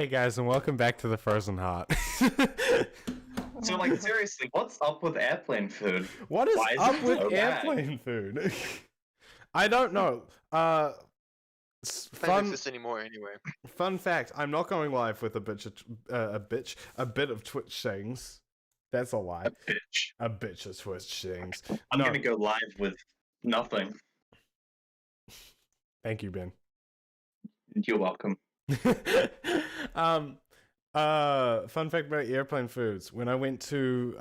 Hey guys, and welcome back to the Frozen Heart. So, like, seriously, what's up with airplane food? What is Why is up it with so bad? airplane food? I don't know. Doesn't exist anymore anyway. Fun fact: I'm not going live with a bit of Twitch things. That's a lie. A bitch. A bitch of Twitch things. I'm No. gonna go live with nothing. Thank you, Ben. You're welcome. Fun fact about airplane foods. When I went to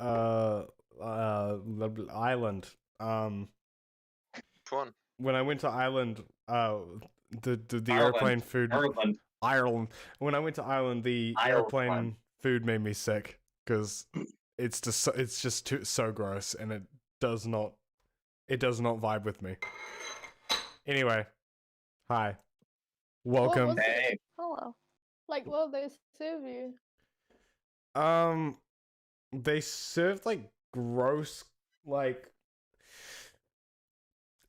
Ireland, Which one? when I went to Ireland, the Ireland. airplane food. Ireland. Ireland. When I went to Ireland, the airplane food made me sick because it's just so gross, and it does not vibe with me. Anyway, hi, welcome. Hey. Hello. Like, what they serve you? They served like gross, like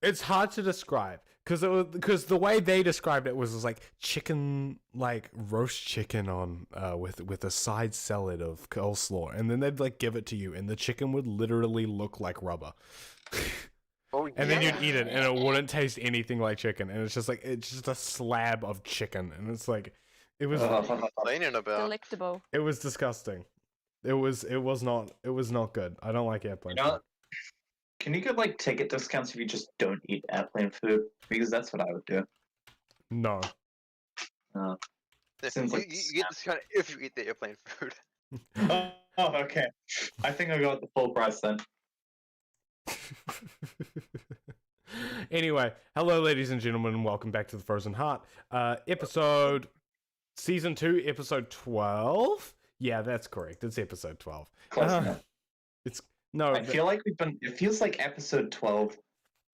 it's hard to describe because the way they described it was like chicken, like roast chicken on with a side salad of coleslaw, and then they'd like give it to you, and the chicken would literally look like rubber. Oh, And then you'd eat it, and it wouldn't taste anything like chicken, and it's just a slab of chicken, and it's like it was complaining about. Delectable. it was disgusting. It was not good. I don't like airplane You know, food. can you get like ticket discounts if you just don't eat airplane food? Because that's what I would do. No. Uh, Yeah, Seems like you get this kind of if you eat the airplane food. oh, okay. I think I got the full price then. Anyway, hello, ladies and gentlemen, and welcome back to the Frozen Heart. Season 2, episode 12. Yeah, that's correct. It's episode 12. Close enough. No, I feel like it feels like episode 12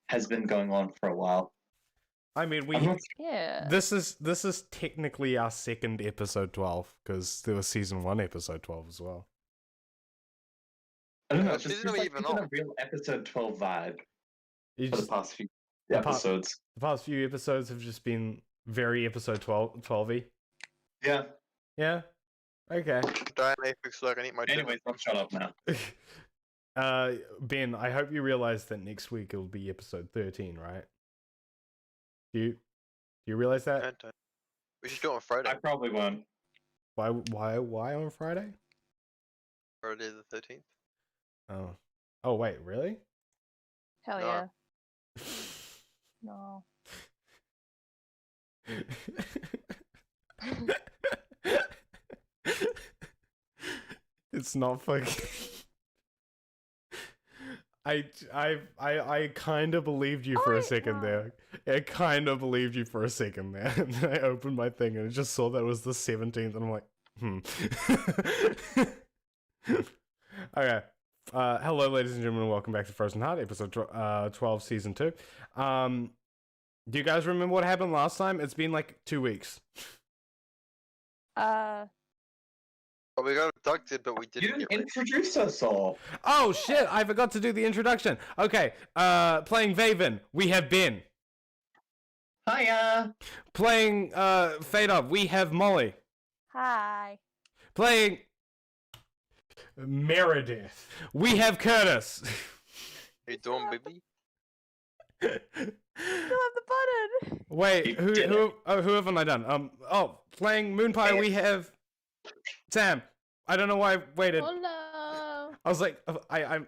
has been going on for a while. I mean, I'm not- Yeah. this is technically our second episode 12 because there was season 1 episode 12 as well. I don't know. Yeah, It just season feels we like even it's been a on. real episode 12 vibe You for the just- past few the pa- episodes. the past few episodes have just been very episode 12y. Yeah. Yeah. Okay. Die in Apex so I can eat my dinner. Anyways, I'll shut up now. Ben, I hope you realize that next week it'll be episode 13, right? Do you realize that? And, we should do it on Friday. I probably won't. Why on Friday? Friday the 13th. Oh wait, really? Hell No. yeah. No. It's not fucking. I kind of believed you for a Alright, second no. there. I kind of believed you for a second there. And then I opened my thing and I just saw that it was the 17th, and I'm like, Okay. Hello, ladies and gentlemen, welcome back to Frozen Heart, episode 12, season 2. Do you guys remember what happened last time? It's been like 2 weeks. Oh, we got abducted, but we You didn't didn't get raped. introduce us all. Oh shit, I forgot to do the introduction. Okay, playing Vaven, we have Ben. Hiya. Playing Fade Up, we have Molly. Hi. Playing Meredith, we have Curtis. How you doing, baby? Still have the button. Wait, You who did who haven't I done? Playing Moonpie, we have Sam. I don't know why I waited. Oh no. I was like,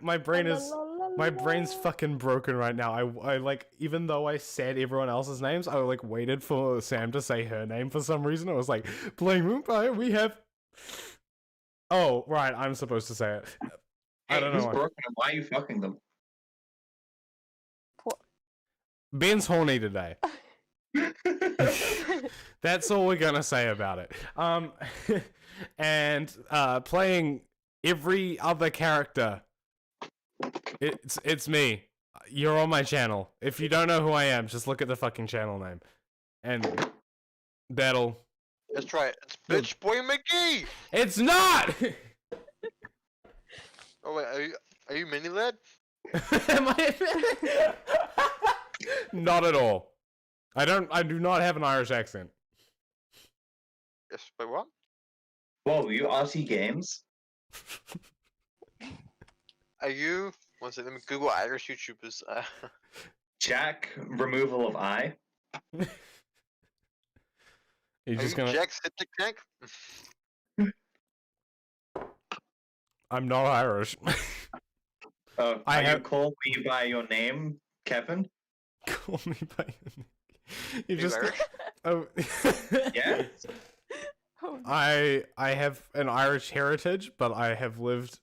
my brain is. My brain's fucking broken right now. I like, even though I said everyone else's names, I like waited for Sam to say her name for some reason. I was like, playing Moonpie, we have. Oh, right, I'm supposed to say it. I don't know Who's why. broken and why are you fucking them? Ben's horny today. That's all we're gonna say about it. And playing every other character. It's me. You're on my channel. If you don't know who I am, just look at the fucking channel name, and that'll. That's right. It's Bitch Boy McGee! It's not. Oh, wait, are you Mini Lad? Am I? Not at all. I do not have an Irish accent. Yes, wait, what? Whoa, you RT Games? Are you? One second, let me Google Irish YouTubers. Jack removal of eye. You're Are just you gonna. Jack Septic Tank? I'm not Irish. Are I you have- call me by your name, Kevin? Call me by your name. You Are you just. Irish? Oh. Yeah. Oh, no. I have an Irish heritage, but I have lived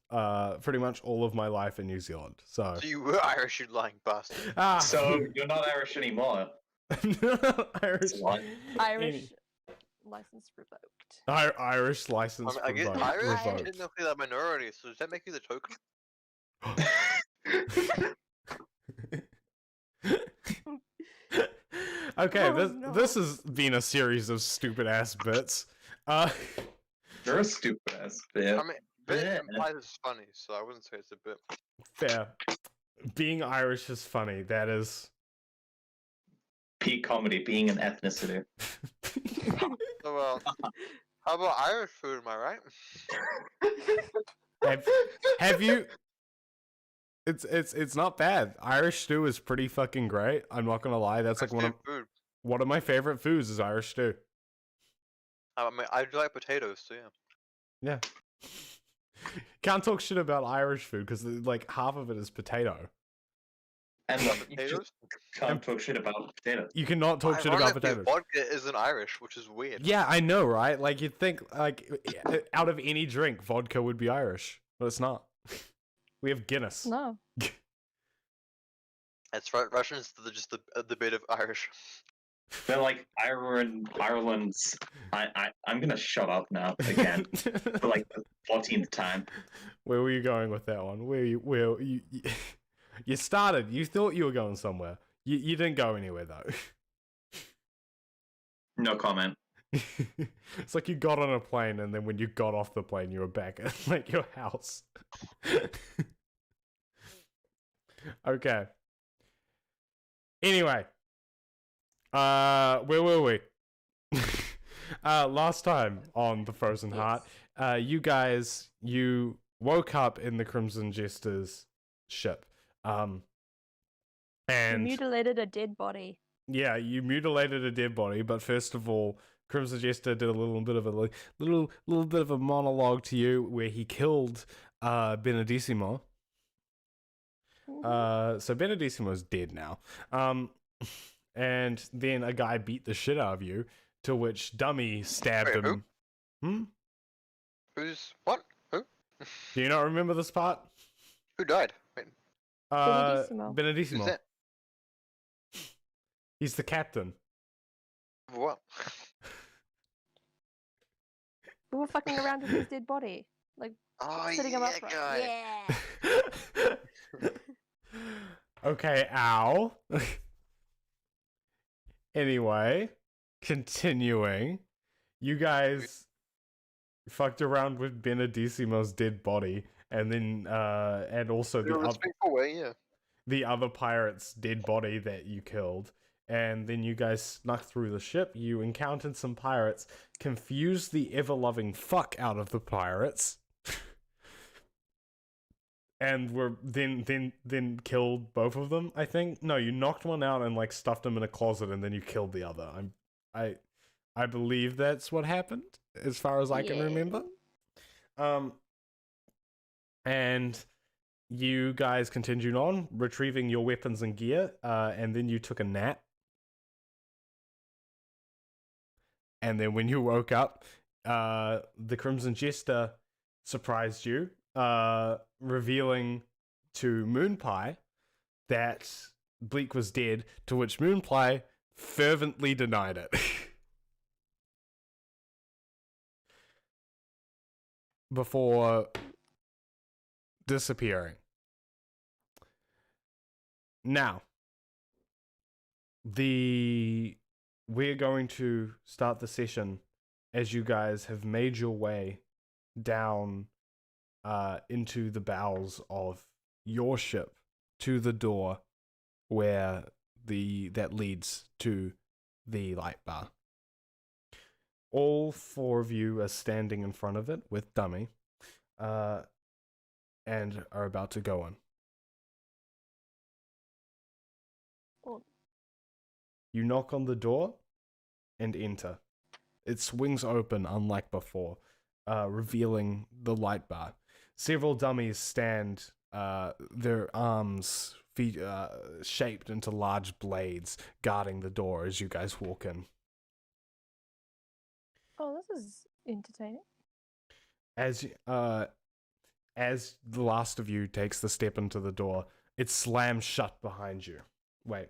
pretty much all of my life in New Zealand. So So you were Irish, you lying bastard. So you're not Irish anymore. I'm not Irish. That's what? Irish license revoked. Irish license I get revoked. Irish is revoked. technically that minority, so does that make you the token? Okay, Oh, this no. has been a series of stupid ass bits. You're a stupid ass bitch. I mean, bit Yeah. implies it's funny, so I wouldn't say it's a bit. Fair. Being Irish is funny. That is. Peak comedy, being an ethnicity. So, how about Irish food? Am I right? have you? It's not bad. Irish stew is pretty fucking great. I'm not gonna lie. That's like That's good food. one of my favorite foods is Irish stew. I mean, I do like potatoes, so yeah. Yeah. Can't talk shit about Irish food because like half of it is potato. And look, you Potatoes? just can't talk shit about potatoes. You cannot talk shit about Ironically, potatoes. vodka isn't Irish, which is weird. Yeah, I know, right? Like you'd think like out of any drink, vodka would be Irish, but it's not. We have Guinness. No. That's right. Russians are just the bit of Irish. They're like Ireland's. I'm gonna shut up now again for like the 14th time. Where were you going with that one? Where you started? You thought you were going somewhere. You didn't go anywhere though. No comment. It's like you got on a plane and then when you got off the plane, you were back at like your house. Okay. Anyway, where were we? Last time on the Frozen Heart, you woke up in the Crimson Jester's ship, You and mutilated a dead body. yeah, you mutilated a dead body. But first of all, Crimson Jester did a little bit of a monologue to you where he killed Benedissimo. So Benedissimo's dead now. And then a guy beat the shit out of you, to which Dummy stabbed Wait, him. Hmm? Who's what? Who? Do you not remember this part? Who died? Wait, Benedissimo. Benedissimo. who's that? He's the captain. What? We were fucking around with his dead body. Like, Oh setting yeah, him up that for guy. Yeah. Okay, ow. Anyway, continuing. You guys fucked around with Benedissimo's dead body, and then and also In a respectful way, yeah. the other pirate's dead body that you killed. And then you guys snuck through the ship. You encountered some pirates, confused the ever-loving fuck out of the pirates, and were then killed both of them. I think no, you knocked one out and like stuffed him in a closet, and then you killed the other. I believe that's what happened, as far as I can Yeah. remember. And you guys continued on, retrieving your weapons and gear, and then you took a nap. And then when you woke up, the Crimson Jester surprised you, revealing to Moonpie that Bleak was dead, to which Moonpie fervently denied it. Before disappearing. Now, we're going to start the session as you guys have made your way down into the bowels of your ship to the door that leads to the light bar. All four of you are standing in front of it with Dummy, and are about to go on. Oh. You knock on the door and enter. It swings open, unlike before, revealing the light bar. Several dummies stand, their arms shaped into large blades, guarding the door as you guys walk in. Oh, this is entertaining. As the last of you takes the step into the door, it slams shut behind you. Wait,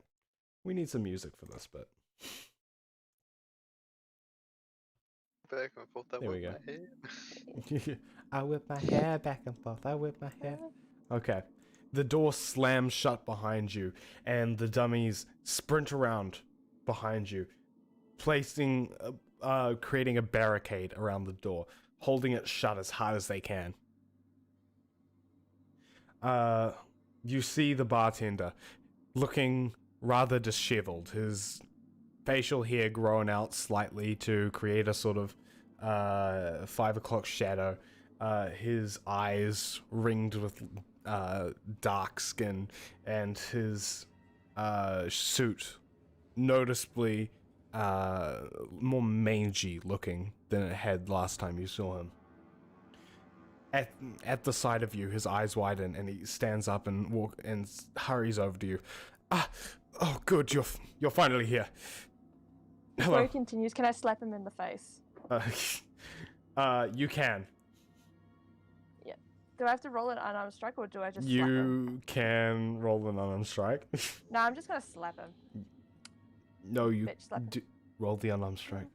we need some music for this bit. Back and forth. I There we whip go. my head. I whip my hair back and forth. I whip my hair. Okay. The door slams shut behind you, and the dummies sprint around behind you, creating a barricade around the door, holding it shut as hard as they can. You see the bartender looking rather disheveled, his facial hair grown out slightly to create a sort of 5 o'clock shadow, his eyes ringed with dark skin, and his suit noticeably more mangy looking than it had last time you saw him. At the sight of you, his eyes widen, and he stands up and hurries over to you. Oh, good, you're finally here. Before he Hello. continues, can I slap him in the face? You can. Do I have to roll an unarmed strike, or do I just slap him? You can roll an unarmed strike. No, I'm just gonna slap him. No, you Bitch, slap him. roll the unarmed strike.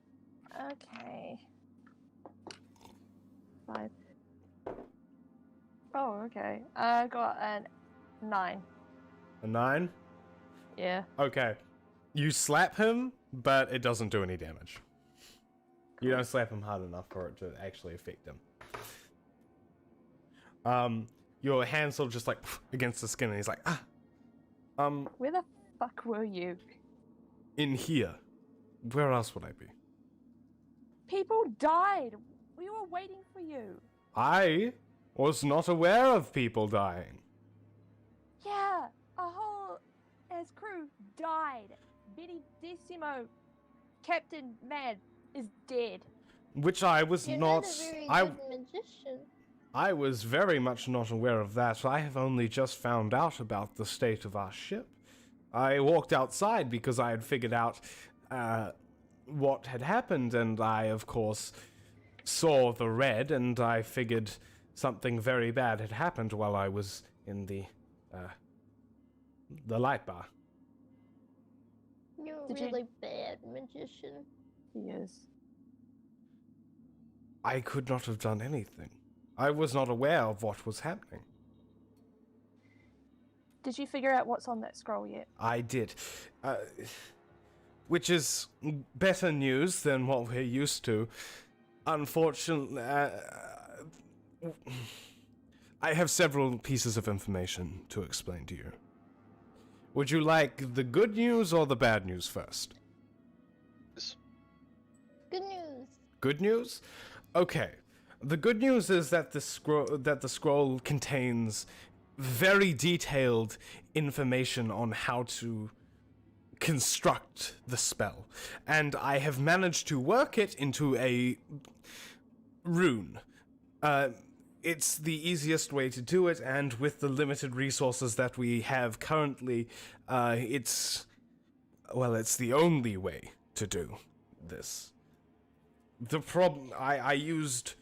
Okay. 5. Oh, okay. I got a 9. A 9? Yeah. Okay. You slap him, but it doesn't do any damage. You don't slap him hard enough for it to actually affect him. Your hand sort of just like against the skin, and he's like, Where the fuck were you? in here. Where else would I be? People died. We were waiting for you. I was not aware of people dying. Yeah, a whole as crew died. Benny Decimo, Captain Mad, is dead. Which I was You're not. not a very I good magician. I was very much not aware of that. I have only just found out about the state of our ship. I walked outside because I had figured out what had happened, and I, of course, saw the red, and I figured something very bad had happened while I was in the light bar. You're a Did you- really bad magician. He is. I could not have done anything. I was not aware of what was happening. Did you figure out what's on that scroll yet? I did. Which is better news than what we're used to. Unfortunately, I have several pieces of information to explain to you. Would you like the good news or the bad news first? Good news. Good news? Okay. The good news is that the scroll contains very detailed information on how to construct the spell, and I have managed to work it into a rune. It's the easiest way to do it, and with the limited resources that we have currently, it's the only way to do this. The problem, I used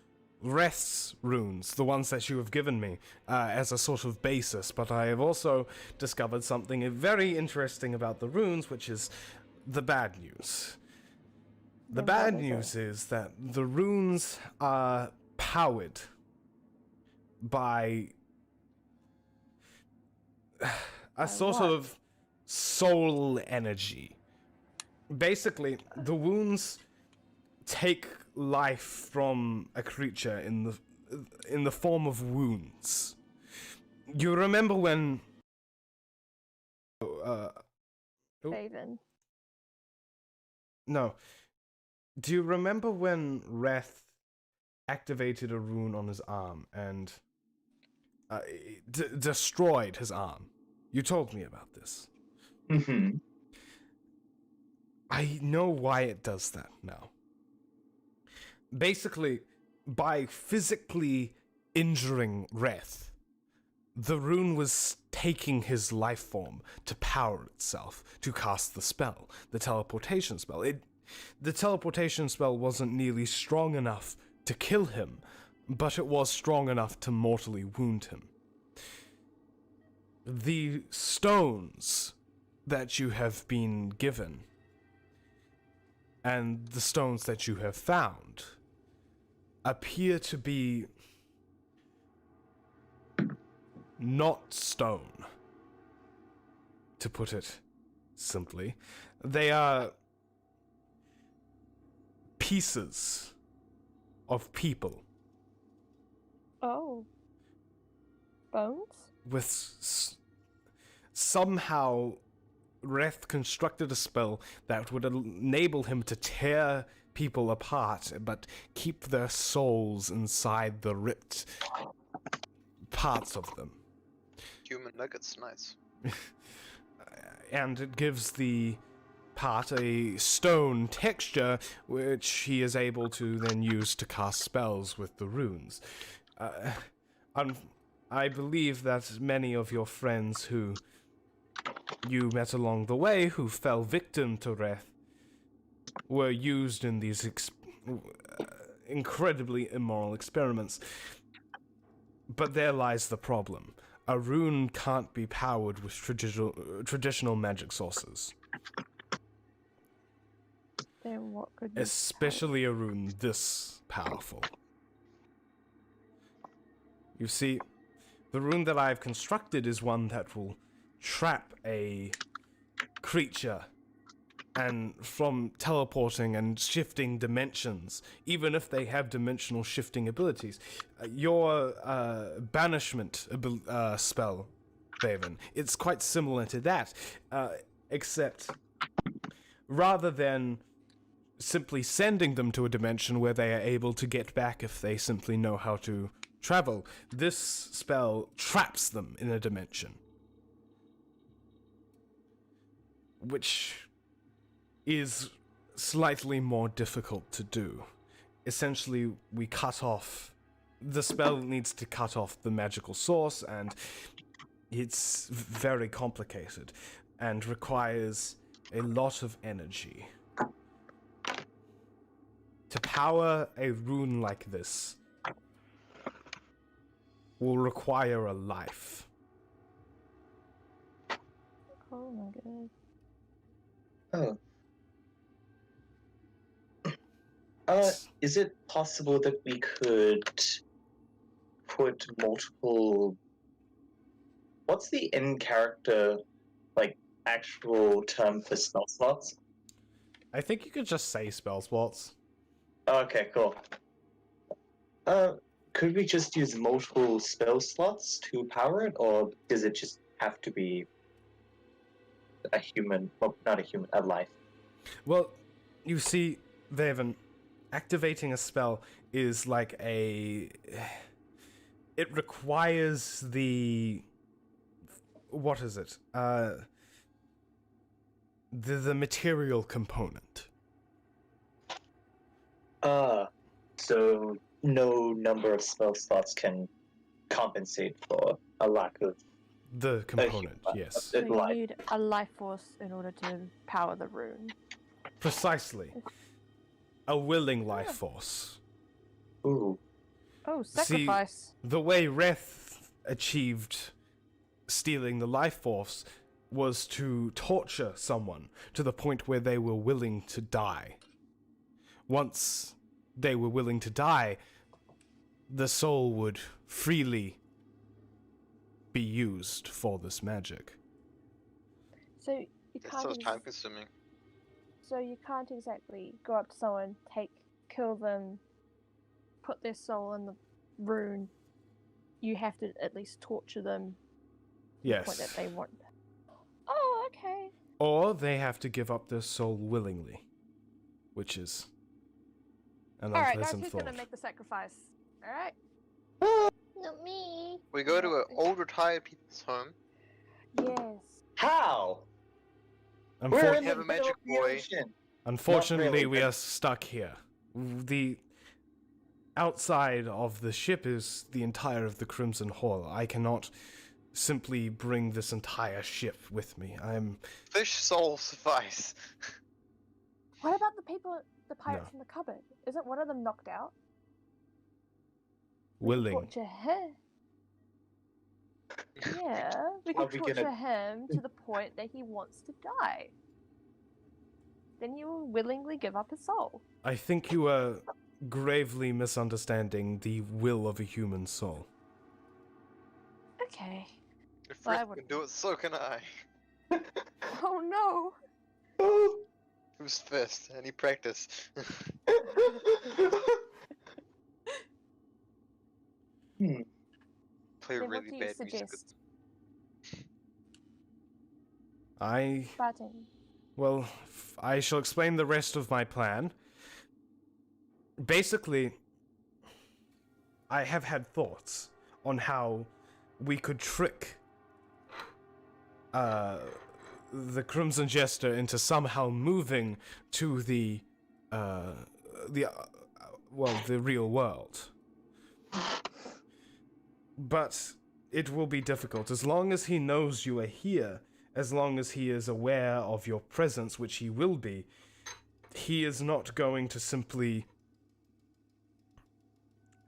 Rest's runes, the ones that you have given me, as a sort of basis, but I have also discovered something very interesting about the runes, which is the bad news. The Then bad what is it? news is that the runes are powered by a sort what? of soul energy. Basically, the wounds take life from a creature in the form of wounds. You remember when Oh. Raven. no. Do you remember when Reth activated a rune on his arm and destroyed his arm? You told me about this. Mm-hmm. I know why it does that now. Basically, by physically injuring Reth, the rune was taking his life form to power itself, to cast the spell, the teleportation spell. The teleportation spell wasn't nearly strong enough to kill him, but it was strong enough to mortally wound him. The stones that you have been given and the stones that you have found appear to be not stone, to put it simply. They are pieces of people Oh. Bones? with somehow Reth constructed a spell that would enable him to tear people apart, but keep their souls inside the ripped parts of them. Human nuggets, nice. And it gives the part a stone texture, which he is able to then use to cast spells with the runes. I believe that many of your friends who you met along the way, who fell victim to Reth, were used in these incredibly immoral experiments. But there lies the problem. A rune can't be powered with traditional magic sources. Then what could you Especially a rune this powerful. You see, the rune that I've constructed is one that will trap a creature and from teleporting and shifting dimensions, even if they have dimensional shifting abilities. Your banishment spell, Vaven, it's quite similar to that, except rather than simply sending them to a dimension where they are able to get back if they simply know how to travel, this spell traps them in a dimension. Which is slightly more difficult to do. Essentially, we cut off... The spell needs to cut off the magical source, and it's very complicated, and requires a lot of energy. To power a rune like this will require a life. Oh my god. Oh. Is it possible that we could put multiple... What's the in-character, actual term for spell slots? I think you could just say spell slots. Okay, cool. Could we just use multiple spell slots to power it, or does it just have to be a human, well, not a human, a life? Well, you see, Vaven, activating a spell is like a... It requires the... What is it? The material component. So no number of spell slots can compensate for a lack of The component, yes. So you life. need a life force in order to power the rune. Precisely. A willing life force. Ooh. Oh, sacrifice. The way Reth achieved stealing the life force was to torture someone to the point where they were willing to die. Once they were willing to die, the soul would freely be used for this magic. So you It's can't. so time consuming. So you can't exactly go up to someone, kill them, put their soul in the rune. You have to at least torture them to the point that Yes. they want. Oh, okay. Or they have to give up their soul willingly, which is an All right, guys, unpleasant who's thought. gonna make the sacrifice? All right. Not me. We go to an old retired people's home. Yes. How? We're Unfor- in Have the a middle magic of the boy. ocean. Unfortunately, really, we but- are stuck here. The outside of the ship is the entire of the Crimson Hall. I cannot simply bring this entire ship with me. I'm Fish soul suffice. What about the people, the pirates No. in the cupboard? Isn't one of them knocked out? willing. Torture him. Yeah, we Are could we torture gonna- him to the point that he wants to die. Then he will willingly give up his soul. I think you are gravely misunderstanding the will of a human soul. Okay. If Well, I Rick can wouldn't. do it, so can I. Oh no. Oh. Who's first? Any practice? Hmm. Play Then what really do you bad music. suggest? Barton. Well, I shall explain the rest of my plan. Basically, I have had thoughts on how we could trick the Crimson Jester into somehow moving to the real world. But it will be difficult. As long as he knows you are here, as long as he is aware of your presence, which he will be, he is not going to simply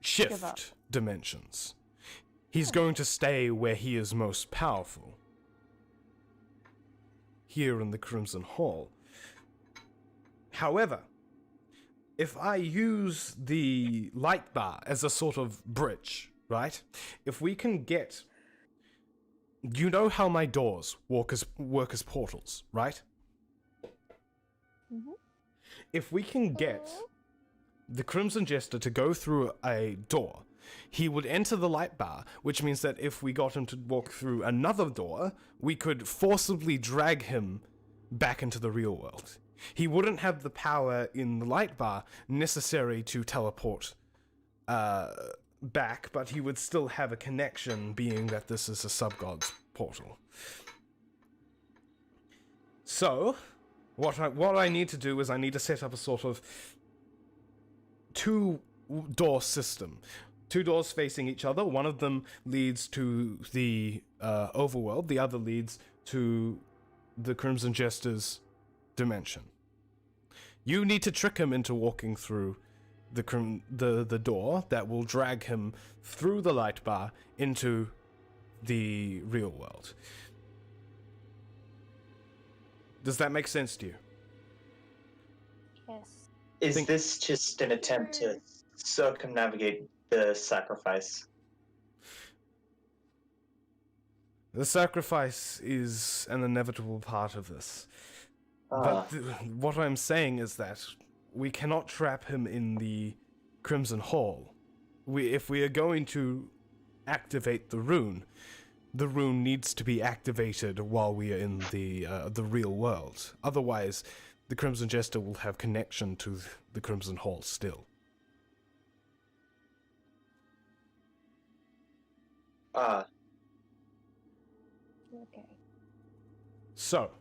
Give up. shift dimensions. He's going to stay where he is most powerful. Here in the Crimson Hall. However, if I use the light bar as a sort of bridge, right? If we can get... You know how my doors work as portals, right? Mhm. If we can get the Crimson Jester to go through a door, he would enter the light bar, which means that if we got him to walk through another door, we could forcibly drag him back into the real world. He wouldn't have the power in the light bar necessary to teleport back, but he would still have a connection, being that this is a sub-god's portal. So, what I need to do is I need to set up a sort of two-door system. Two doors facing each other. One of them leads to the overworld. The other leads to the Crimson Jester's dimension. You need to trick him into walking through the door that will drag him through the light bar into the real world. Does that make sense to you? Yes. Is Think- this just an attempt to circumnavigate the sacrifice? The sacrifice is an inevitable part of this. Ah, But what I'm saying is that we cannot trap him in the Crimson Hall. If we are going to activate the rune needs to be activated while we are in the real world. Otherwise, the Crimson Jester will have connection to the Crimson Hall still. ah, Okay. So,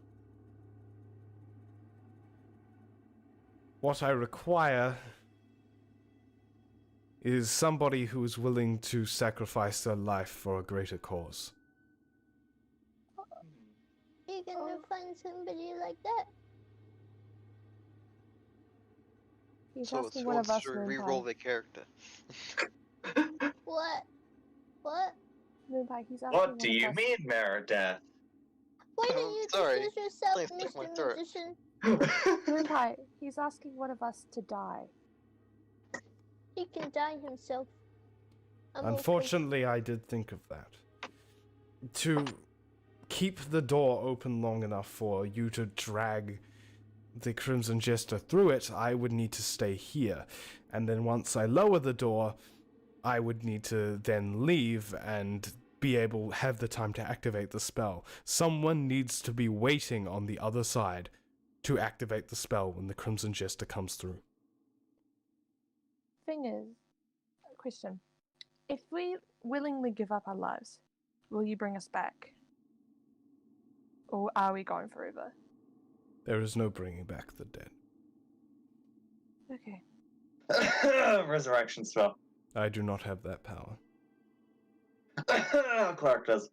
what I require is somebody who is willing to sacrifice their life for a greater cause. You gonna find somebody like that? He's So asking who one of wants us, to re-roll Moonpie. their character? What? What? Moonpie, he's asking what one do of you us. mean, Meredith? Why Oh, don't you sorry. defuse yourself, Please take my Mr. throat. Magician? Moonpie, he's asking one of us to die. He can die himself. I'm okay. Unfortunately, I did think of that. To keep the door open long enough for you to drag the Crimson Jester through it, I would need to stay here. And then once I lower the door, I would need to then leave and be able have the time to activate the spell. Someone needs to be waiting on the other side to activate the spell when the Crimson Jester comes through. thing is, question: if we willingly give up our lives, will you bring us back, or are we gone forever? There is no bringing back the dead. Okay. Resurrection spell. I do not have that power. Clark does.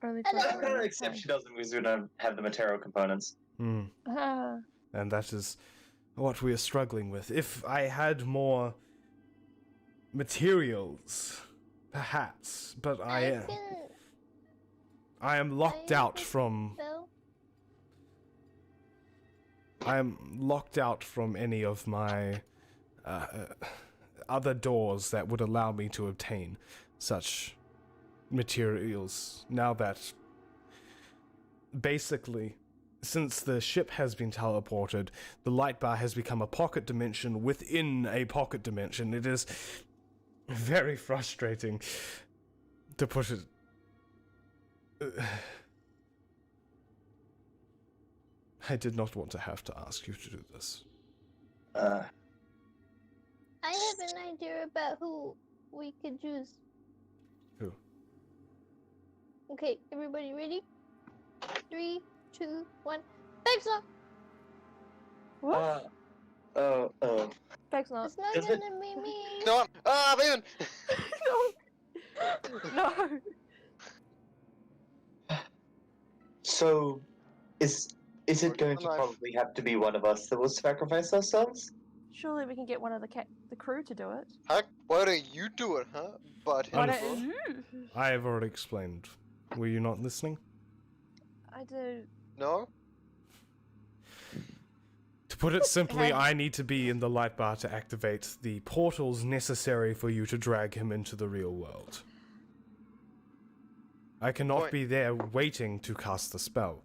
Only for a short amount of Except time. she doesn't because we don't have the material components. Hmm. Ah, And that is what we are struggling with. If I had more materials, perhaps, but I am locked out from Spell. I am locked out from any of my other doors that would allow me to obtain such materials. Now that basically, since the ship has been teleported, the light bar has become a pocket dimension within a pocket dimension. It is very frustrating, to put it. I did not want to have to ask you to do this. Uh, I have an idea about who we could use. Who? Okay, everybody ready? 3, 2, 1. Vexor! what? oh. Thanks not. It's not Does it- gonna be me. Come on! Ah, Maven! No. So, is it going to Knife. probably have to be one of us that will sacrifice ourselves? Surely we can get one of the crew to do it. Heck, why don't you do it, huh? But Why Unf- don't you? I have already explained. Were you not listening? I do. No? To put it simply, Okay. I need to be in the light bar to activate the portals necessary for you to drag him into the real world. I cannot Point. be there waiting to cast the spell.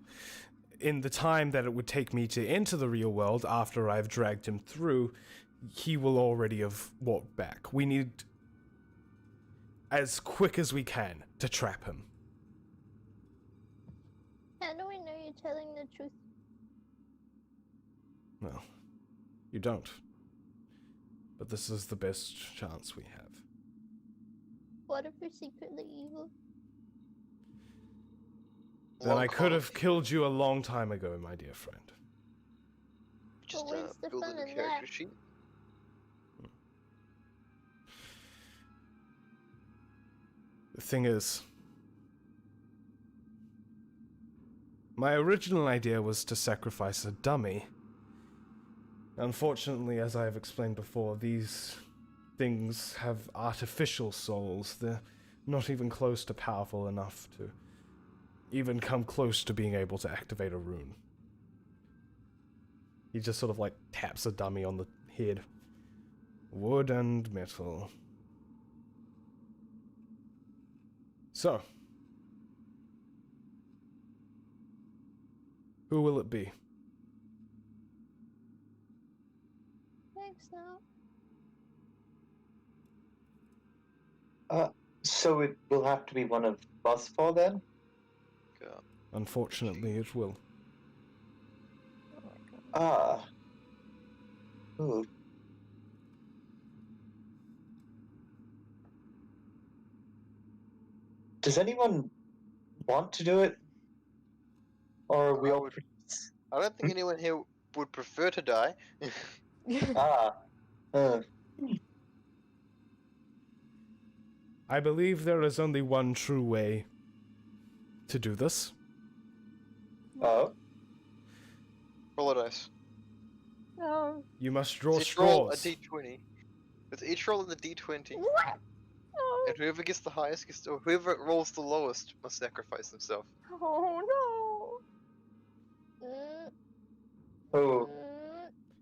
In the time that it would take me to enter the real world after I've dragged him through, he will already have walked back. We need as quick as we can to trap him. How do we know you're telling the truth? Well, you don't. But this is the best chance we have. What if we're secretly evil? Then I could have killed you a long time ago, my dear friend. Just Well, where's the building fun a in character that? sheet. The thing is, my original idea was to sacrifice a dummy. Unfortunately, as I have explained before, these things have artificial souls. They're not even close to powerful enough to even come close to being able to activate a rune. He just sort of like taps a dummy on the head. Wood and metal. So, who will it be? Thanks, now. So it will have to be one of us four then? God. Unfortunately, it will. Oh my god. Ah. Ooh. Does anyone want to do it? Or are we I all would- pretty... I don't think anyone here would prefer to die. Ah. I believe there is only one true way to do this. Oh. Roll a dice. No. You must draw Each roll a straws. d20. With each roll in the d20, What? No. and whoever gets the highest gets to, or whoever rolls the lowest must sacrifice themselves. Oh Mm, Oh. mm.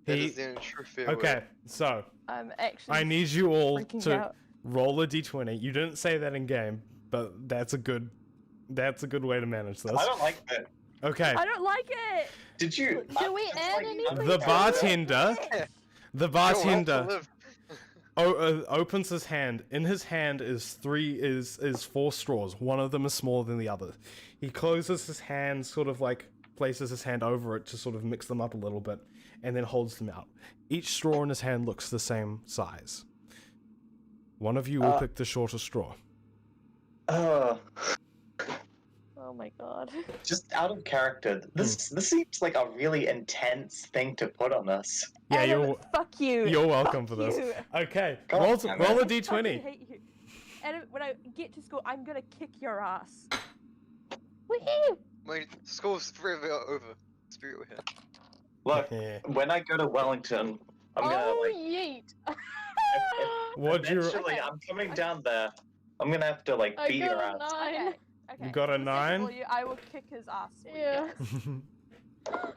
That He- is the only true fair way. Okay, so no. I'm actually. I need you all freaking to out. roll a d20. You didn't say that in game, but that's a good way to manage this. I don't like that. Okay, I don't like it. Did you? Should we add anything? the to it? bartender, the You're well to bartender live. opens his hand. In his hand is four straws. One of them is smaller than the other. He closes his hand, sort of like places his hand over it to sort of mix them up a little bit, and then holds them out. Each straw in his hand looks the same size. One of you will pick the shorter straw. Oh my god. Just out of character, this seems like a really intense thing to put on us. Yeah, Adam, fuck you. you're welcome Fuck for this. you. Okay, God roll damn a it. I d20. fucking hate you. Adam, when I get to school, I'm gonna kick your ass. Woohoo! My school's spirit over. Spirit here. Look, Yeah. when I go to Wellington, I'm gonna Oh, like. yeet! What'd you? Eventually, Okay. I'm coming down there. I'm gonna have to like I beat your got ass. a 9. Okay. Okay. You got a For the sake of 9? all you, I will kick his ass. when you Yeah. get this.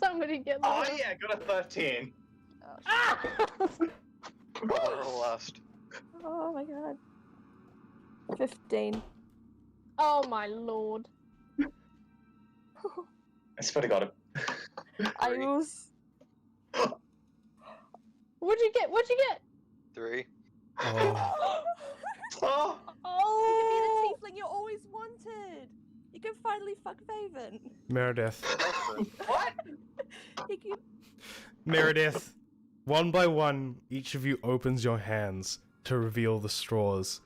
Somebody get Oh that. yeah, I got a 13. Oh, shit. Ah! Roll last. Oh my god. 15. Oh my lord. I swear to God. I Three. was. What'd you get? What'd you get? 3. Oh. Oh, You can be the tiefling you always wanted. You can finally fuck Vaven. Meredith. what? You can... Meredith. One by one, each of you opens your hands to reveal the straws.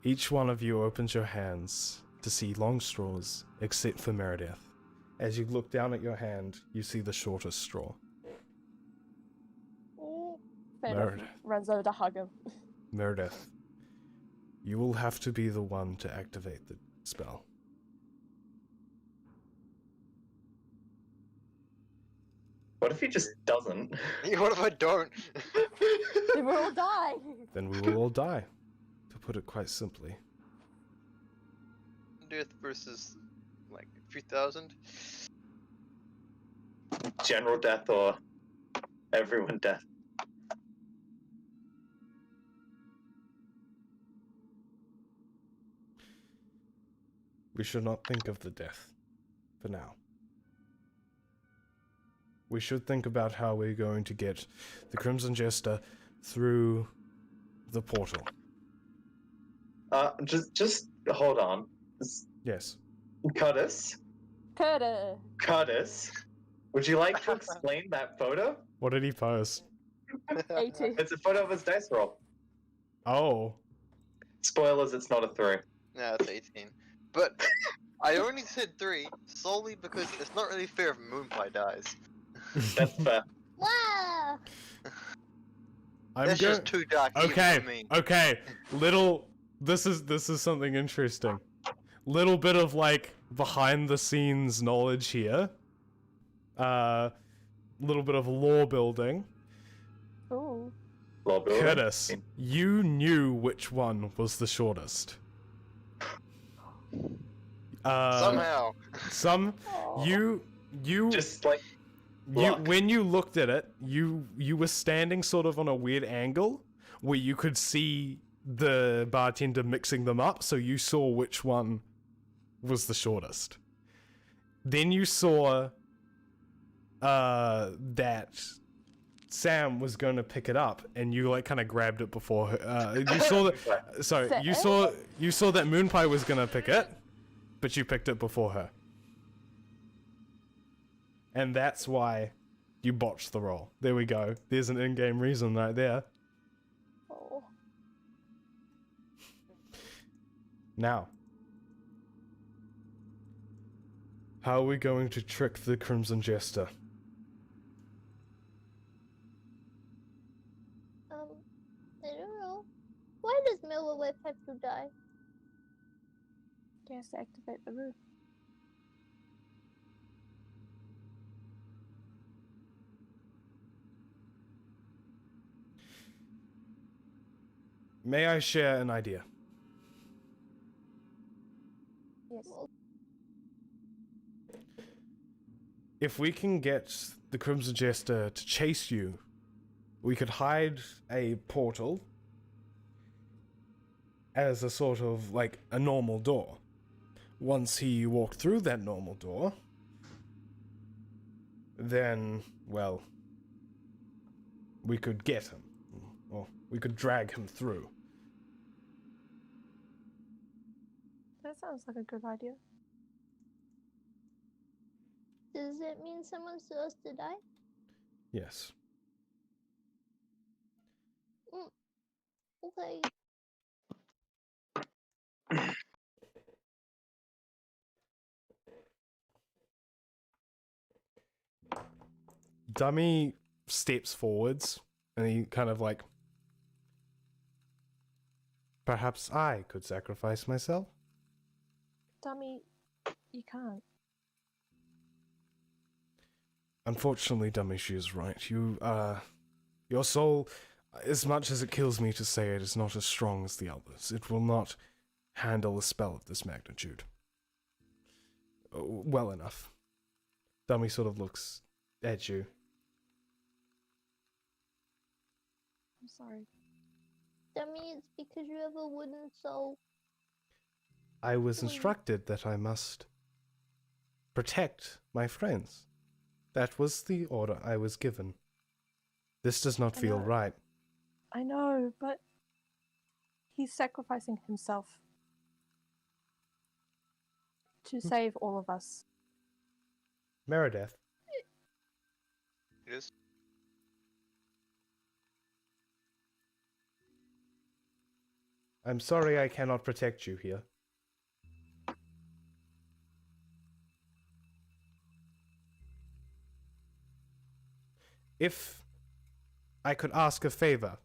Each one of you opens your hands to see long straws, except for Meredith. As you look down at your hand, you see the shortest straw. Fair enough. Meredith. Runs over to hug him. Meredith, you will have to be the one to activate the spell. What if he just doesn't? What if I don't? Then we'll all die. Then we will all die, to put it quite simply. Death versus like 3,000. General death or everyone death? We should not think of the death, for now. We should think about how we're going to get the Crimson Jester through the portal. Just hold on. Yes. Curtis, Curtis. would you like to explain that photo? What did he post? 80. It's a photo of his dice roll. Oh. Spoilers, it's not a 3. Nah, it's 18. But I only said 3 solely because it's not really fair if Moonpie dies. That's fair. Wow! I'm That's just too dark even Okay, for me. okay. This is something interesting. Little bit of like behind the scenes knowledge here. Little bit of lore building. Ooh. Lol, Bill. Curtis, you knew which one was the shortest. Somehow. You Just like luck. when you looked at it, you were standing sort of on a weird angle where you could see the bartender mixing them up, so you saw which one was the shortest. Then you saw that Sam was going to pick it up, and you like kind of grabbed it before her. You saw that. Sorry, you saw that Moonpie was going to pick it, but you picked it before her. And that's why you botched the roll. There we go. There's an in-game reason right there. Oh. Now, how are we going to trick the Crimson Jester? I don't know. Why does Millowith have to die? He has to activate the rune. May I share an idea? Yes. If we can get the Crimson Jester to chase you, we could hide a portal as a sort of like a normal door. Once he walked through that normal door, then, well, we could get him. Or we could drag him through. That sounds like a good idea. Does it mean someone's supposed to die? Yes. Okay. Dummy steps forwards and he kind of like, perhaps I could sacrifice myself? Dummy, you can't. Unfortunately, Dummy, she is right. Your soul, as much as it kills me to say it, is not as strong as the others. It will not handle a spell of this magnitude. Well enough. Dummy sort of looks at you. I'm sorry. Dummy, it's because you have a wooden soul. I was instructed that I must protect my friends. That was the order I was given. This does not I feel know. right. I know, but he's sacrificing himself to save all of us. Meredith, Yes. I'm sorry I cannot protect you here. If I could ask a favor,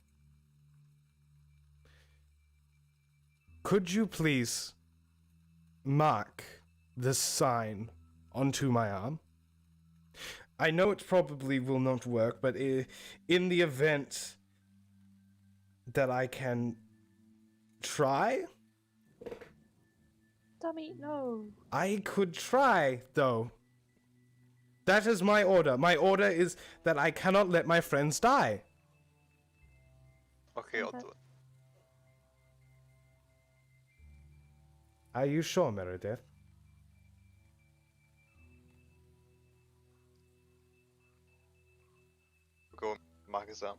could you please mark this sign onto my arm? I know it probably will not work, but in the event that I can try, Dummy, no. I could try, though. That is my order. My order is that I cannot let my friends die. Okay, I'll Okay. do it. Are you sure, Meredith? Go mark his arm.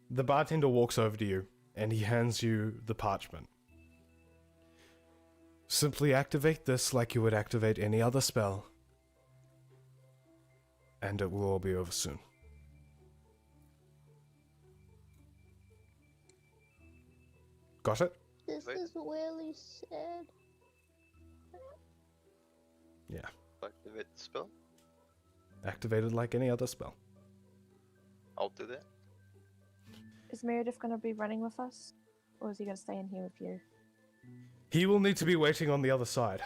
The bartender walks over to you and he hands you the parchment. Simply activate this like you would activate any other spell, and it will all be over soon. Got it? This Wait. is really sad. Yeah. Activate the spell. Activated like any other spell. I'll do that. Is Meredith going to be running with us? Or is he going to stay in here with you? He will need to be waiting on the other side.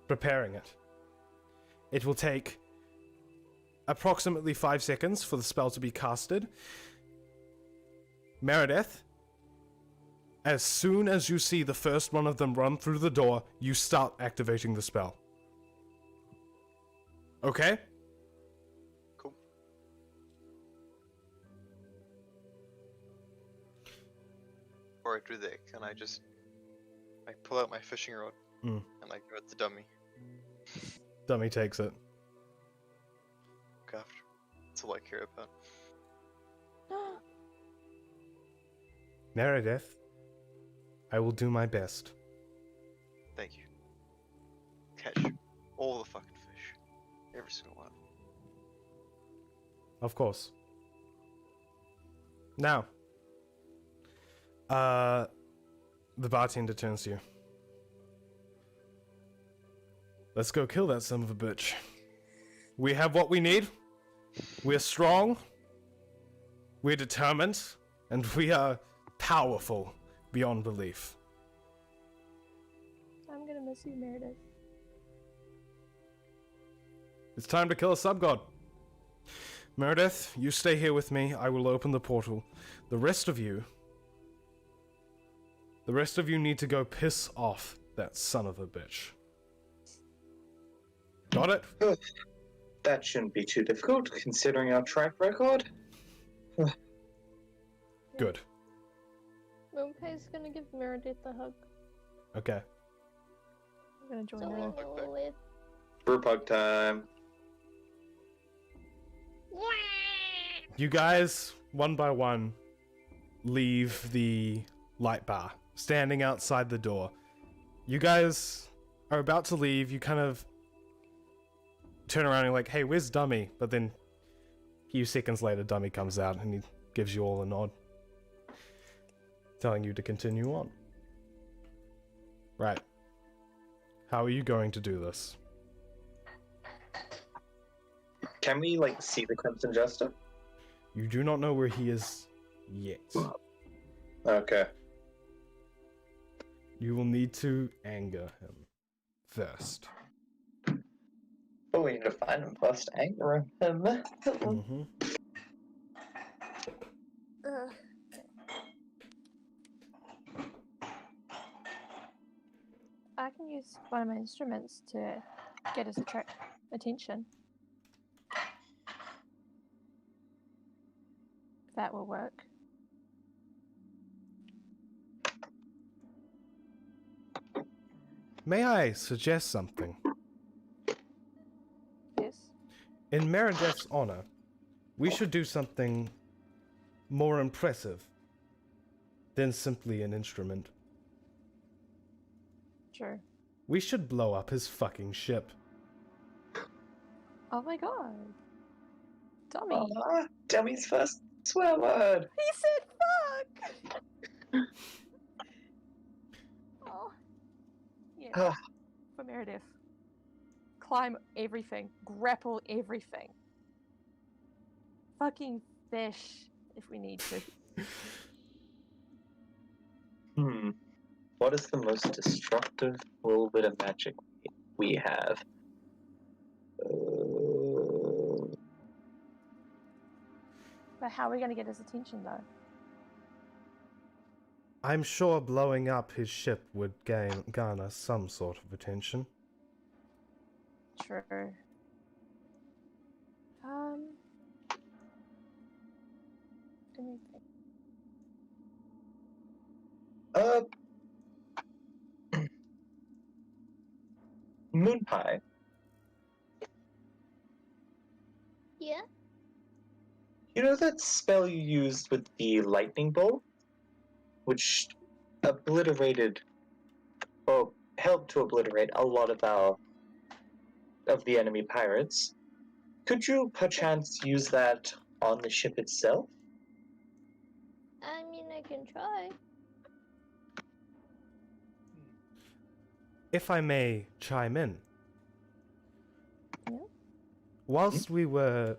Preparing it. It will take approximately 5 seconds for the spell to be casted. Meredith, as soon as you see the first one of them run through the door, you start activating the spell. Okay? Cool. Before I do that, can I just pull out my fishing rod Mm. and give it to Dummy? Dummy takes it. Look after. That's all I care about. Meredith, I will do my best. Thank you. Catch all the fucking fish. Every single one. Of course. Now, the bartender turns to you. Let's go kill that son of a bitch. We have what we need. We're strong. We're determined. And we are powerful beyond belief. I'm going to miss you, Meredith. It's time to kill a sub-god. Meredith, you stay here with me. I will open the portal. The rest of you need to go piss off that son of a bitch. Got it? That shouldn't be too difficult, considering our track record. Good. Moonpie's gonna give Meredith a hug. Okay. I'm going to So join we her. know we're with. Group hug time. You guys, one by one, leave the light bar, standing outside the door. You guys are about to leave. You kind of turn around and you're like, hey, where's Dummy? But then a few seconds later, Dummy comes out and he gives you all a nod, telling you to continue on. Right. How are you going to do this? Can we, like, see the Crimson Jester? You do not know where he is yet. Okay. You will need to anger him first. But we need to find him first, anger him. Mm-hmm. Ugh. I can use one of my instruments to get his attention. That will work. May I suggest something? Yes. In Meredith's honor, we should do something more impressive than simply an instrument. True. We should blow up his fucking ship. Oh my god. Dummy. Dummy's first swear word. He said fuck! Oh. Yeah. Ah. For Meredith. Climb everything. Grapple everything. Fucking fish if we need to. What is the most destructive little bit of magic we have? But how are we going to get his attention though? I'm sure blowing up his ship would garner some sort of attention. True. Let me think. Moon Pie. Yeah? You know that spell you used with the lightning bolt? Which obliterated, or helped to obliterate a lot of the enemy pirates. Could you perchance use that on the ship itself? I mean, I can try. If I may chime in. Yeah? Whilst we were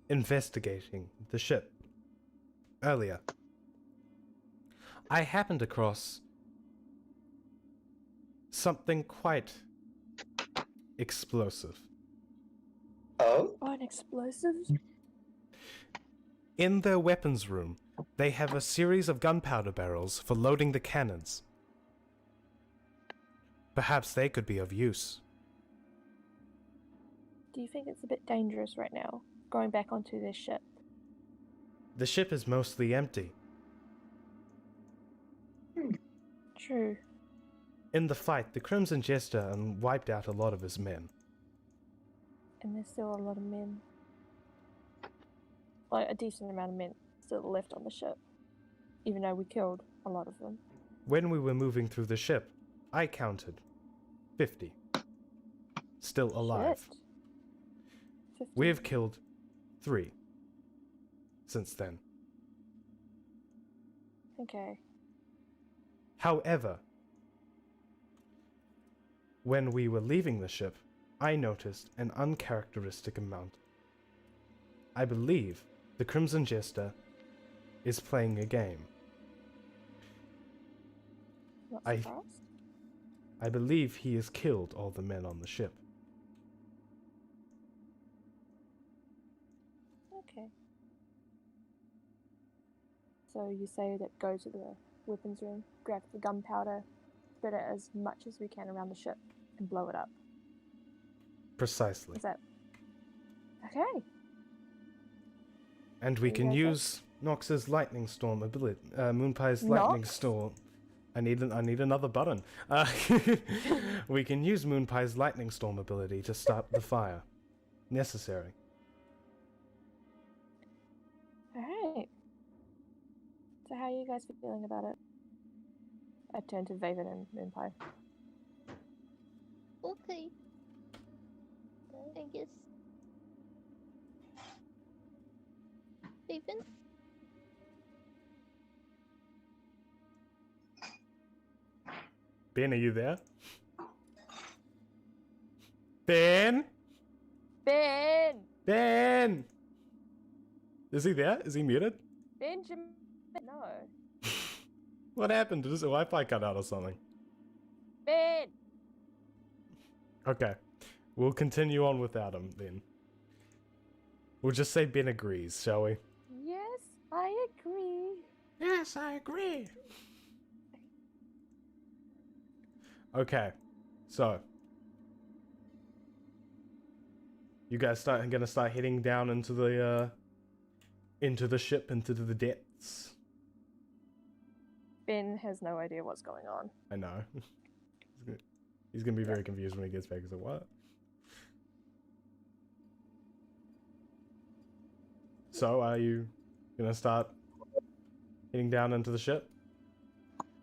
investigating the ship earlier, I happened across something quite explosive. Oh? Oh, an explosive? In their weapons room, they have a series of gunpowder barrels for loading the cannons. Perhaps they could be of use. Do you think it's a bit dangerous right now, going back onto this ship? The ship is mostly empty. True. In the fight, the Crimson Jester wiped out a lot of his men. And there's still a lot of men. Like, a decent amount of men still left on the ship. Even though we killed a lot of them. When we were moving through the ship, I counted 50. Still alive. Shit. 50. We have killed 3 since then. Okay. However, when we were leaving the ship, I noticed an uncharacteristic amount. I believe the Crimson Jester is playing a game. Not I- surprised. I believe he has killed all the men on the ship. Okay. So you say that go to the weapons room, grab the gunpowder, spread it as much as we can around the ship, and blow it up. Precisely. Is that... Okay. And we There you can go, use Nox's lightning storm ability, Moonpie's lightning Nox? storm. I need another button. We can use Moonpie's lightning storm ability to start the fire. Necessary. So how are you guys feeling about it? I turn to Vaven and Moonpie. Okay. I guess. Raven? Ben, are you there? Ben? Ben! Ben! Is he there? Is he muted? Benjamin! No. What happened? Did his Wi-Fi cut out or something? Ben! Okay. We'll continue on without him then. We'll just say Ben agrees, shall we? Yes, I agree. Yes, I agree. Okay. So. You guys gonna start heading down into the ship, into the depths. Ben has no idea what's going on. I know. He's gonna be very confused when he gets back. He's like, what? So, are you gonna start heading down into the ship?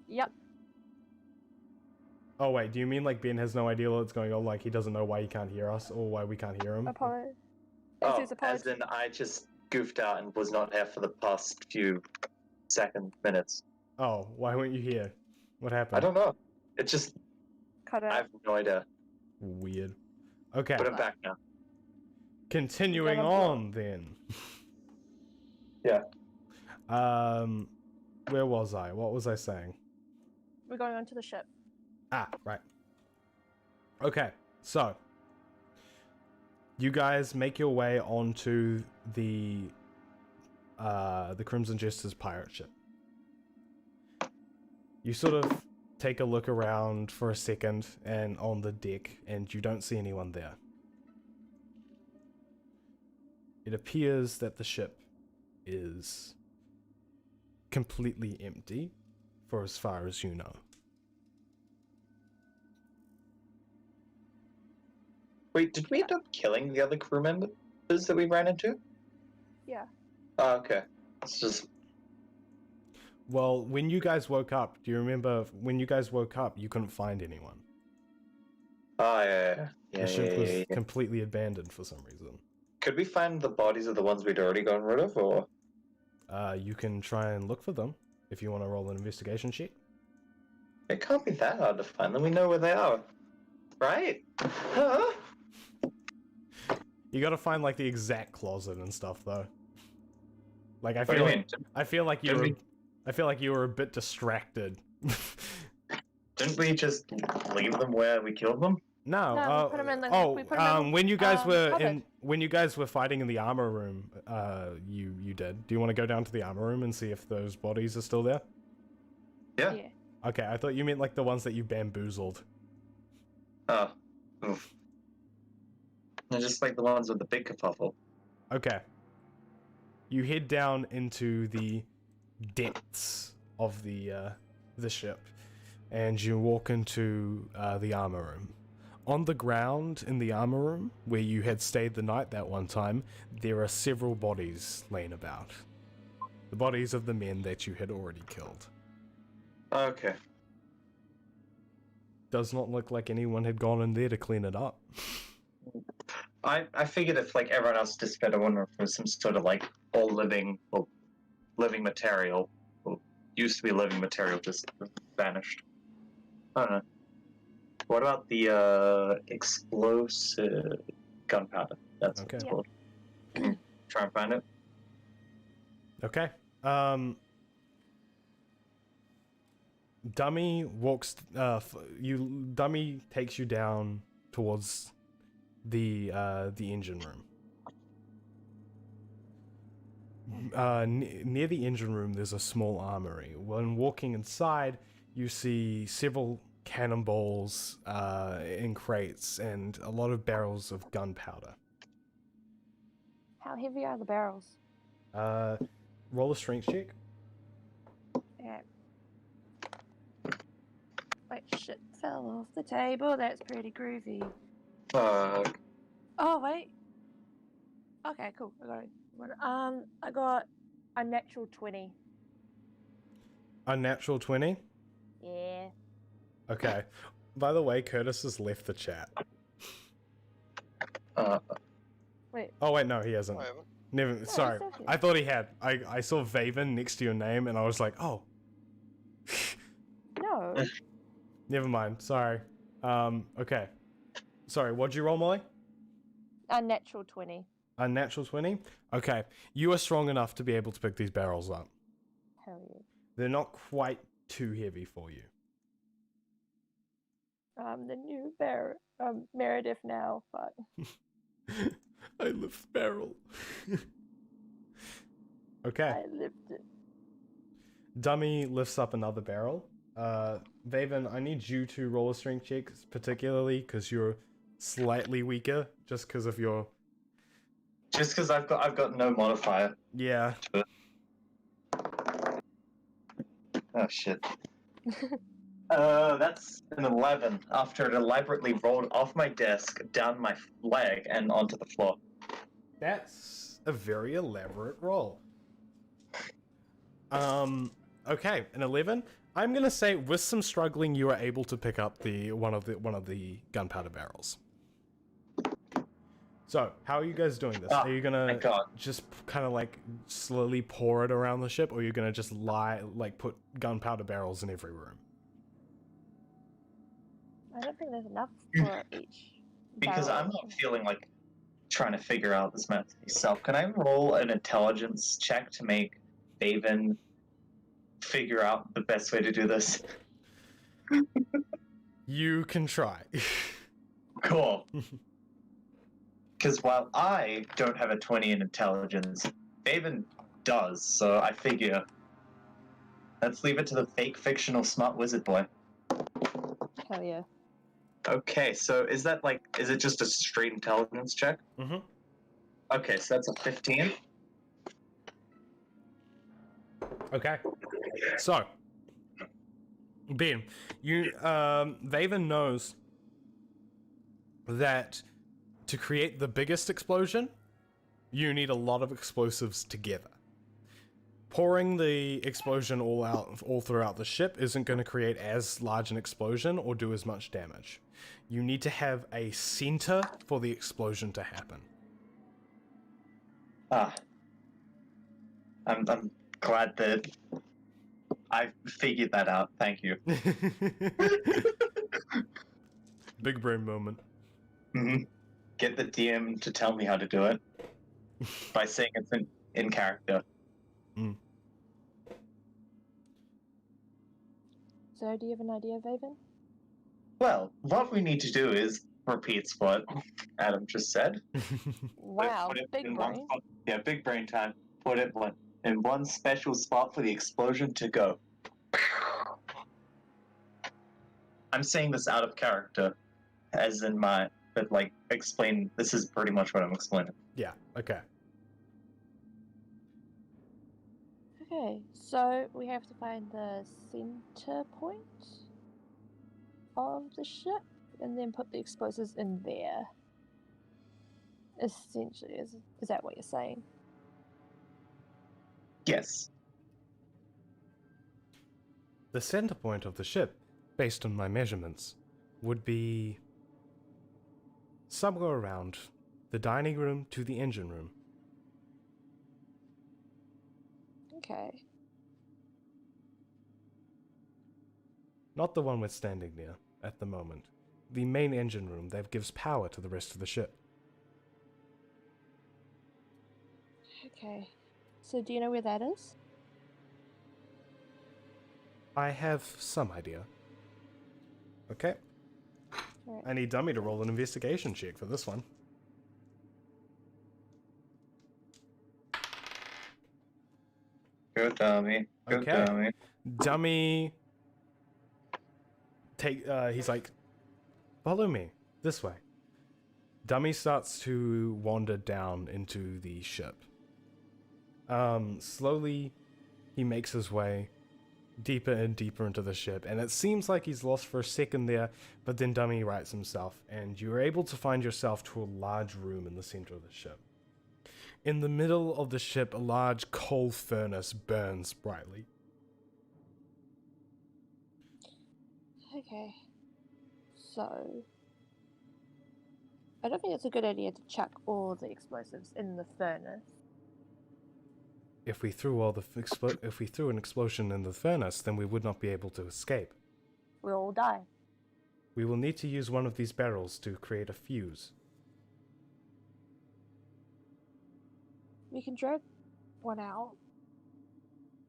Yep. Oh wait, do you mean like Ben has no idea what's going on? Like he doesn't know why he can't hear us or why we can't hear him? Apollo. Oh, Is Apollo- as in I just goofed out and was not here for the past few minutes. Oh, why weren't you here? What happened? I don't know. It just, Cut I out. have no idea. Weird. Okay, But I'm back now. continuing Gotta on then. Yeah. Where was I? What was I saying? We're going onto the ship. Ah, right. Okay, so you guys make your way onto the Crimson Jester's pirate ship. You sort of take a look around for a second and on the deck, and you don't see anyone there. It appears that the ship is completely empty for as far as you know. Wait, did we end up killing the other crew members that we ran into? Yeah. Oh, okay. It's just, Well, when you guys woke up, do you remember when you guys woke up, you couldn't find anyone? oh, yeah. The ship was Yeah. completely abandoned for some reason. Could we find the bodies of the ones we'd already gotten rid of, or? You can try and look for them if you want to roll an investigation check. It can't be that hard to find them. We know where they are. Right? Huh? You gotta find like the exact closet and stuff though. Like I What do feel you like mean? I feel like you Did were we- I feel like you were a bit distracted. Didn't we just leave them where we killed them? No. No, we put 'em in the- we put 'em in, when you guys were cupboard. when you guys were fighting in the armor room, you did. Do you want to go down to the armor room and see if those bodies are still there? Yeah. Okay, I thought you meant like the ones that you bamboozled. Oh. Oof. They're just like the ones with the big kerfuffle. Okay. You head down into the depths of the ship, and you walk into the armor room. On the ground in the armor room, where you had stayed the night that one time, there are several bodies laying about. The bodies of the men that you had already killed. Okay. Does not look like anyone had gone in there to clean it up. I figured if like everyone else disappeared, I wonder if there was some sort of like all living material, or used to be living material, just vanished. I don't know. What about the explosive gunpowder? That's what it's Okay. called. Try and find it. Okay. Dummy walks. Dummy takes you down towards the engine room. Near the engine room, there's a small armory. When walking inside, you see several cannonballs in crates and a lot of barrels of gunpowder. How heavy are the barrels? Roll a strength check. Yeah. Wait, shit fell off the table. That's pretty groovy. Fuck. Oh wait. Okay, cool. I got it. I got a natural 20. Unnatural 20? Yeah. Okay. By the way, Curtis has left the chat. Wait. Oh wait, no, he hasn't. I haven't. Never. Sorry, it's okay. I thought he had. I saw Vaven next to your name, and I was like, oh. No. Never mind. Sorry. Okay. Sorry. What'd you roll, Molly? Unnatural 20. Unnatural 20. Okay. You are strong enough to be able to pick these barrels up. Hell yeah. They're not quite too heavy for you. The new Meredith now, but I lift the barrel. Okay. I lived it. Dummy lifts up another barrel. Vaven, I need you to roll a strength check, particularly because you're slightly weaker, just because of your. Just because I've got no modifier. Yeah. Oh shit. That's an 11 after it elaborately rolled off my desk, down my leg, and onto the floor. That's a very elaborate roll. Okay, an 11. I'm gonna say with some struggling, you are able to pick up one of the gunpowder barrels. So, how are you guys doing this? Are you gonna thank God. just kind of like slowly pour it around the ship, or are you gonna just put gunpowder barrels in every room? I don't think there's enough for each. Because barrel. I'm not feeling like trying to figure out this map myself. Can I roll an intelligence check to make Vaven figure out the best way to do this? You can try. Cool. Because while I don't have a 20 in intelligence, Vaven does, so I figure let's leave it to the fake fictional smart wizard boy. Hell yeah. Okay, so is it just a straight intelligence check? Mm-hmm. Okay, so that's a 15. Okay. So, Ben, Vaven knows that to create the biggest explosion, you need a lot of explosives together. Pouring the explosion all throughout the ship isn't going to create as large an explosion or do as much damage. You need to have a center for the explosion to happen. I'm glad that I figured that out. Thank you. Big brain moment. Mm-hmm. Get the DM to tell me how to do it by saying it's in character. So, do you have an idea, Vaven? Well, what we need to do is repeats what Adam just said. Wow, Put it big in one brain. spot. Yeah, big brain time. Put it in one special spot for the explosion to go. I'm saying this out of character, as in explain. This is pretty much what I'm explaining. Yeah, okay. Okay, so we have to find the center point of the ship and then put the explosives in there. Essentially, is that what you're saying? Yes. The center point of the ship, based on my measurements, would be somewhere around the dining room to the engine room. Okay. Not the one we're standing near at the moment. The main engine room that gives power to the rest of the ship. Okay. So do you know where that is? I have some idea. Okay. Alright. I need Dummy to roll an investigation check for this one. Go dummy. Go Okay. dummy. Dummy he's like, follow me this way. Dummy starts to wander down into the ship. Slowly he makes his way deeper and deeper into the ship, and it seems like he's lost for a second there, but then Dummy rights himself, and you're able to find yourself to a large room in the center of the ship. In the middle of the ship, a large coal furnace burns brightly. Okay. So, I don't think it's a good idea to chuck all the explosives in the furnace. If we threw if we threw an explosion in the furnace, then we would not be able to escape. We'll all die. We will need to use one of these barrels to create a fuse. We can drag one out.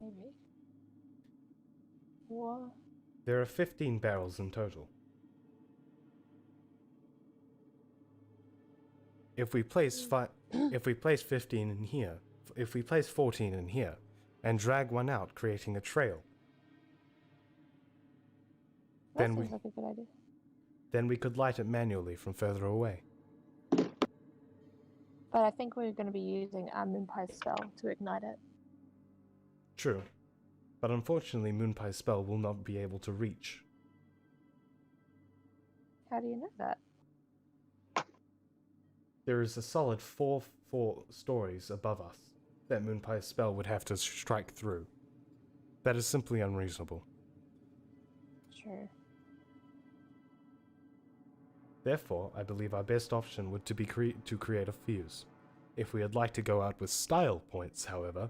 Maybe. What? There are 15 barrels in total. If we place if we place 15 in here, if we place 14 in here, and drag one out, creating a trail, That Then we- seems like a good idea. then we could light it manually from further away. But I think we're going to be using our Moonpie spell to ignite it. True. But unfortunately, Moonpie's spell will not be able to reach. How do you know that? There is a solid four stories above us that Moonpie's spell would have to strike through. That is simply unreasonable. Sure. Therefore, I believe our best option would to create a fuse. If we would like to go out with style points, however,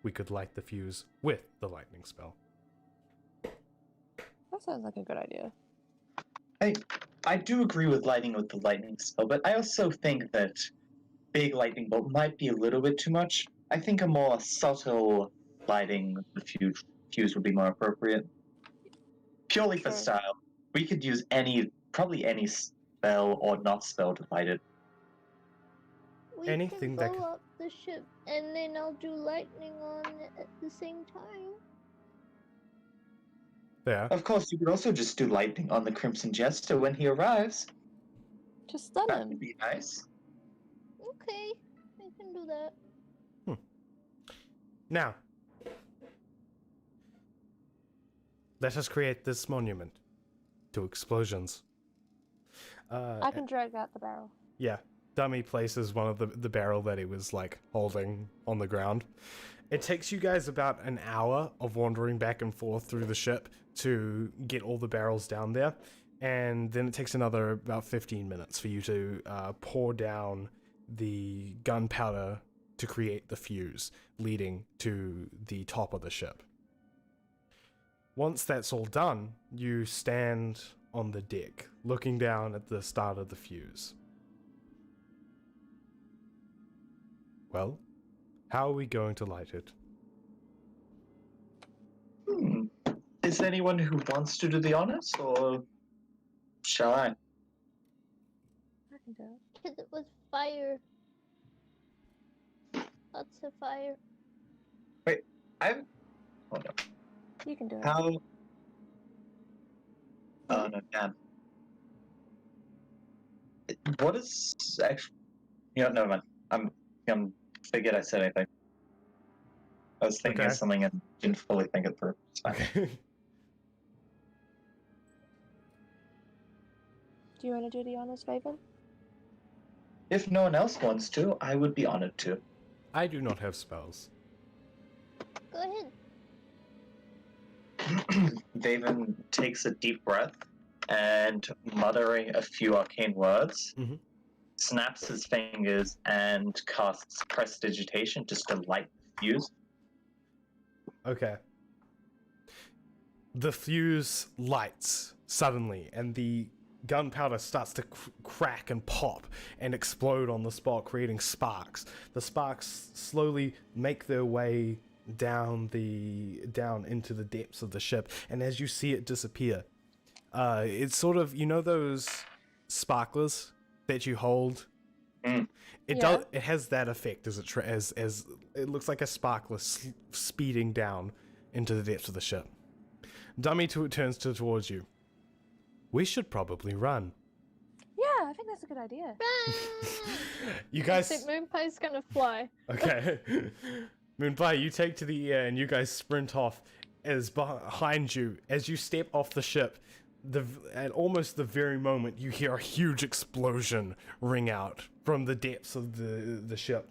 we could light the fuse with the lightning spell. That sounds like a good idea. I do agree with lighting with the lightning spell, but I also think that big lightning bolt might be a little bit too much. I think a more subtle lighting with the fuse would be more appropriate. Purely for Sure. style. We could use probably any spell or not spell to light it. We Anything can that blow could- up the ship, and then I'll do lightning on it at the same time. There. Of course, you could also just do lightning on the Crimson Jester when he arrives. Just stun That him. would be nice. Okay, I can do that. Now, let us create this monument to explosions. I can drag out the barrel. Yeah, Dummy places one of the barrel that he was like holding on the ground. It takes you guys about an hour of wandering back and forth through the ship to get all the barrels down there, and then it takes another about 15 minutes for you to pour down the gunpowder to create the fuse leading to the top of the ship. Once that's all done, you stand on the deck, looking down at the start of the fuse. Well, how are we going to light it? Is there anyone who wants to do the honors, or shall I? I can do it. Because it was fire. Lots of fire. Hold on. You can do it. How? Oh no, damn. What is actually? Never mind. I'm forget I said anything. I was thinking Okay. of something and didn't fully think it through. It's fine. Do you want to do the honors, Raven? If no one else wants to, I would be honored to. I do not have spells. Go ahead. Vaven takes a deep breath and, muttering a few arcane words, Mhm. snaps his fingers and casts Prestidigitation just to light the fuse. Okay. The fuse lights suddenly, and the gunpowder starts to crack and pop and explode on the spot, creating sparks. The sparks slowly make their way down into the depths of the ship, and as you see it disappear, it's sort of, you know those sparklers that you hold. Mm. It Yeah. does. It has that effect as as it looks like a sparkler speeding down into the depths of the ship. Dummy turns towards you. We should probably run. Yeah, I think that's a good idea. You I guys. think Moonpie's gonna fly. Okay. Moonpie, you take to the air and you guys sprint off. As behind you, as you step off the ship, at almost the very moment you hear a huge explosion ring out from the depths of the ship.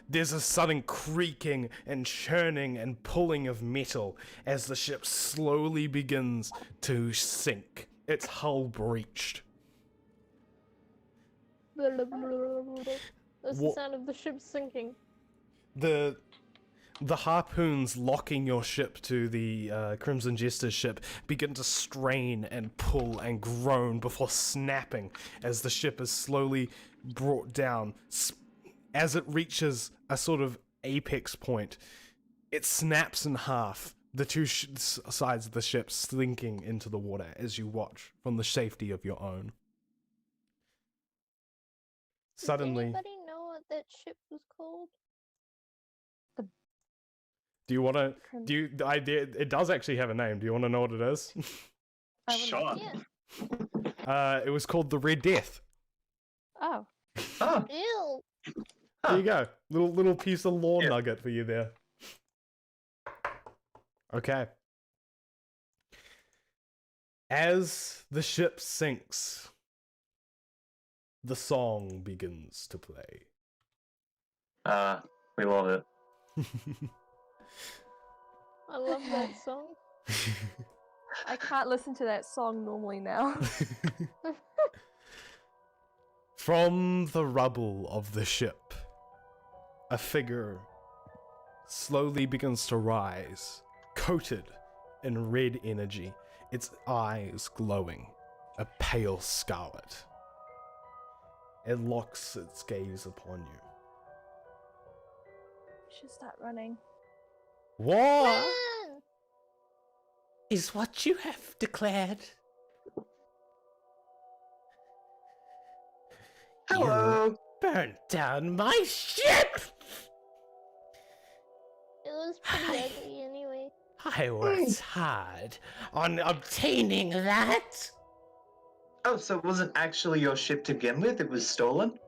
There's a sudden creaking and churning and pulling of metal as the ship slowly begins to sink its hull breached. That's the What- sound of the ship sinking. The harpoons locking your ship to the Crimson Jester's ship begin to strain and pull and groan before snapping as the ship is slowly brought down. As it reaches a sort of apex point, it snaps in half, the two sides of the ship slinking into the water as you watch from the safety of your own. Suddenly, Does anybody know what that ship was called? do you want to? Crim- Do you? It does actually have a name. Do you want to know what it is? I would Sure. like- Yeah. It was called the Red Death. Oh, Oh, Ew. There you go. Little piece of lore Yeah. nugget for you there. Okay. As the ship sinks, the song begins to play. we love it. I love that song. I can't listen to that song normally now. From the rubble of the ship, a figure slowly begins to rise, coated in red energy, its eyes glowing, a pale scarlet. It locks its gaze upon you. We should start running. What Run! is what you have declared? Hello. Burnt down my ship! It was pretty ugly anyway. I worked hard on obtaining that. Oh, so it wasn't actually your ship to begin with? It was stolen?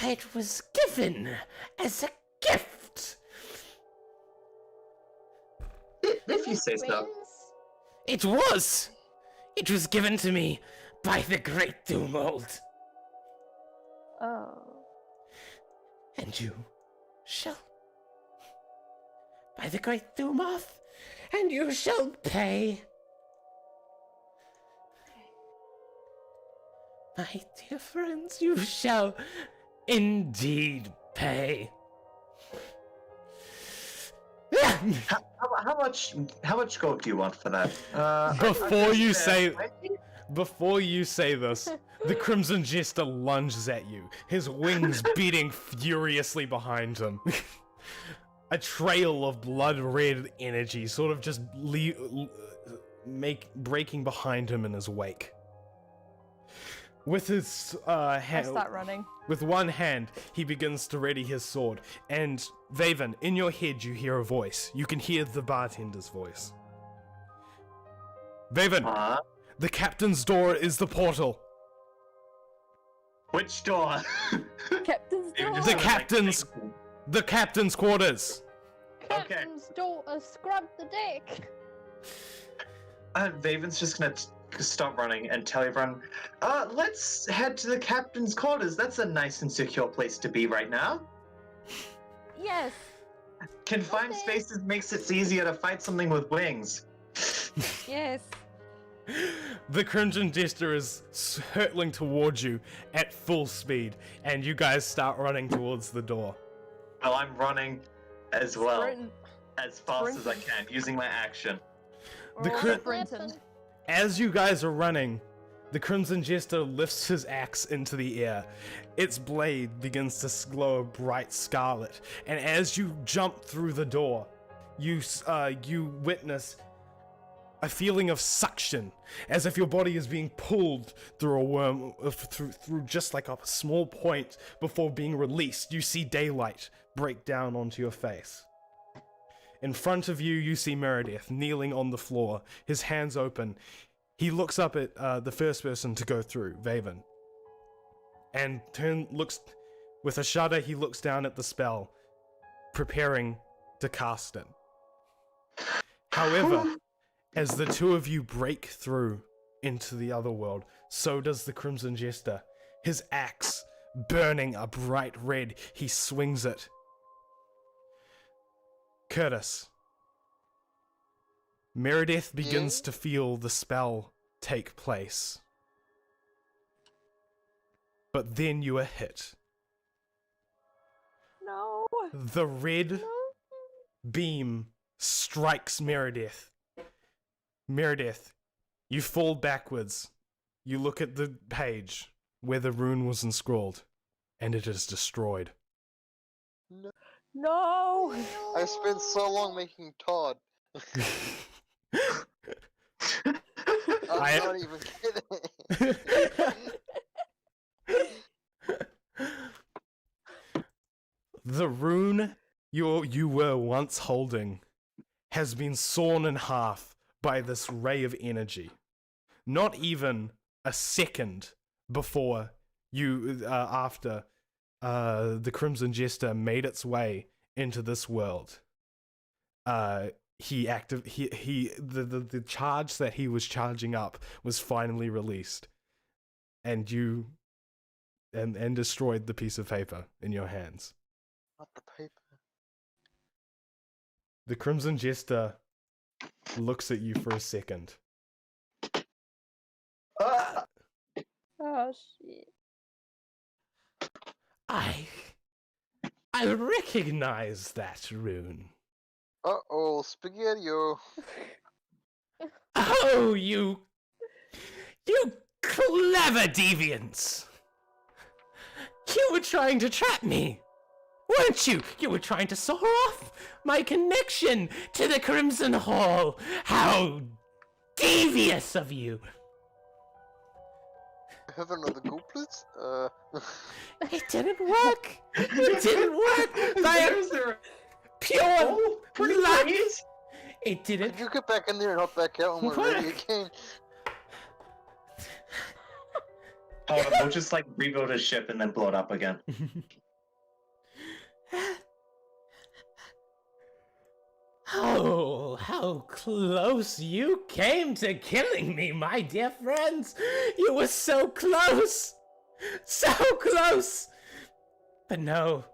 It was given as a gift. If you say so. Friends? It was. It was given to me by the Great Doomhold. Oh. And you shall. By the Great Doomoth, and you shall pay. My dear friends, you shall indeed pay. How much gold do you want for that? Before you say- 20? Before you say this, the Crimson Jester lunges at you, his wings beating furiously behind him. A trail of blood-red energy sort of just breaking behind him in his wake. With his I hand, start running. with one hand, he begins to ready his sword. And Vaven, in your head, you hear a voice. You can hear the bartender's voice. Vaven, the captain's door is the portal. Which door? Captain's You door. just The sort of, like, captain's- think- The captain's quarters. Captain's daughter scrubbed the deck. Vaven's just gonna stop running and tell everyone, let's head to the captain's quarters. That's a nice and secure place to be right now. Yes. Confined Okay. spaces makes it easier to fight something with wings. Yes. The Crimson Jester is hurtling towards you at full speed, and you guys start running towards the door. Well, I'm running as well, Sprint. as fast as I can, using my action. The We're all cri- sprinting. Weapon. As you guys are running, the Crimson Jester lifts his axe into the air. Its blade begins to glow a bright scarlet, and as you jump through the door, you witness a feeling of suction, as if your body is being pulled through a worm, through just like a small point before being released. You see daylight break down onto your face. In front of you, you see Meredith kneeling on the floor, his hands open. He looks up at the first person to go through, Vaven, and looks with a shudder. He looks down at the spell, preparing to cast it. However, as the two of you break through into the other world, so does the Crimson Jester. His axe burning a bright red, he swings it. Curtis. Meredith begins to feel the spell take place. But then you are hit. No. The red No. beam strikes Meredith. Meredith, you fall backwards. You look at the page where the rune was inscrawled, and it is destroyed. No. I spent so long making Todd. I'm not even kidding. The rune you were once holding has been sawn in half by this ray of energy. Not even a second before you, after the Crimson Jester made its way into this world, the charge that he was charging up was finally released, and you and destroyed the piece of paper in your hands. Not the paper. The Crimson Jester looks at you for a second. Ah! Oh shit. I recognize that rune. Uh-oh, Spaghetti-O. Oh, you clever deviants! You were trying to trap me, weren't you? You were trying to saw off my connection to the Crimson Hall. How devious of you! Have another go, please? It didn't work. It didn't work. By pure luck. It didn't. Could you get back in there and hop back out when we're ready again? We'll just like rebuild his ship and then blow it up again. Oh, how close you came to killing me, my dear friends! You were so close! So close! But no,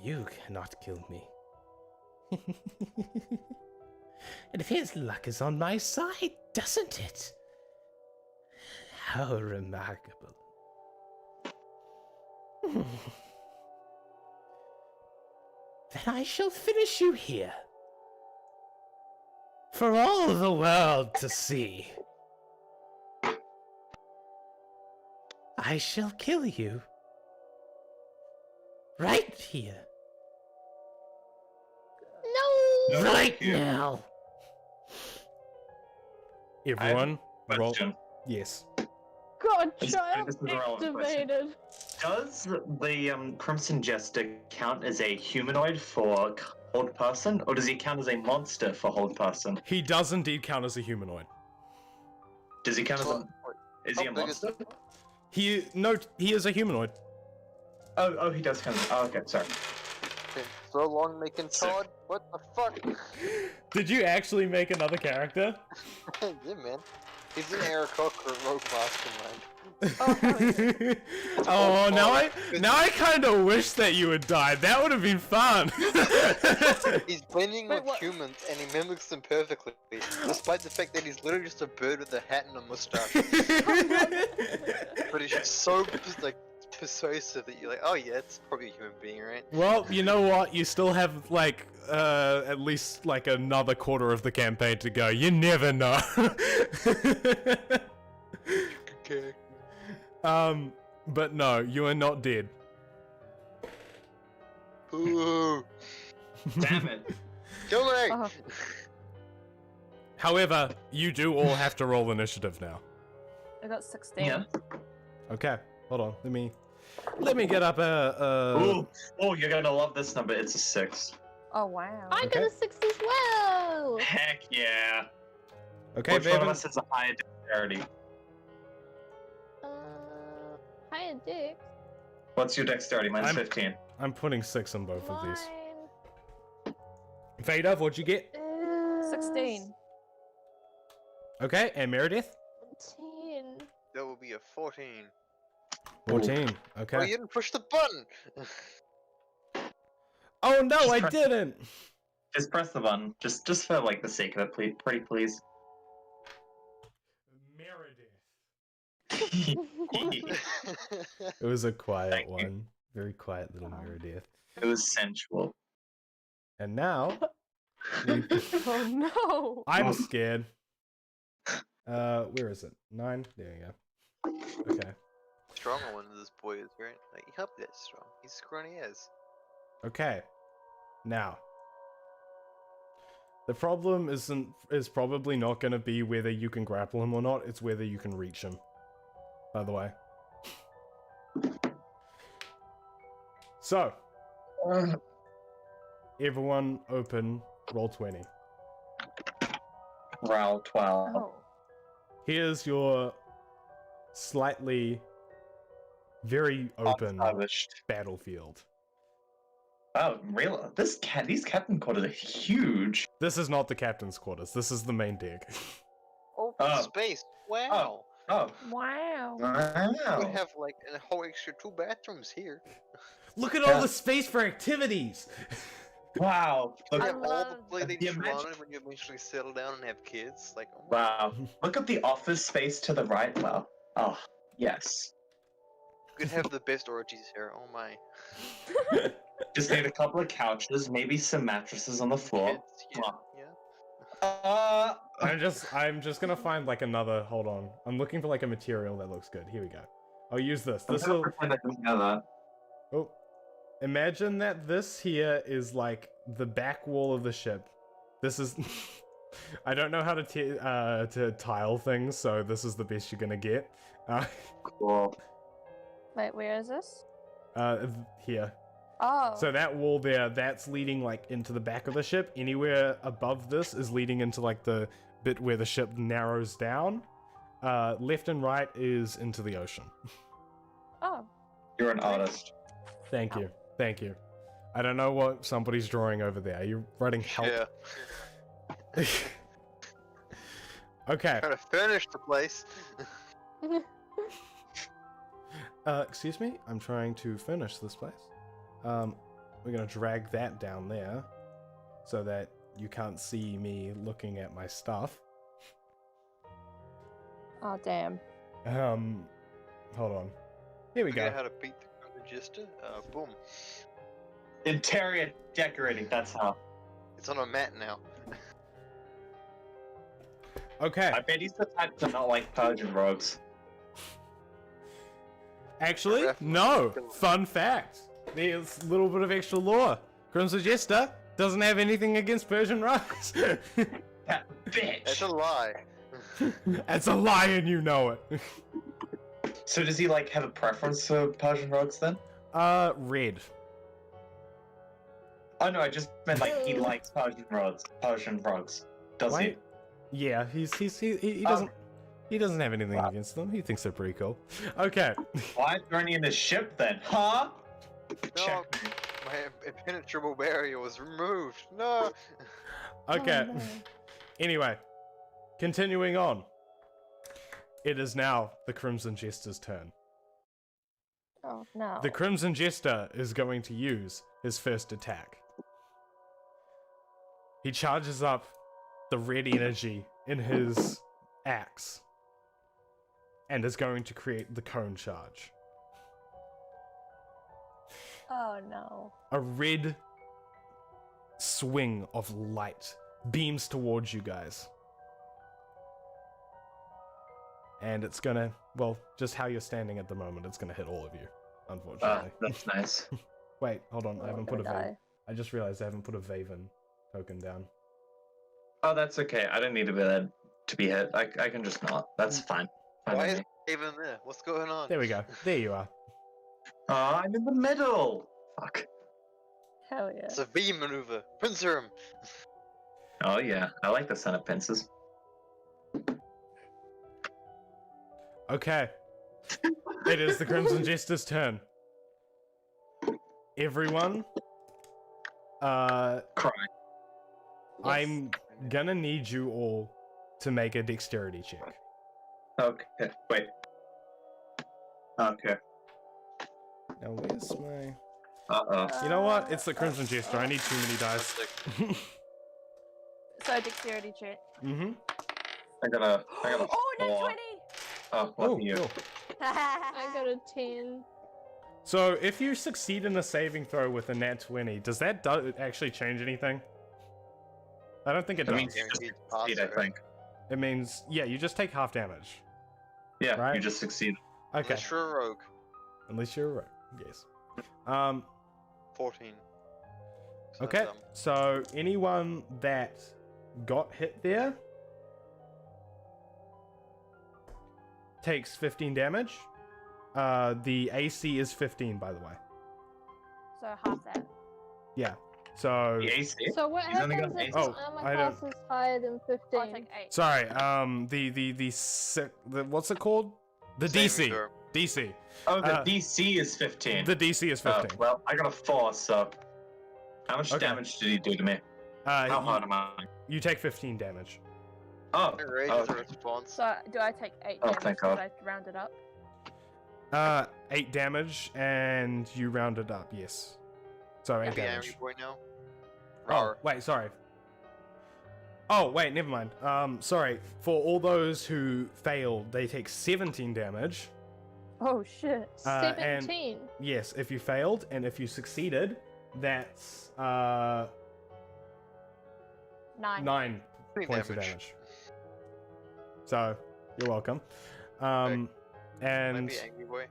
you cannot kill me. It appears luck is on my side, doesn't it? How remarkable. Then I shall finish you here. For all the world to see. I shall kill you. Right here. No. Right now. Everyone, roll. Question. Yes. God, This- child this is a relevant question. activated. Does the Crimson Jester count as a humanoid for Hold Person, or does he count as a monster for Hold Person? He does indeed count as a humanoid. Does he count as a... Well, Is he a how big is- monster? He is a humanoid. Oh, he does count as... Oh, okay, sorry. Okay, so long making Todd. What the fuck? Did you actually make another character? Yeah, man. He's an Aarakocra Rogue Mastermind. Oh, now I kind of wish that you had died. That would have been fun. He's blending Wait, with what? humans and he mimics them perfectly, despite the fact that he's literally just a bird with a hat and a mustache. But he's just so just like persuasive that you're like, oh yeah, it's probably a human being, right? Well, you know what? You still have like at least like another quarter of the campaign to go. You never know. Okay. But no, you are not dead. Ooh. Damn it. Kill me! Oh. However, you do all have to roll initiative now. I got 16. Yeah. Okay, hold on. Let me get up a. Ooh. Oh, you're gonna love this number. It's a 6. Oh wow. I Okay. got a 6 as well. Heck yeah. Okay, Which one of Bevan. us has a higher dexterity? Higher dick. What's your dexterity? Mine's I'm- 15. I'm putting 6 on both of these. Mine Vader, what'd you get? is 16. Okay, and Meredith? 10. That will be a 14. 14. Oh, you Okay. didn't push the button! Oh no, I Just didn't! Just press the button. Just for like the sake of it, please. Pretty please. it It was a quiet Thank you. one. Very quiet little mirror death. was sensual. And now, Oh no! I'm scared. Where is it? 9? There you go. Okay. Stronger one of this boy is, right? Like, he helped that strong. He's scrawny as. Okay. Now. The problem is probably not going to be whether you can grapple him or not, it's whether you can reach him. By the way. So, everyone open roll 20. Roll 12. Oh. Here's your slightly very open Unpublished. battlefield. Oh, really? These captain quarters are huge. This is not the captain's quarters. This is the main deck. Open Oh. space. Wow. Oh, Wow. We wow. have like a whole extra 2 bathrooms here. Look at all the space for activities. Wow. We Look I at, have all the love- play that the you imagine- wanted when you eventually settle down and have kids. Like, oh my wow. Look at the office space to the right. Wow. Oh, yes. we could have the best orgies here. Oh my. Just need a couple of couches, maybe some mattresses on the floor. Kids, yeah, Wow. yeah. I'm just gonna find like another. Hold on. I'm looking for like a material that looks good. Here we go. I'll use this. I'm This gonna will. pretend I didn't know that. Oh, imagine that this here is like the back wall of the ship. This is. I don't know how to tile things, so this is the best you're gonna get. Cool. Wait, where is this? Here. Oh. So that wall there, that's leading like into the back of the ship. Anywhere above this is leading into like the bit where the ship narrows down. Left and right is into the ocean. Oh. You're an artist. Thank you. Thank you. I don't know what somebody's drawing over there. Are you writing help? Yeah. Okay. Trying to furnish the place. Excuse me? I'm trying to finish this place. We're gonna drag that down there so that you can't see me looking at my stuff. Oh damn. Hold on. Here we Figure out go. how to beat the register. Boom. Interior decorating, that's how. It's on a mat now. Okay. I bet he's the type to not like Persian rogues. Actually, Definitely. no. Fun fact. There's a little bit of extra lore. Crimson Jester doesn't have anything against Persian rugs. That bitch! That's a lie. That's a lie and you know it. So does he like have a preference for Persian rogues then? Red. Oh no, I just meant like he likes Persian rogues. Does Wait. Yeah, he doesn't have anything Wow. against them. He thinks they're pretty cool. Okay. he? Why aren't you in the ship then? Huh? No, Check. my impenetrable barrier was removed. No. Okay. Oh, no. Anyway, continuing on. It is now the Crimson Jester's turn. Oh no. The Crimson Jester is going to use his first attack. He charges up the red energy in his axe and is going to create the cone charge. Oh no. A red swing of light beams towards you guys. And it's gonna, well, just how you're standing at the moment, it's gonna hit all of you, unfortunately. That's nice. Wait, hold on, I Oh, haven't I'm put a gonna Vaven. die. I just realized I haven't put a Vaven token down. Oh, that's okay. I don't need to be hit. I can just not. That's fine. Fine Why with is me. it even there? What's going on? There we go. There you are. Oh, I'm in the middle. Fuck. Hell yeah. It's a V maneuver. Pincer him. Oh yeah, I like the son of pincers. Okay. It is the Crimson Jester's turn. Everyone, Cry. I'm gonna need you all to make a dexterity check. Okay. Wait. Okay. Now, where's my... Uh-oh. You know what? It's the Crimson Jester. I need too many dice. So dexterity check. Mm-hmm. I got a Oh, net four. 20! Oh, Oh, what you? cool. I got a 10. So if you succeed in a saving throw with a nat 20, does that actually change anything? I don't think it I does. mean, you just succeed, I think. It means, yeah, you just take half damage. Yeah, Right. you just succeed. Okay. Unless you're a rogue. Unless you're a rogue, yes. 14. So Okay, that's, so anyone that got hit there takes 15 damage. The AC is 15, by the way. So half that. Yeah. So The AC? So what He's only happens got if eight. his Oh, armor I don't- class is higher than I'll 15? take 8. sorry. The what's it called? The saving DC. throw. DC. Oh, the Uh, DC is 15. The DC is 15. Well, I got a 4, so... How much Okay. damage did he do to me? How You, hard am I? you take 15 damage. Oh, Rage oh, is a response. So do I take 8 Oh, damage thank because God. I rounded up? 8 damage, and you round it up. Yes. So 8 Be damage. angry boy now. Oh, Rawr. wait, sorry. Oh, wait, never mind. Sorry. For all those who failed, they take 17 damage. Oh shit. And 17. yes, if you failed, and if you succeeded, that's 9. 9 Three points of damage. damage. So, you're welcome. And Maybe angry boy.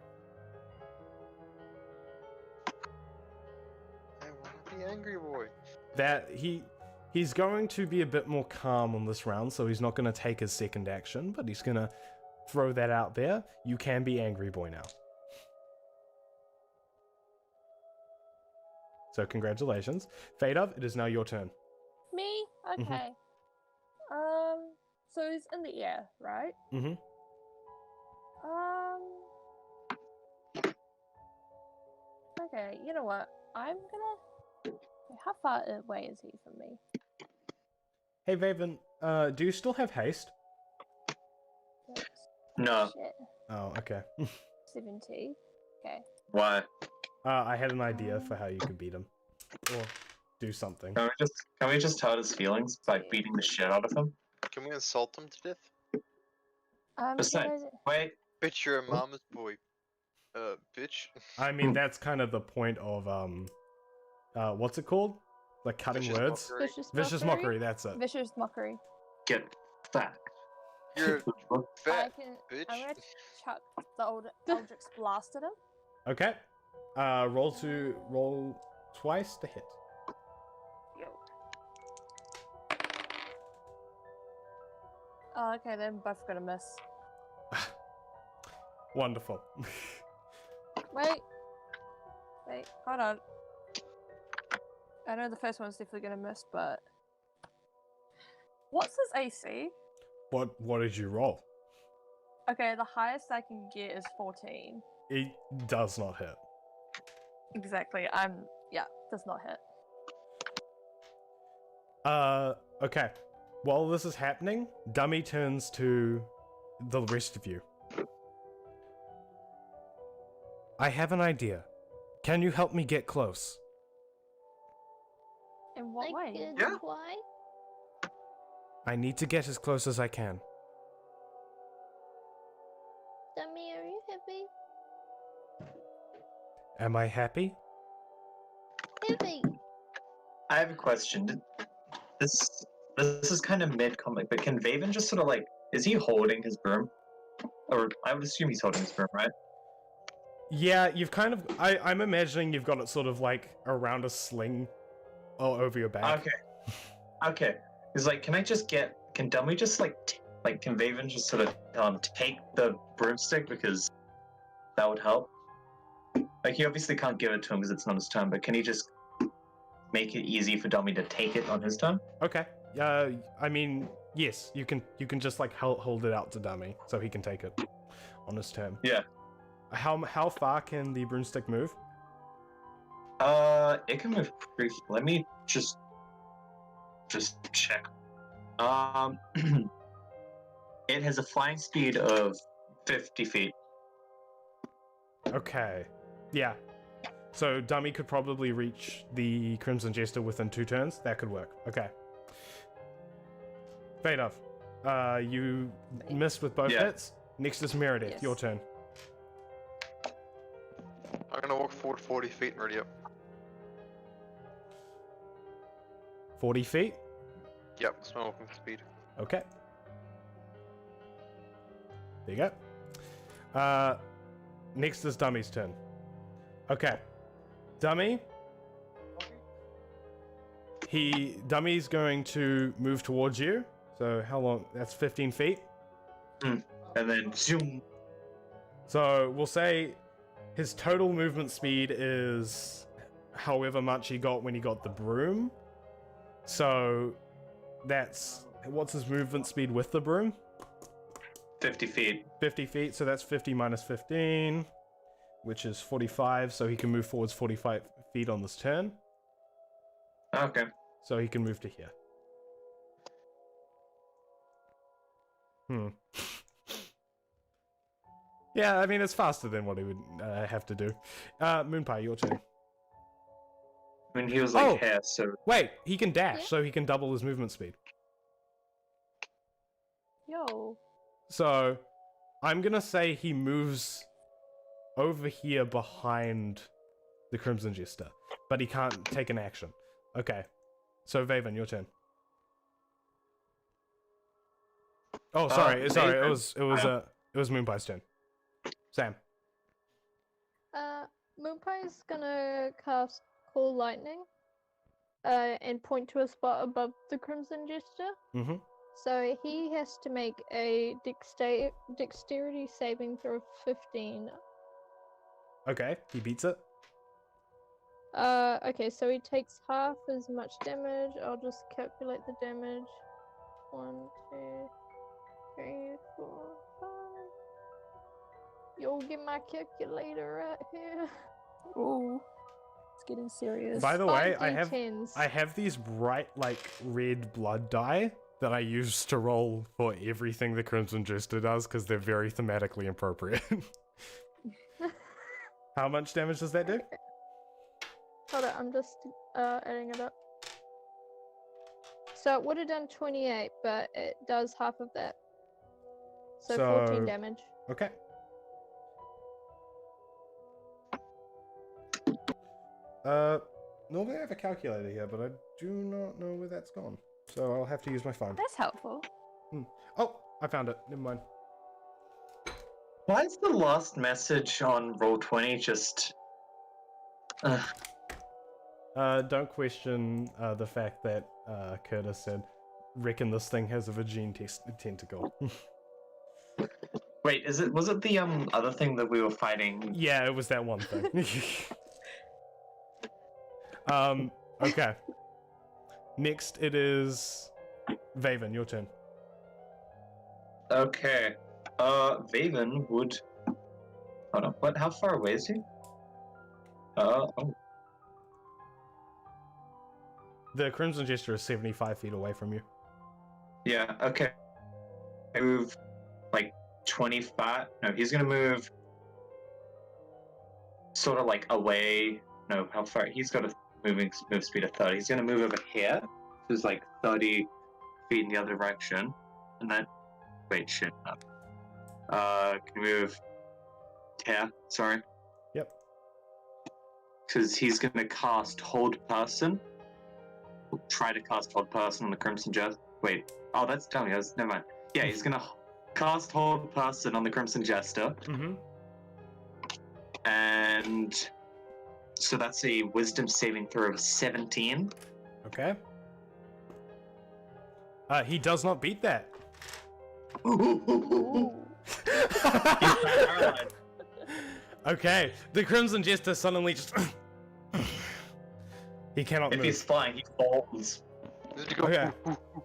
I wanna be angry boy. that he's going to be a bit more calm on this round, so he's not going to take his second action, but he's going to throw that out there. You can be angry boy now. So congratulations. Fadov, it is now your turn. Me? Okay. So he's in the air, right? Mhm. Okay, you know what? I'm gonna. How far away is he from me? Hey Vaven, do you still have haste? Six. no. Shit. Oh, okay. 70. Okay. Why? I had an idea for how you could beat him. Or do something. Can we just hurt his feelings by beating the shit out of him? Can we insult him to death? Besides, Gonna- wait. Bitch, you're a mama's boy. Bitch. I mean, that's kind of the point of, what's it called? Like cutting Vicious words? mockery. Vicious mockery, that's it. Vicious mockery. Get back. You're fat, I'm bitch. gonna chuck the old Eldritch Blast at him. Okay. Roll twice to hit. Yo. Oh, okay, they're both gonna miss. Wonderful. Wait, hold on. I know the first one's definitely gonna miss, but what's his AC? What did you roll? Okay, the highest I can get is 14. It does not hit. Exactly. Does not hit. Okay. While this is happening, Dummy turns to the rest of you. I have an idea. Can you help me get close? In what Like way? a why? I need to get as close as I can. Dummy, are you happy? Am I happy? Happy. I have a question. This is kind of mid-comic, but can Vaven just sort of like... Is he holding his broom? Or I would assume he's holding his broom, right? Yeah, you've kind of... I'm imagining you've got it sort of like around a sling all over your back. Okay. Okay. He's like, can I just get... Can Dummy just like... can Vaven just sort of take the broomstick? Because that would help. Like, he obviously can't give it to him because it's not his turn, but can he just make it easy for Dummy to take it on his turn? Okay. I mean, yes, you can just like hold it out to Dummy so he can take it on his turn. Yeah. How far can the broomstick move? It can move pretty... Let me just check. It has a flying speed of 50 feet. Okay. Yeah. So Dummy could probably reach the Crimson Jester within 2 turns. That could work. Okay. Fade off. You missed with both Yeah. hits. Next is Meredith. Yes. Your turn. I'm gonna walk forward 40 feet and ready up. 40 feet? Yep, that's my walking speed. Okay. There you go. Next is Dummy's turn. Okay. Dummy. Dummy's going to move towards you. So how long? That's 15 feet. And then zoom. So we'll say his total movement speed is however much he got when he got the broom. So that's, what's his movement speed with the broom? 50 feet. 50 feet, so that's 50 minus 15, which is 45, so he can move forwards 45 feet on this turn. Okay. So he can move to here. Yeah, I mean, it's faster than what he would have to do. Moonpie, your turn. I mean, he was like Oh. here, so Wait, he can dash, Yeah. so he can double his movement speed. Yo. So, I'm gonna say he moves over here behind the Crimson Jester, but he can't take an action. Okay. So, Vaven, your turn. Oh, sorry, sorry. It Vaven. It was Moonpie's turn. Sam. Moonpie's gonna cast Call Lightning, and point to a spot above the Crimson Jester. Mm-hmm. So he has to make a dexterity saving throw of 15. Okay, he beats it. Okay, so he takes half as much damage. I'll just calculate the damage. 1, 2, 3, 4, 5. You'll get my calculator right here. Ooh. It's getting serious. By the way, 5d10s. I have these bright, like, red blood die that I use to roll for everything the Crimson Jester does, because they're very thematically appropriate. How much damage does that do? Hold on, I'm just adding it up. So it would have done 28, but it does half of that. So 14 So- damage. Okay. Normally I have a calculator here, but I do not know where that's gone. So I'll have to use my phone. That's helpful. Oh, I found it. Never mind. why is the last message on Roll20 just? Don't question the fact that Curtis said, reckon this thing has a vagine tentacle. Wait, was it the other thing that we were fighting? Yeah, it was that one thing. Okay. Next it is Vaven, your turn. Okay. Vaven would. Hold on. What? How far away is he? Oh. The Crimson Jester is 75 feet away from you. Yeah. Okay. Move like 25. No, he's gonna move. Sort of like away. No, how far? He's got a move speed of 30. He's gonna move over here. So it's like 30 feet in the other direction, and then. Wait, shit. No. Can we move here? Sorry. Yep. Because he's gonna cast Hold Person. We'll try to cast Hold Person on the Crimson Jester. Wait. Oh, that's dummy. Never mind. Yeah, he's gonna cast Hold Person on the Crimson Jester. Mm-hmm. And so that's a Wisdom saving throw of 17. Okay. He does not beat that. Ooh. Okay, the Crimson Jester suddenly just... he cannot If move. he's flying, he falls. Did you go? Okay.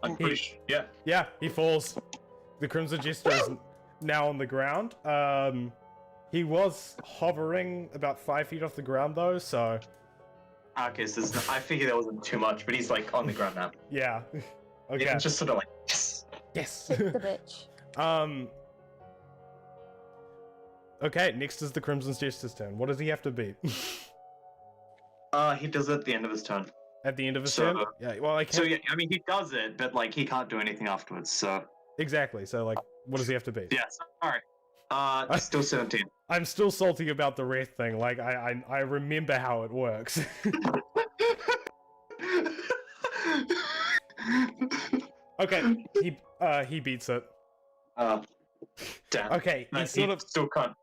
I'm pretty sure. Yeah. Yeah, he falls. The Crimson Jester is now on the ground. He was hovering about 5 feet off the ground though, so Okay, so I figured that wasn't too much, but he's like on the ground now. yeah. Okay. Yeah, just sort of like, yes. Yes. Hit the bitch. Okay, next is the Crimson Jester's turn. What does he have to beat? He does it at the end of his turn. At the end of his So- turn? Yeah, well, I can't... So yeah, I mean he does it, but like he can't do anything afterwards. So Exactly, so like, what does he have to beat? yeah, sorry. Still 17. I'm still salty about the wraith thing. Like I remember how it works. Okay, he beats it. Damn. Okay, No, he sort of still can't.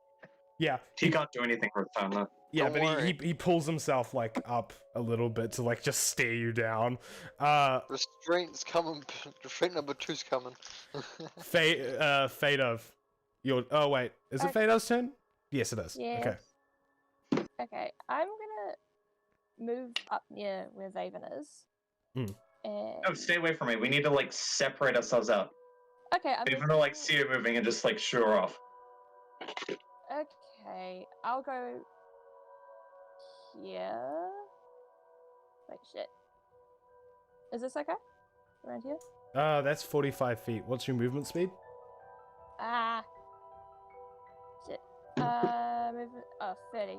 yeah. He can't do anything for a time though. Yeah, Don't but worry. he pulls himself like up a little bit to like just stare you down. Restraint's coming. Restraint number 2's coming. Fate of your. Oh wait, is it Fate's turn? Yes, it is. Yes. Okay. Okay, I'm gonna move up near where Vaven is. Hmm. And... No, stay away from me. We need to like separate ourselves out. Okay, I'm Even though like see her moving and just like shoo her off. Okay, I'll go here. Wait, shit. Is this okay? Around here? That's 45 feet. What's your movement speed? Ah. Shit. Movement. Oh, 30.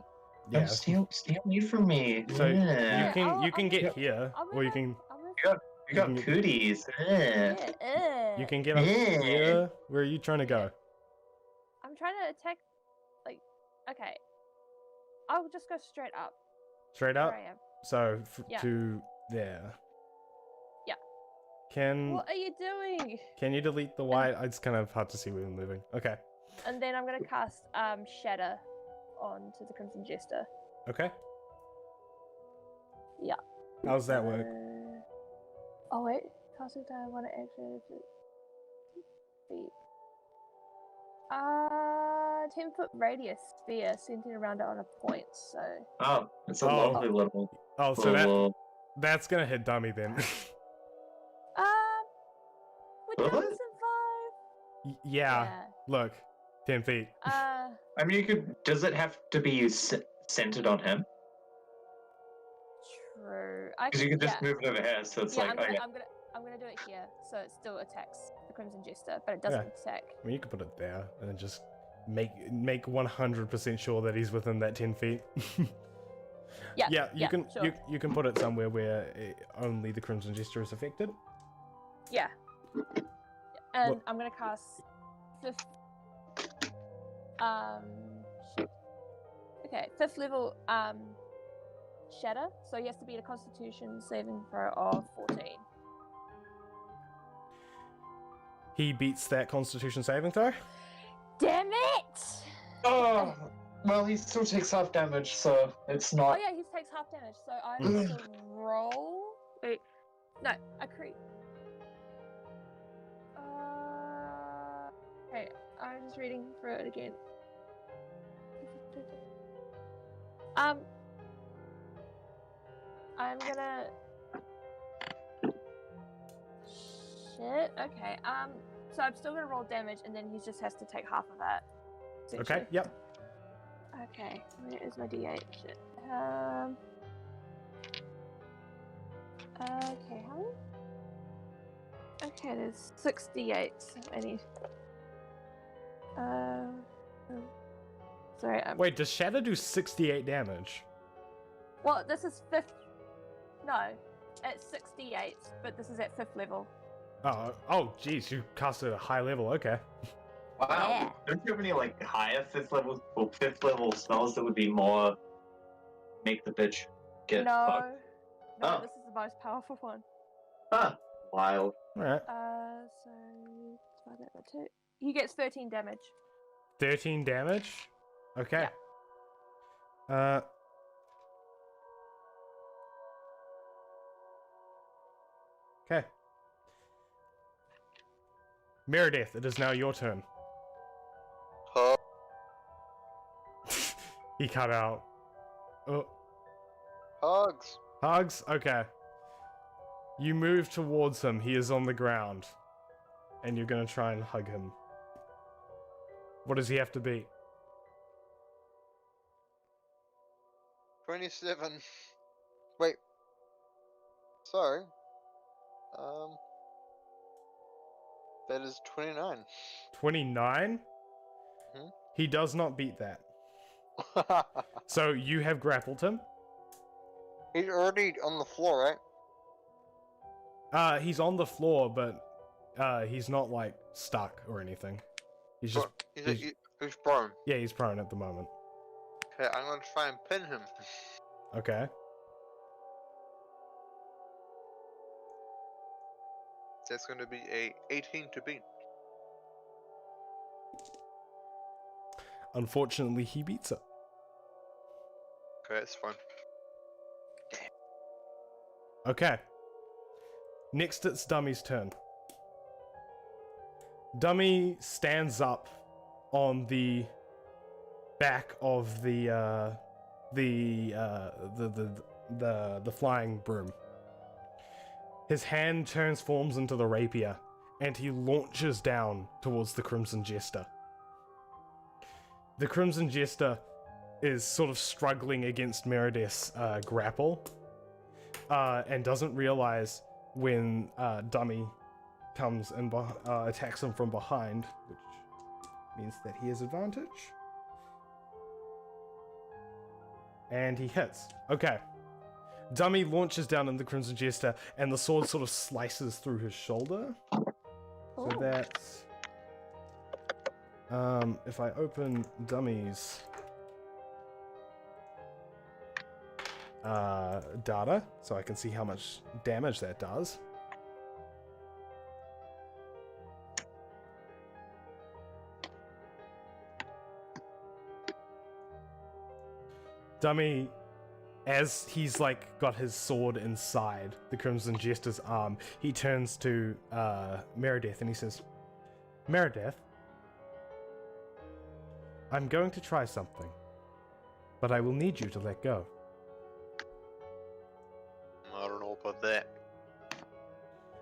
Yeah. No, stay away from me. So Yeah. you can I'll get move- here, I'll or you move can I'll move. You got You can- cooties. Yeah, you can get up Yeah. here. Where are you trying to go? I'm trying to attack. Like, okay. I'll just go straight up. Straight Where up. I am. So Yeah. to there. Yeah. Can What are you doing? you delete the white? It's kind of hard to see where we're moving. Okay. And then I'm gonna cast Shatter onto the Crimson Jester. Okay. Yeah. How's that work? Oh wait, casting time one action. Feet. 10-foot radius sphere centered around it on a point. So. Oh, it's a Oh. lovely little. Oh, so little- that's gonna hit dummy then. Would What? that survive? Yeah. Look, 10 feet. Uh, I mean, you could. Does it have to be centered on him? true. Because you could just move it over here, so it's Yeah, like, okay. I'm gonna do it here, so it still attacks the Crimson Jester, but it doesn't attack. I mean, you could put it there and then just make 100% sure that he's within that 10 feet. Yeah. Yeah, you can sure. you can put it somewhere where only the Crimson Jester is affected. Yeah. And What- I'm gonna cast fifth. Shit. Okay, 5th level Shatter. So he has to beat a Constitution saving throw of 14. He beats that Constitution saving throw. Damn it! Oh, well, he still takes half damage, so it's Oh not. yeah, he takes half damage. So I Mm. have to roll. Wait, no, a crit. Okay, I'm just reading through it again. I'm gonna. Shit. Okay. So I'm still gonna roll damage, and then he just has to take half of that. Okay. essentially. Yep. Okay, where is my D8? Shit. Okay, how many? Okay, there's 68. I need. Sorry. Wait, does Shatter do 68 damage? Well, this is 5th. No, it's 68, but this is at 5th level. Oh, geez, you cast at a high level. Okay. Wow. Yeah. Don't you have any like higher fifth level spells that would be more make the bitch get no, fucked? no, Oh. this is the most powerful one. Huh. Wild. All right. So divide that by 2. He gets 13 damage. 13 damage. Okay. Okay. Meredith, it is now your turn. Huh? He cut out. Oh, Hugs. hugs? Okay. You move towards him. He is on the ground. And you're gonna try and hug him. What does he have to beat? 27. Wait. Sorry. That is 29. 29? Mhm. He does not beat that. So you have grappled him? He's already on the floor, right? He's on the floor, but he's not like stuck or anything. He's just Is he's- it, Who's prone? Yeah, he's prone at the moment. Okay, I'm gonna try and pin him. Okay. That's gonna be a 18 to beat. Unfortunately, he beats it. Okay, it's fine. Okay. Next, it's Dummy's turn. Dummy stands up on the back of the flying broom. His hand transforms into the rapier, and he launches down towards the Crimson Jester. The Crimson Jester is sort of struggling against Meredith's grapple, and doesn't realize when Dummy comes and attacks him from behind, which means that he has advantage. And he hits. Okay. Dummy launches down in the Crimson Jester, and the sword sort of slices through his shoulder. So Oh. that's... if I open Dummy's data, so I can see how much damage that does. Dummy, as he's like got his sword inside the Crimson Jester's arm, he turns to Meredith and he says, Meredith, I'm going to try something, but I will need you to let go. I don't know about that.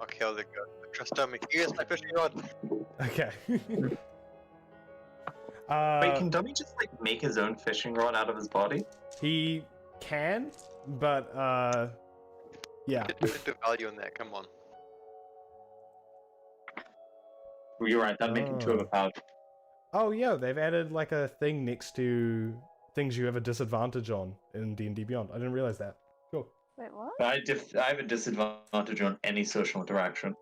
Okay, I'll let go. Trust Dummy. Here's my fishing rod. Okay. Wait, can Dummy just like make his own fishing rod out of his body? He can, but yeah. Get into value on that, come on. You're right, that'd make him too overpowered. Oh yeah, they've added like a thing next to things you have a disadvantage on in D&D Beyond. I didn't realize that. Cool. Wait, what? I have a disadvantage on any social interaction.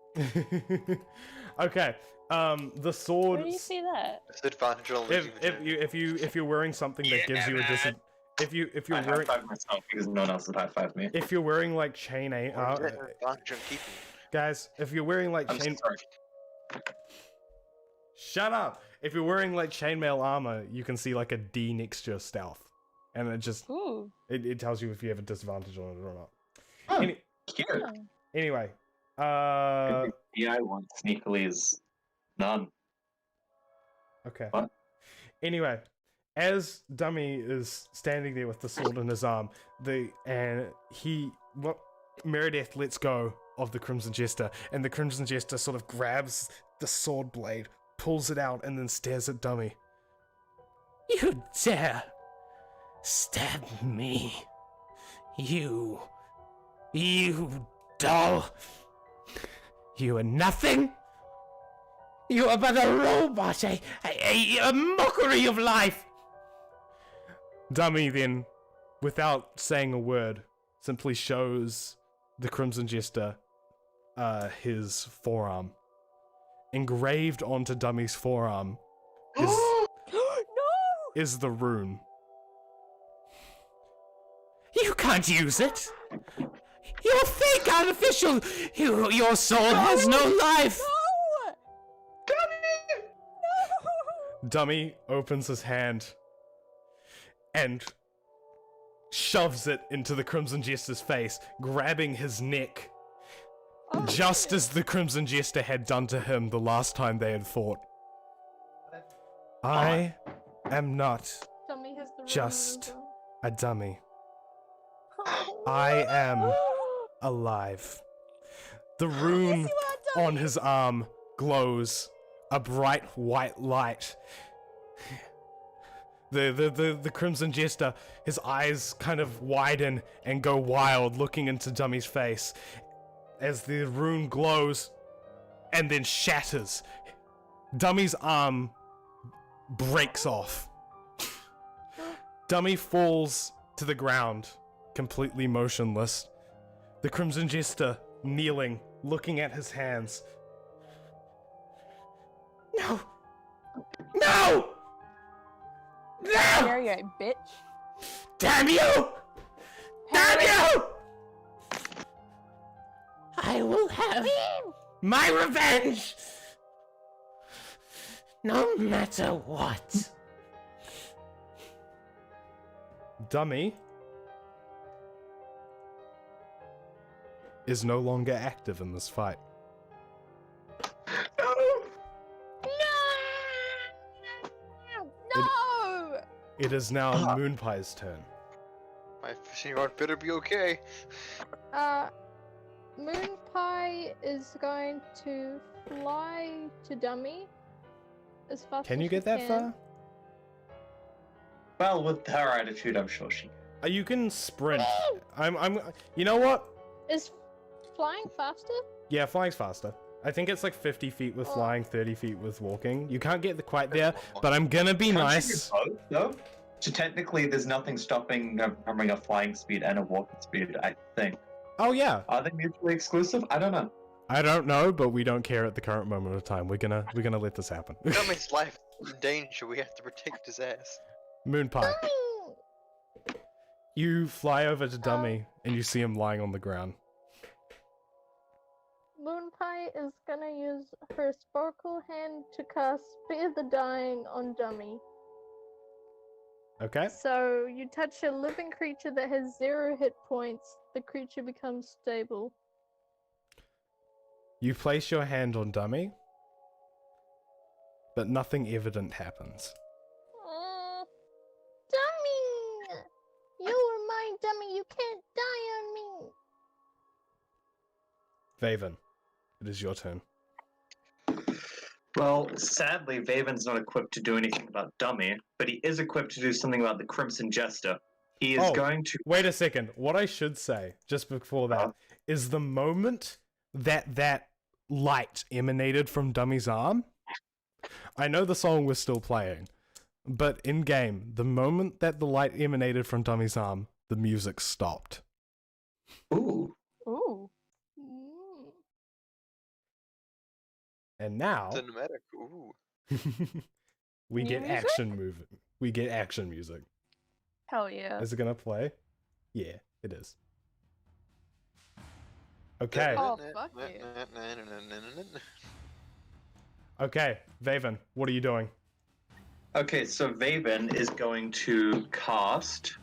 Okay. The sword. Where do you see that? Disadvantage on losing the If you're wearing something that gives you a disadvantage. If you're I wearing high-five myself because no one else would high-five me. if you're wearing like chain Or disadvantage on keeping. guys, if you're wearing like I'm chain sorry. Shut up. If you're wearing like chainmail armor, you can see like a D next to your stealth. And it just Ooh. it tells you if you have a disadvantage on it or not. Oh, Any, cute. anyway, The I one sneakily is none. okay. What? Anyway, as Dummy is standing there with the sword in his arm, Meredith lets go of the Crimson Jester, and the Crimson Jester sort of grabs the sword blade, pulls it out, and then stares at Dummy. You dare stab me, you doll. You are nothing. You are but a robot, a mockery of life. Dummy then, without saying a word, simply shows the Crimson Jester his forearm. Engraved onto Dummy's forearm No! is the rune. You can't use it. You're fake, artificial. Your soul has no life. No! Dummy opens his hand and shoves it into the Crimson Jester's face, grabbing his neck, Oh, just as the Crimson Jester had done to him the last time they had fought. I am not Dummy has the Just- room a dummy. Oh. I am alive. The rune Yes, you are, on his arm glows a bright white light. The Crimson Jester, his eyes kind of widen and go wild, looking into Dummy's face as the rune glows and then shatters. Dummy's arm breaks off. Dummy falls to the ground, completely motionless. The Crimson Jester kneeling, looking at his hands. No! No! No! There you go, bitch. Damn you! Damn you! I will have my revenge! No matter what. Dummy is no longer active in this fight. No! It is now Moonpie's turn. My fishing rod better be okay. Moon Pie is going to fly to Dummy as fast Can as you get she that can. far? Well, with her attitude, I'm sure she. You can sprint. You know what? Is flying faster? Yeah, flying's faster. I think it's like 50 feet with Oh. flying, 30 feet with walking. You can't get quite there, but I'm gonna be nice. Can't you do both, though? So technically, there's nothing stopping her from having a flying speed and a walking speed, I think. Oh yeah. Are they mutually exclusive? I don't know. I don't know, but we don't care at the current moment of time. We're gonna let this happen. Dummy's life is in danger. We have to protect his ass. Moonpie, Dummy! you fly over to Dummy and you see him lying on the ground. Moon Pie is gonna use her Sparkle Hand to cast Spare the Dying on Dummy. Okay. So you touch a living creature that has 0 hit points, the creature becomes stable. You place your hand on Dummy, but nothing evident happens. Dummy! You are my dummy, you can't die on me! Vaven, it is your turn. Well, sadly, Vaven's not equipped to do anything about Dummy, but he is equipped to do something about the Crimson Jester. He is Oh. going to. Wait a second. What I should say, just before that, is the moment that light emanated from Dummy's arm. I know the song was still playing, but in game, the moment that the light emanated from Dummy's arm, the music stopped. Ooh. Ooh. Mm. And now Cinematic. Ooh. we New get music? action moving. We get action music. Hell yeah. Is it gonna play? Yeah, it is. Okay. Oh, fuck you. Okay, Vaven, what are you doing? Okay, so Vaven is going to cast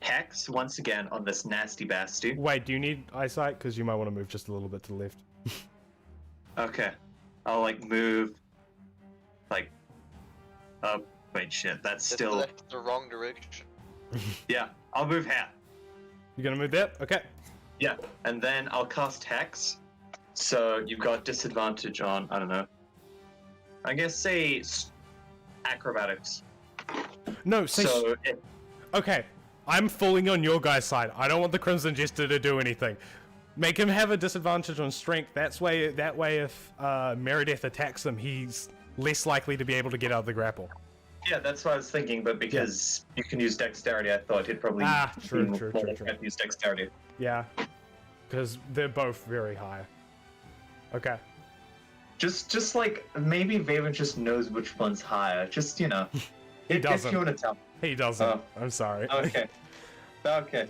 Hex once again on this nasty bastard. Wait, do you need eyesight? Because you might want to move just a little bit to the left. Okay. I'll move up. Wait, shit, that's still. Left the wrong direction. Yeah, I'll move here. You gonna move there? Okay. Yeah, and then I'll cast Hex. So you've got disadvantage on, I don't know. I guess say acrobatics. No, say So okay, I'm fully on your guy's side. I don't want the Crimson Jester to do anything. Make him have a disadvantage on strength. That way if Meredith attacks him, he's less likely to be able to get out of the grapple. yeah, that's what I was thinking, but because you can use dexterity, I thought he'd probably True. use dexterity. Yeah, because they're both very high. Okay. Just maybe Vaven just knows which one's higher. Just He if doesn't. you want to tell. He doesn't. Oh. I'm sorry. Okay. Okay.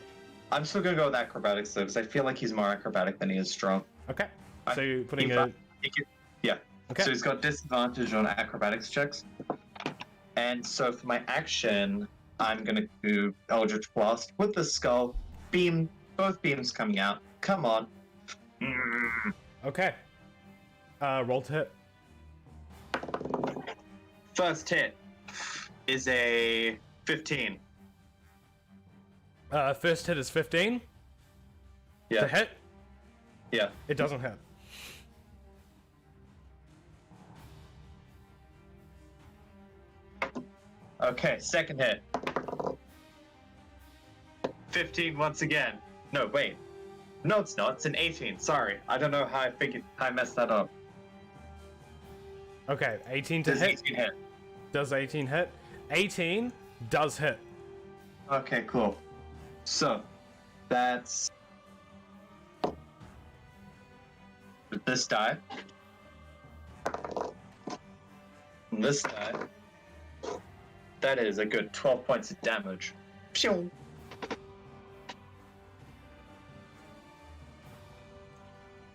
I'm still gonna go with acrobatics though, because I feel like he's more acrobatic than he is strong. Okay. I- So you're putting he a. Yeah. Okay. So he's got disadvantage on acrobatics checks. And so for my action, I'm gonna do Eldritch Blast with the skull. Beam, both beams coming out. Come on. Okay. Roll to hit. First hit is a 15. First hit is 15. Yeah. To hit. Yeah. It doesn't hit. Okay, second hit. 15 once again. No, wait. No, it's not. It's an 18. Sorry. I don't know how I messed that up. Okay, 18 to Does hit. 18 hit? Does 18 hit? 18 does hit. Okay, cool. So, that's this die. And this die. That is a good 12 points of damage. Phew.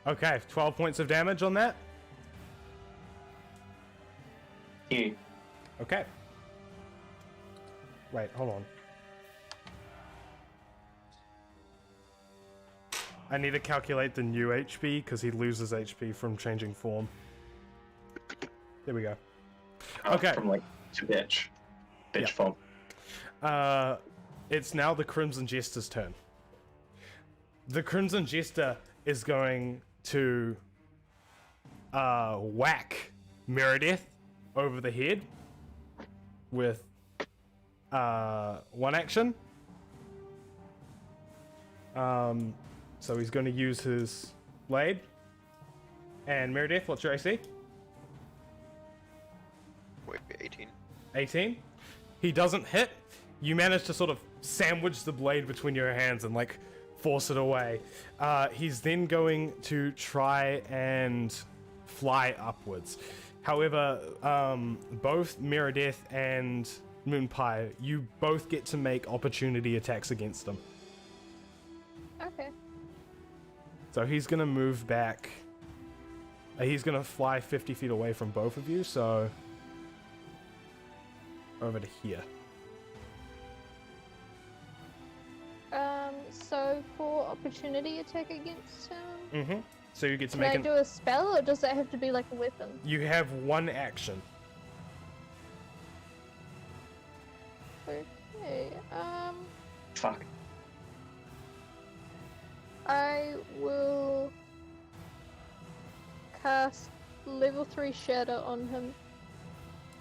Okay, 12 points of damage on that. You. Okay. Wait, hold on. I need to calculate the new HP because he loses HP from changing form. There we go. Okay. From like to bitch. Bitch Yeah. form. It's now the Crimson Jester's turn. The Crimson Jester is going to whack Meredith over the head with one action. So he's going to use his blade. And Meredith, what's your AC? Wait, 18. 18. He doesn't hit. You manage to sort of sandwich the blade between your hands and like force it away. He's then going to try and fly upwards. However, both Meredith and Moonpie, you both get to make opportunity attacks against him. Okay. So he's gonna move back. He's gonna fly 50 feet away from both of you, so over to here. So for opportunity attack against him, Mm-hmm. So you get to can I make an. do a spell or does that have to be like a weapon? You have one action. Okay. Fuck. I will cast level 3 Shatter on him.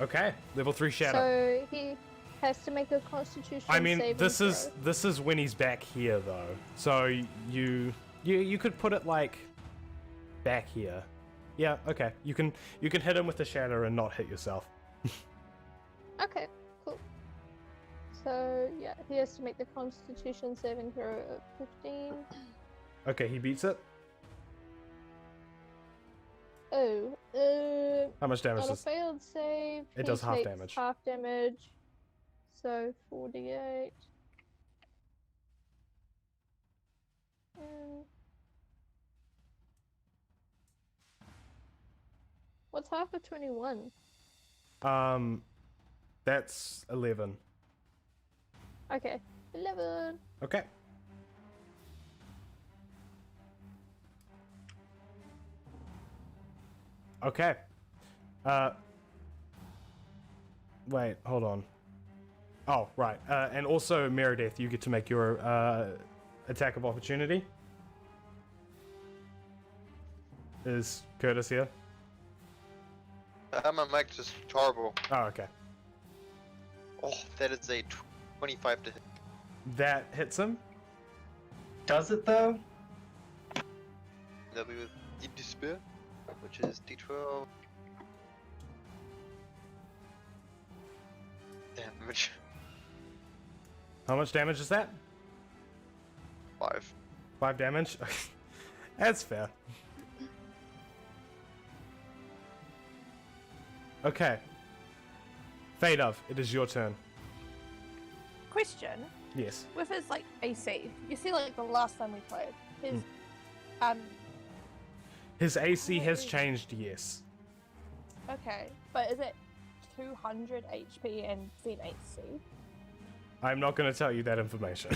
Okay, level 3 shadow. So he has to make a Constitution I mean, saving this is throw. this is when he's back here though. So you could put it like back here. Yeah, okay. You can hit him with the shadow and not hit yourself. Okay, cool. So yeah, he has to make the Constitution saving throw of 15. Okay, he beats it. Oh, How much damage on a does? failed save, It he does half takes damage. half damage. So 48. What's half of 21? That's 11. Okay, 11. Okay. Okay. Wait, hold on. Oh, right. And also, Meredith, you get to make your attack of opportunity. Is Curtis here? My mic just horrible. Oh, okay. Oh, that is a 25 to hit. That hits him. Does it though? That'll be with Deep Despair, which is D12 damage. How much damage is that? 5. 5 damage? That's fair. Okay. Fade of, it is your turn. Question: Yes. with his like AC, you see, like the last time we played, his His AC has changed, yes. okay, but is it 200 HP and then AC? I'm not going to tell you that information.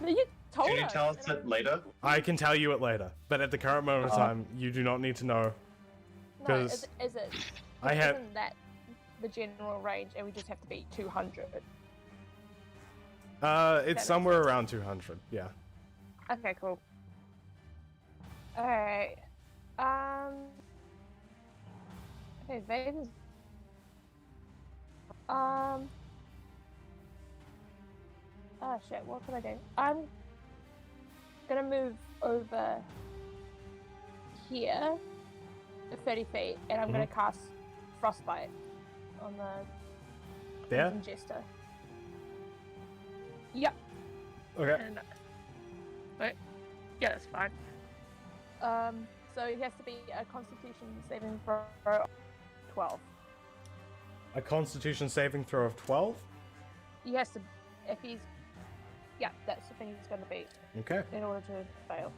No, you told Can you us. tell us it later? I can tell you it later, but at the current moment of time, you do not need to know. No, 'cause is it? I have- Isn't that the general range, and we just have to beat 200? It's makes somewhere sense. around 200, yeah. Okay, cool. Alright. Okay, Vader's. Oh shit, what can I do? I'm gonna move over here to 30 feet, and I'm gonna cast Frostbite on the There? Crimson Jester. Yep. Okay. And wait, yeah, that's fine. So he has to be a Constitution saving throw of 12. A Constitution saving throw of 12? he has to, if he's, yeah, that's the thing he's going to beat Okay. in order to fail.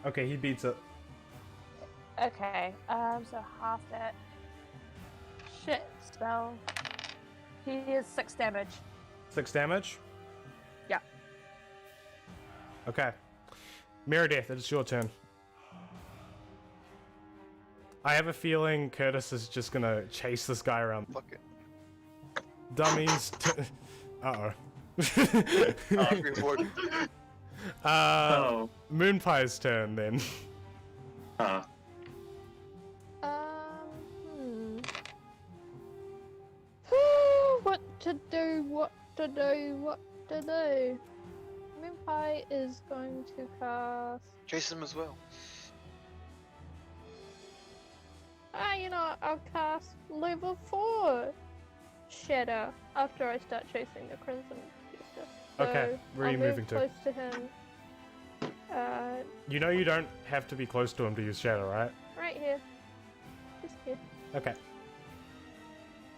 Okay, he beats it. Okay, so half that. Shit, spell. He is 6 damage. 6 damage? Yeah. Okay. Meredith, it's your turn. I have a feeling Curtis is just gonna chase this guy around. Fuck it. Dummies. Uh-oh. Reward. Oh. Moonpie's turn then. Huh. Hmm. What to do? What to do? What to do? Moonpie is going to cast. Chase him as well. You know, I'll cast level 4 Shatter after I start chasing the Crimson Jester. Okay, where are you I'll move moving to? close to him. You know you don't have to be close to him to use Shadow, right? Right here. Just here. Okay.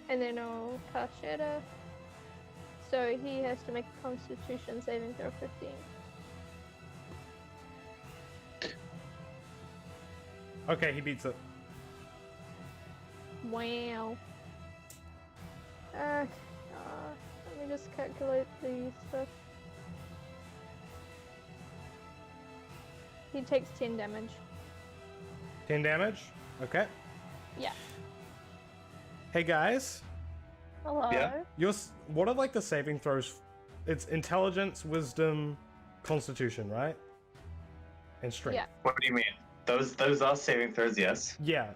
And then I'll cast Shatter. So he has to make a Constitution saving throw 15. Okay, he beats it. Wow. Let me just calculate the stuff. He takes 10 damage. 10 damage? Okay. Yeah. Hey guys, Hello. Yeah. what are like the saving throws? It's intelligence, wisdom, constitution, right? And strength. Yeah. What do you mean? Those are saving throws, yes. Yeah.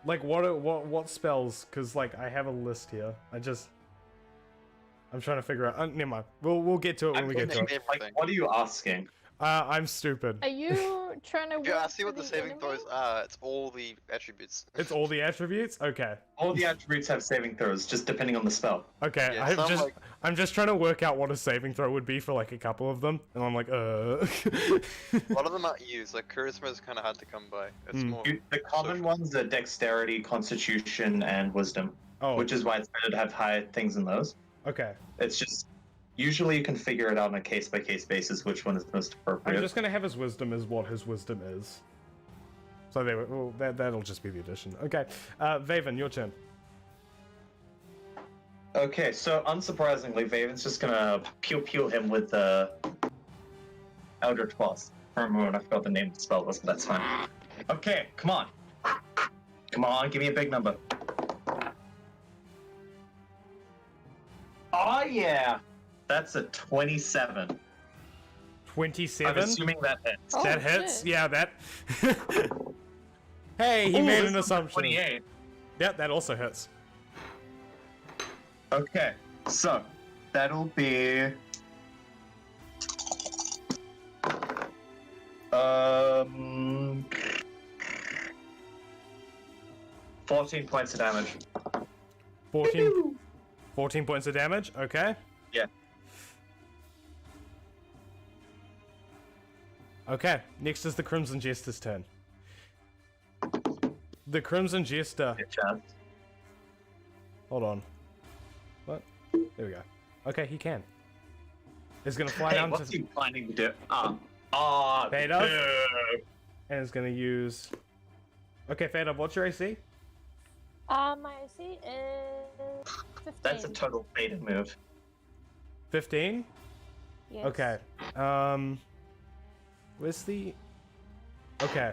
Like what spells? Cause like I have a list here. I'm trying to figure out. Never mind. We'll get to it when we get to it. Like, what are you asking? I'm stupid. Are you trying to Yeah, I work see what for the saving enemy? throws are. It's all the attributes. It's all the attributes. Okay. All the attributes have saving throws, just depending on the spell. Okay. Yeah, some, I'm just trying to work out what a saving throw would be for like a couple of them, and I'm like, A lot of them aren't used. Like charisma is kind of hard to come by. It's Hmm. more. The common ones are dexterity, constitution, and wisdom, Oh. which is why it's better to have higher things in those. Okay. It's just usually you can figure it out on a case-by-case basis which one is most appropriate. I'm just gonna have his wisdom as what his wisdom is. So that'll just be the addition. Okay. Vaven, your turn. Okay, so unsurprisingly, Vaven's just gonna pew him with the Eldritch Blast. For a moment, I forgot the name of the spell was, but that's fine. Okay, come on. Come on, give me a big number. Oh yeah! That's a 27. 27. I'm assuming that hits. Oh, That hits. shit. Yeah, that. Hey, he Ooh, made this an is assumption. 28. Yep, that also hits. Okay, so that'll be 14 points of damage. 14 points of damage. Okay. Yeah. Okay. Next is the Crimson Jester's turn. The Crimson Jester. Good chance. Hold on. What? There we go. Okay, he can. He's gonna fly Hey, down what's to he planning to do? Fade-up? boo. and is gonna use. Okay, Fade-up, what's your AC? My AC is 15. That's a total faded move. 15. Yes. Okay. Where's the? Okay.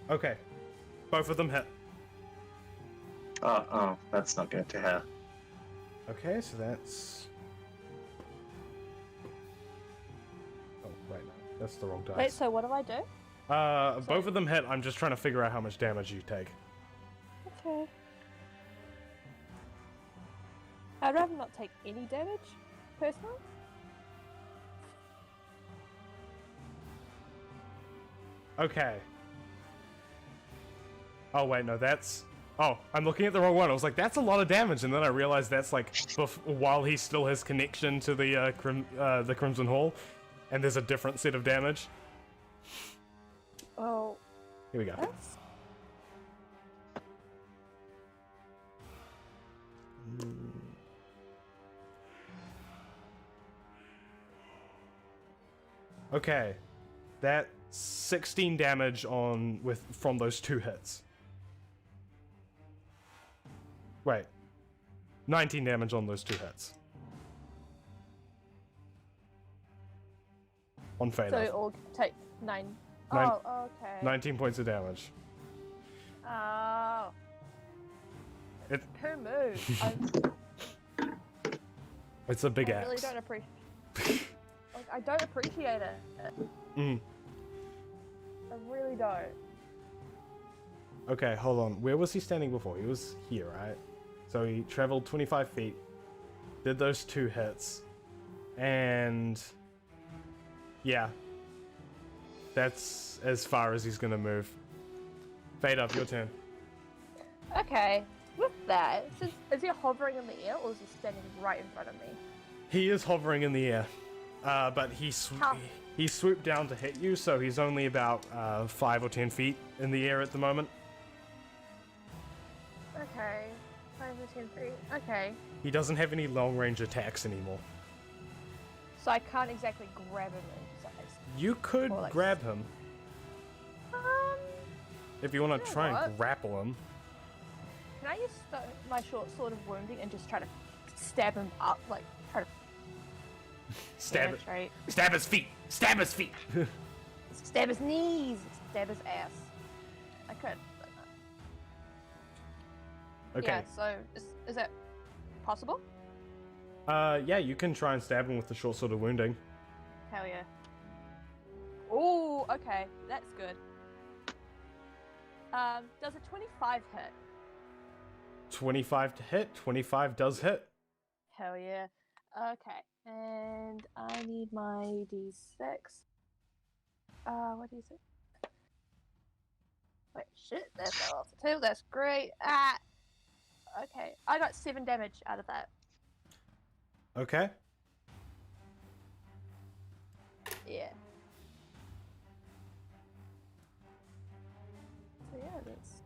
Okay. Both of them hit. Oh, that's not good to have. Okay, so that's. Oh, wait, no. That's the wrong dice. Wait, so what do I do? Both of them hit. I'm just trying to figure out how much damage you take. Okay. I'd rather not take any damage, personally. Okay. Oh, wait, no, that's... Oh, I'm looking at the wrong one. I was like, that's a lot of damage, and then I realized that's, like, while he still has connection to the Crimson Hall, and there's a different set of damage. Oh, Here we go. that's... Okay, that's 16 damage from those 2 hits. Wait, 19 damage on those 2 hits. On So Fade. it'll take 9. Nine- Oh, okay. 19 points of damage. Oh. It- Who moved? It's a big I axe. really don't appreciate. Like, I don't appreciate it. Mm. I really don't. Okay, hold on. Where was he standing before? He was here, right? So he traveled 25 feet, did those 2 hits, and yeah, that's as far as he's gonna move. Fade up, your turn. Okay, with that, is he hovering in the air or is he standing right in front of me? He is hovering in the air, but he How? he swooped down to hit you, so he's only about 5 or 10 feet in the air at the moment. Okay, 5 or 10 feet. Okay, He doesn't have any long range attacks anymore. so I can't exactly grab him in size. You could Or, like, grab him if you want You to know try and what? grapple him. Can I use my short sword of wounding and just try to stab him up, like try to Stab it. penetrate, Stab his feet! Stab his feet! stab his knees, stab his ass? I could. But no. Okay. Yeah. So is that possible? Yeah, you can try and stab him with the short sword of wounding. Hell yeah. Oh, okay, that's good. Does a 25 hit? 25 to hit. 25 does hit. Hell yeah. Okay, and I need my d6. What is it? Wait, shit, that fell off the 2, that's great. Ah! Okay, I got 7 damage out of that. Okay. Yeah. So yeah, that's...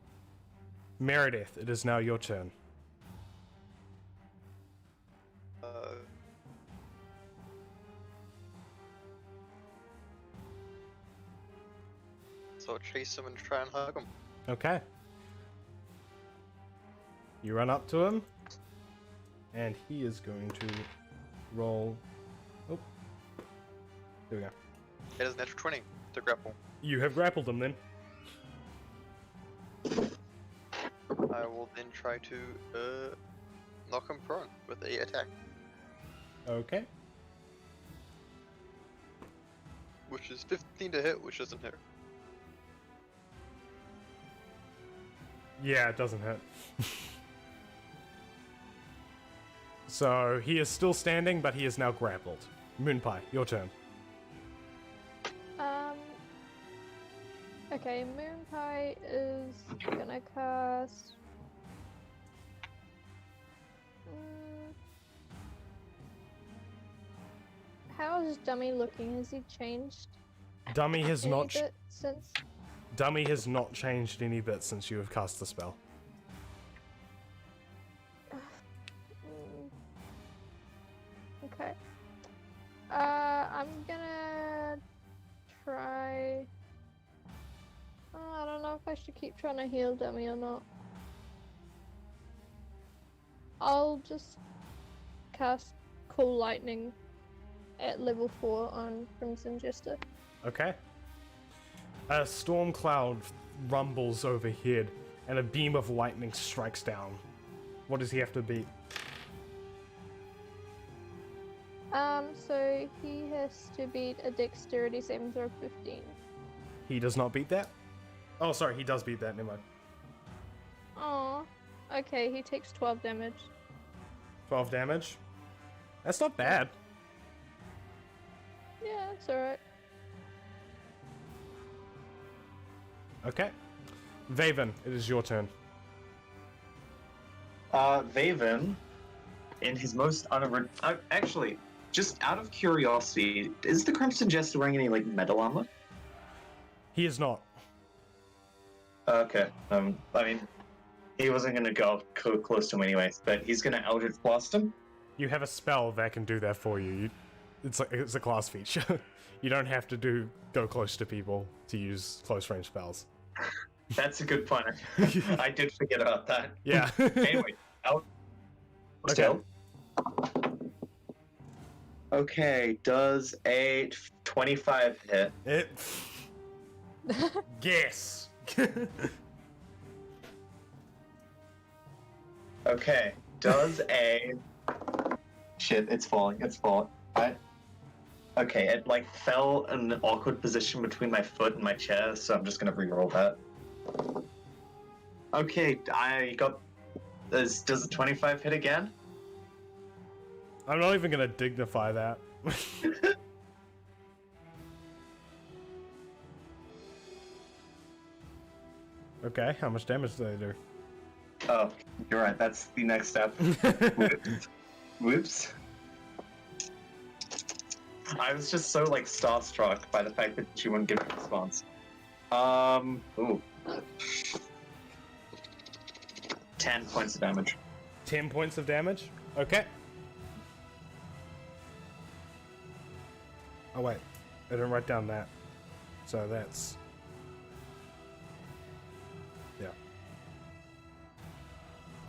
Meredith, it is now your turn. So I'll chase him and try and hug him. Okay. You run up to him, and he is going to roll. Oh. There we go. It is natural 20 to grapple. You have grappled him then. I will then try to knock him prone with a attack, Okay. which is 15 to hit, which doesn't hit. Yeah, it doesn't hit. So he is still standing, but he is now grappled. Moonpie, your turn. Okay, Moonpie is gonna cast. How is Dummy looking? Has he changed? Dummy has any not. bit since. Dummy has not changed any bit since you have cast the spell. Okay. I'm gonna try. Oh, I don't know if I should keep trying to heal Dummy or not. I'll just cast Cool Lightning at level 4 on Crimson Jester. Okay. A storm cloud rumbles overhead, and a beam of lightning strikes down. What does he have to beat? So he has to beat a Dexterity saving throw of 15. He does not beat that? Oh, sorry, he does beat that, never mind. Aw. Okay, he takes 12 damage. 12 damage? That's not bad. Yeah, it's alright. Okay. Vaven, it is your turn. Vaven, in his most actually, just out of curiosity, is the Crimson Jester wearing any like metal armor? He is not. Okay. I mean, he wasn't gonna go close to him anyways, but he's gonna Eldritch Blast him. You have a spell that can do that for you. it's a class feature. You don't have to go close to people to use close range spells. That's a good point. I did forget about that. Yeah. Anyway, out. Still. Okay, does a 25 hit? It. Guess. Okay, does a... Shit, it's falling, Okay, it like fell in an awkward position between my foot and my chair, so I'm just gonna re-roll that. Okay, I got... Does a 25 hit again? I'm not even gonna dignify that. Okay, how much damage do they do? Oh, you're right, that's the next step. Whoops. I was just so like starstruck by the fact that she wouldn't give a response. Ooh. 10 points of damage. 10 points of damage? Okay. Oh wait, I didn't write down that. So that's... Yeah.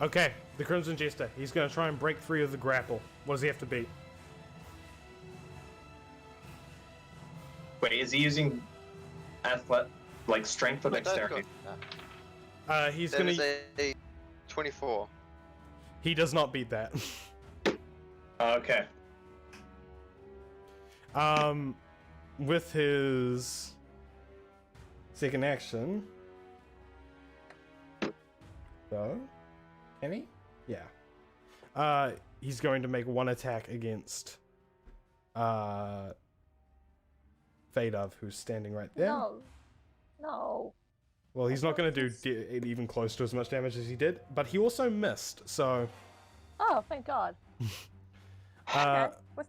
Okay, the Crimson Jester. He's gonna try and break free of the grapple. What does he have to beat? Wait, is he using like strength or dexterity? He's That gonna... is a 24. He does not beat that. Okay. With his second action, so can he? Yeah. He's going to make one attack against Fadov, who's standing right there. No. Well, he's not going to do even close to as much damage as he did, but he also missed. So Oh, thank God. uh, Okay. With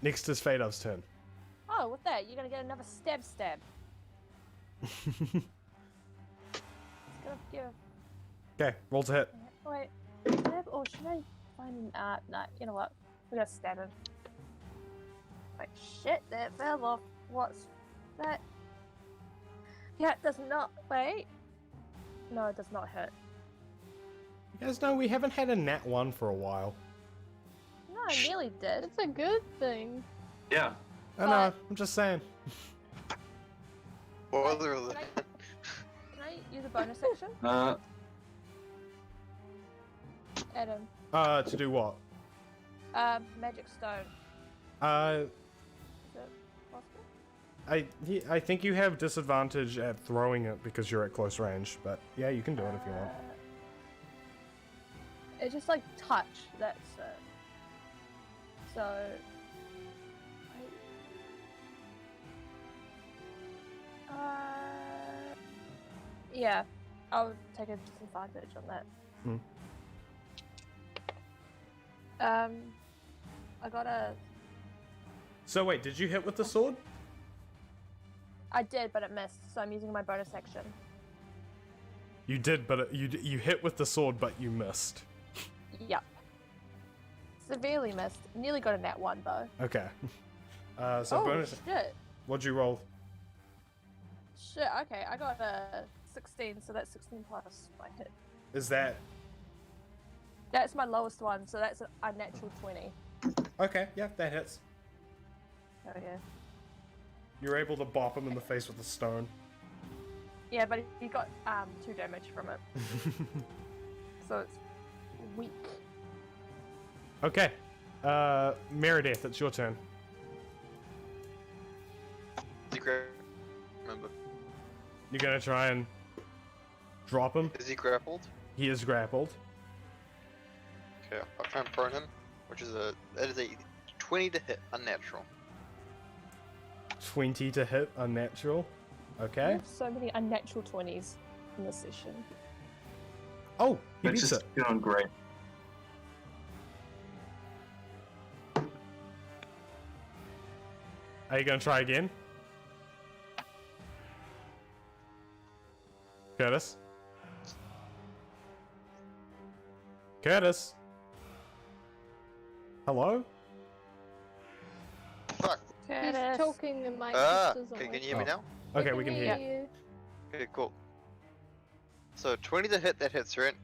next is Fadov's turn. with that, you're gonna get another stab. It's gonna give. Okay, roll to hit. Wait, stab or should I find an nah, you know what? We got stab him. Wait, shit, that fell off. What's that? Yeah, it does not. Wait. No, it does not hit. You guys know we haven't had a nat 1 for a while. No, I nearly did. It's a good thing. Yeah. I know, I'm just saying. Spoiler Can alert. Can I use a bonus action? Adam. To do what? Magic stone. Uh, Is it possible? I think you have disadvantage at throwing it because you're at close range, but yeah, you can do it if you want. It's just like touch, that's it. So... yeah, I'll take a disadvantage on that. I got a... So wait, did you hit with the sword? I did, but it missed, so I'm using my bonus action. You did, but you hit with the sword, but you missed. Yep. Severely missed. Nearly got a nat 1 though. Okay. So oh, bonus. shit. What'd you roll? Shit, okay, I got a 16, so that's 16 plus my hit. Is that... That's my lowest one, so that's a natural 20. Okay, yeah, that hits. Oh yeah. You're able to bop him in the face with a stone. Yeah, but he got 2 damage from it, so it's weak. Okay. Meredith, it's your turn. Secret. Remember. You're gonna try and drop him. Is he grappled? He is grappled. Okay, I'll try and prone him, which is that is a 20 to hit, unnatural. 20 to hit, unnatural. I Okay. have so many unnatural 20s in this session. Oh, he It's beats just it. doing great. Are you gonna try again? Curtis? Curtis? Hello? He's Curtis. talking and Mike Ah, just doesn't okay, can listen. you hear me Oh. now? Okay, we can hear you. you. Okay, cool. So 20 to hit, that hits, right?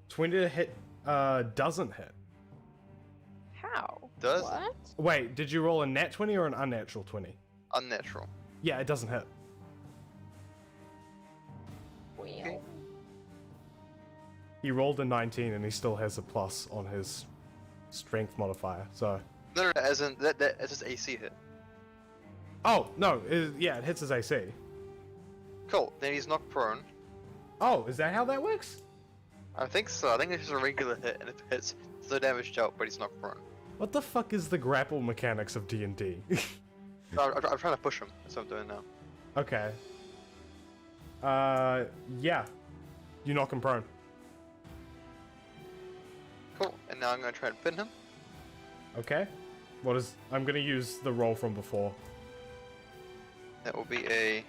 20 to hit, doesn't hit. How? Does? What? Wait, did you roll a nat 20 or an unnatural 20? Unnatural. Yeah, it doesn't hit. Wow. He rolled a 19 and he still has a plus on his strength modifier, so... No, as in, that's his AC hit. Oh, no, yeah, it hits his AC. Cool, then he's knocked prone. Oh, is that how that works? I think so, I think it's just a regular hit, and if it hits, it's no damage dealt, but he's knocked prone. What the fuck is the grapple mechanics of D&D? No, I'm trying to push him, that's what I'm doing now. Okay. Yeah. You knock him prone. Cool, and now I'm gonna try and pin him. Okay. I'm gonna use the roll from before. That will be a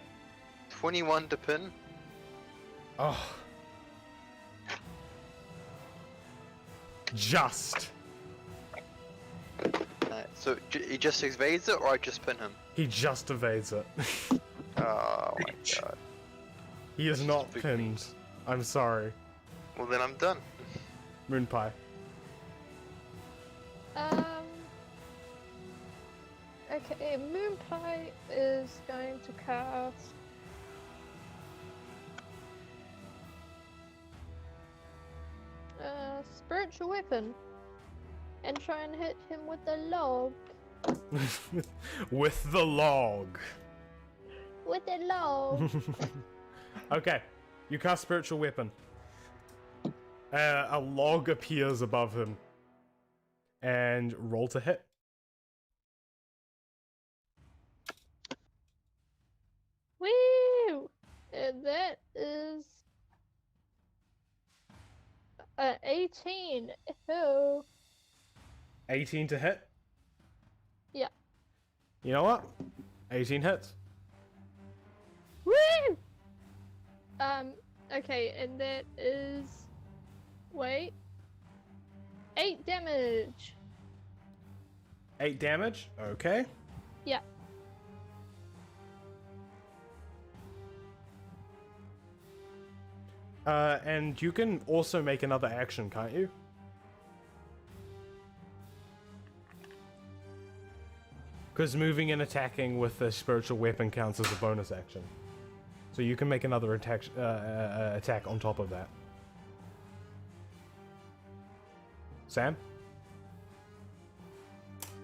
21 to pin. Oh. Just. So he just evades it, or I just pin him? He just evades it. Oh my god. He is This is not big pinned. I'm sorry. Well then I'm done. Moon Pie. Okay, Moonpie is going to cast. Spiritual weapon, and try and hit him with the log. With the log. With the log. Okay, you cast spiritual weapon. A log appears above him. And roll to hit. Woo! And that is 18. Oh. 18 to hit? Yeah. You know what? 18 hits. Woo! Okay, and that is. Wait. 8 damage. 8 damage? Okay. Yeah. And you can also make another action, can't you? Because moving and attacking with a spiritual weapon counts as a bonus action. So you can make another attack on top of that. Sam?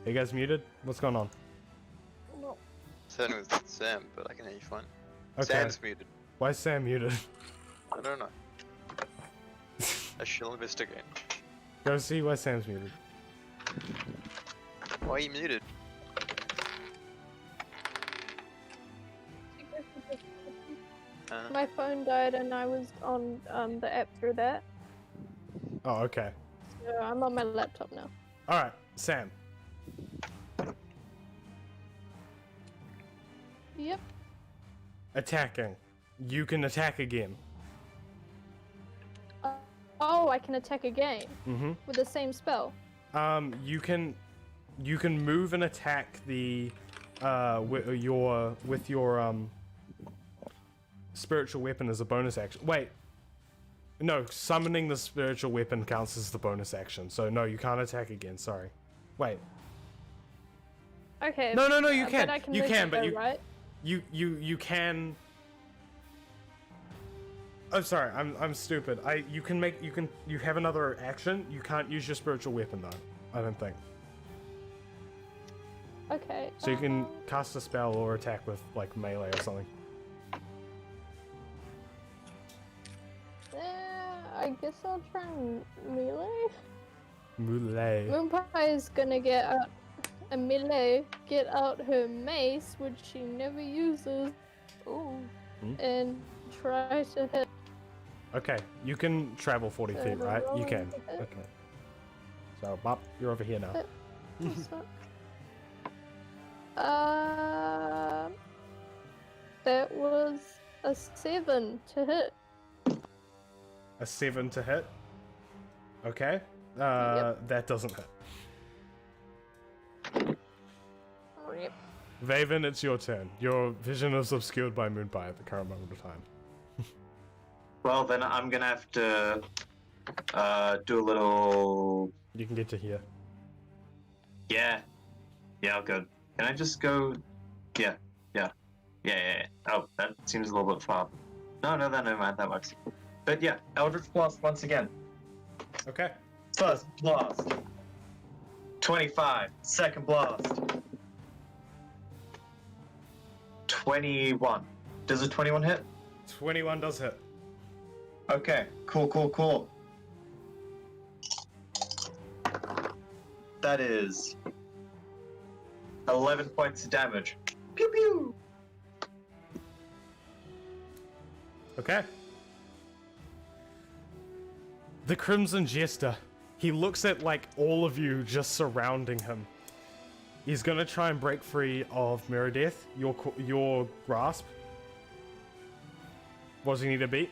Are you guys muted? What's going on? No. Said it was Sam, but I can hear you fine. Okay. Sam's muted. Why is Sam muted? I don't know. I shall investigate. Go see why Sam's muted. Why are you muted? My phone died and I was on the app through that. Oh, okay. So I'm on my laptop now. Alright, Sam. Yep. Attacking. You can attack again. Oh, I can attack again Mm-hmm. with the same spell. You can move and attack the with your spiritual weapon as a bonus action. Wait. No, summoning the spiritual weapon counts as the bonus action. So no, you can't attack again. Sorry. Wait. Okay. No, you but can. I can You move can, it but though, you right? you can. I'm sorry. I'm stupid. You have another action. You can't use your spiritual weapon though. I don't think. Okay. So you can cast a spell or attack with like melee or something. I guess I'll try and melee. Melee. Moonpie is gonna get out a melee, get out her mace, which she never uses. Ooh. And try to hit. Okay, you can travel 40 So feet, the right? You rolling can. to hit. Okay. So, Bop, you're over here now. What's that? That was a 7 to hit. A 7 to hit. Okay. Yep. That doesn't hit. Yep. Vaven, it's your turn. Your vision is obscured by Moonpie at the current moment of time. Well, then I'm gonna have to do a little. You can get to here. Yeah, good. Can I just go? Yeah. Oh, that seems a little bit far. No, never mind. That works. But yeah, Eldritch Blast once again. Okay. First blast. 25. Second blast. 21. Does a 21 hit? 21 does hit. Okay, cool. That is 11 points of damage. Pew pew! Okay. The Crimson Jester. He looks at, like, all of you just surrounding him. He's gonna try and break free of Meredith, your grasp. What does he need to beat?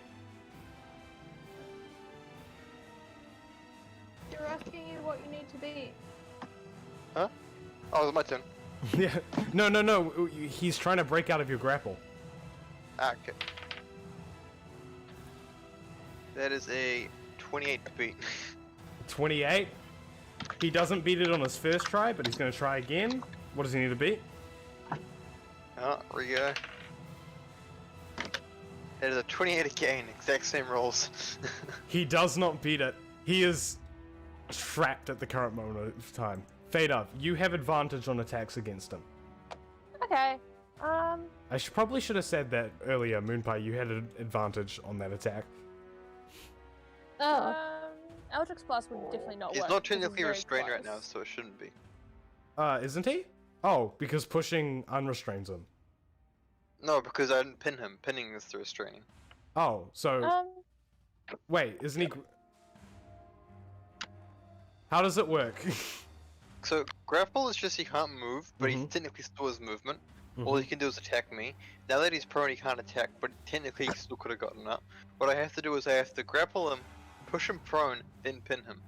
You're asking you what you need to be. Huh? Oh, it's my turn. Yeah. No. He's trying to break out of your grapple. Ah, okay. That is a 28 to beat. 28. He doesn't beat it on his first try, but he's gonna try again. What does he need to beat? Oh, there we go. That is a 28 again, exact same rolls. He does not beat it. He is trapped at the current moment of time. Fada, you have advantage on attacks against him. Okay. I probably should have said that earlier, Moonpie. You had an advantage on that attack. Oh. Eldritch Blast would definitely not He's work. not because technically very restrained right now, close. so it shouldn't be. Isn't he? Oh, because pushing unrestrains him. No, because I didn't pin him. Pinning is the restraining. Oh, so wait, isn't he? How does it work? So, grapple is just he can't move, but he Mhm. technically still has movement. All he can do is attack me. Now that he's prone, he can't attack, but technically he still could have gotten up. What I have to do is I have to grapple him, push him prone, then pin him.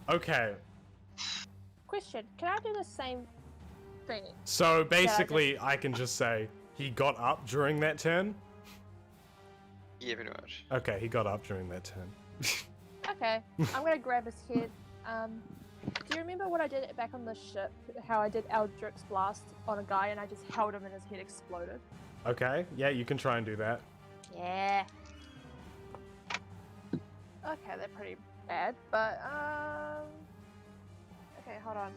Okay, Question: can I do the same thing? so basically, I can just say he got up during that turn. Yeah, pretty much. Okay, he got up during that turn. Okay, I'm gonna grab his head. Do you remember what I did back on the ship? How I did Eldritch Blast on a guy and I just held him and his head exploded? Okay, yeah, you can try and do that. Yeah. Okay, they're pretty bad, but okay, hold on.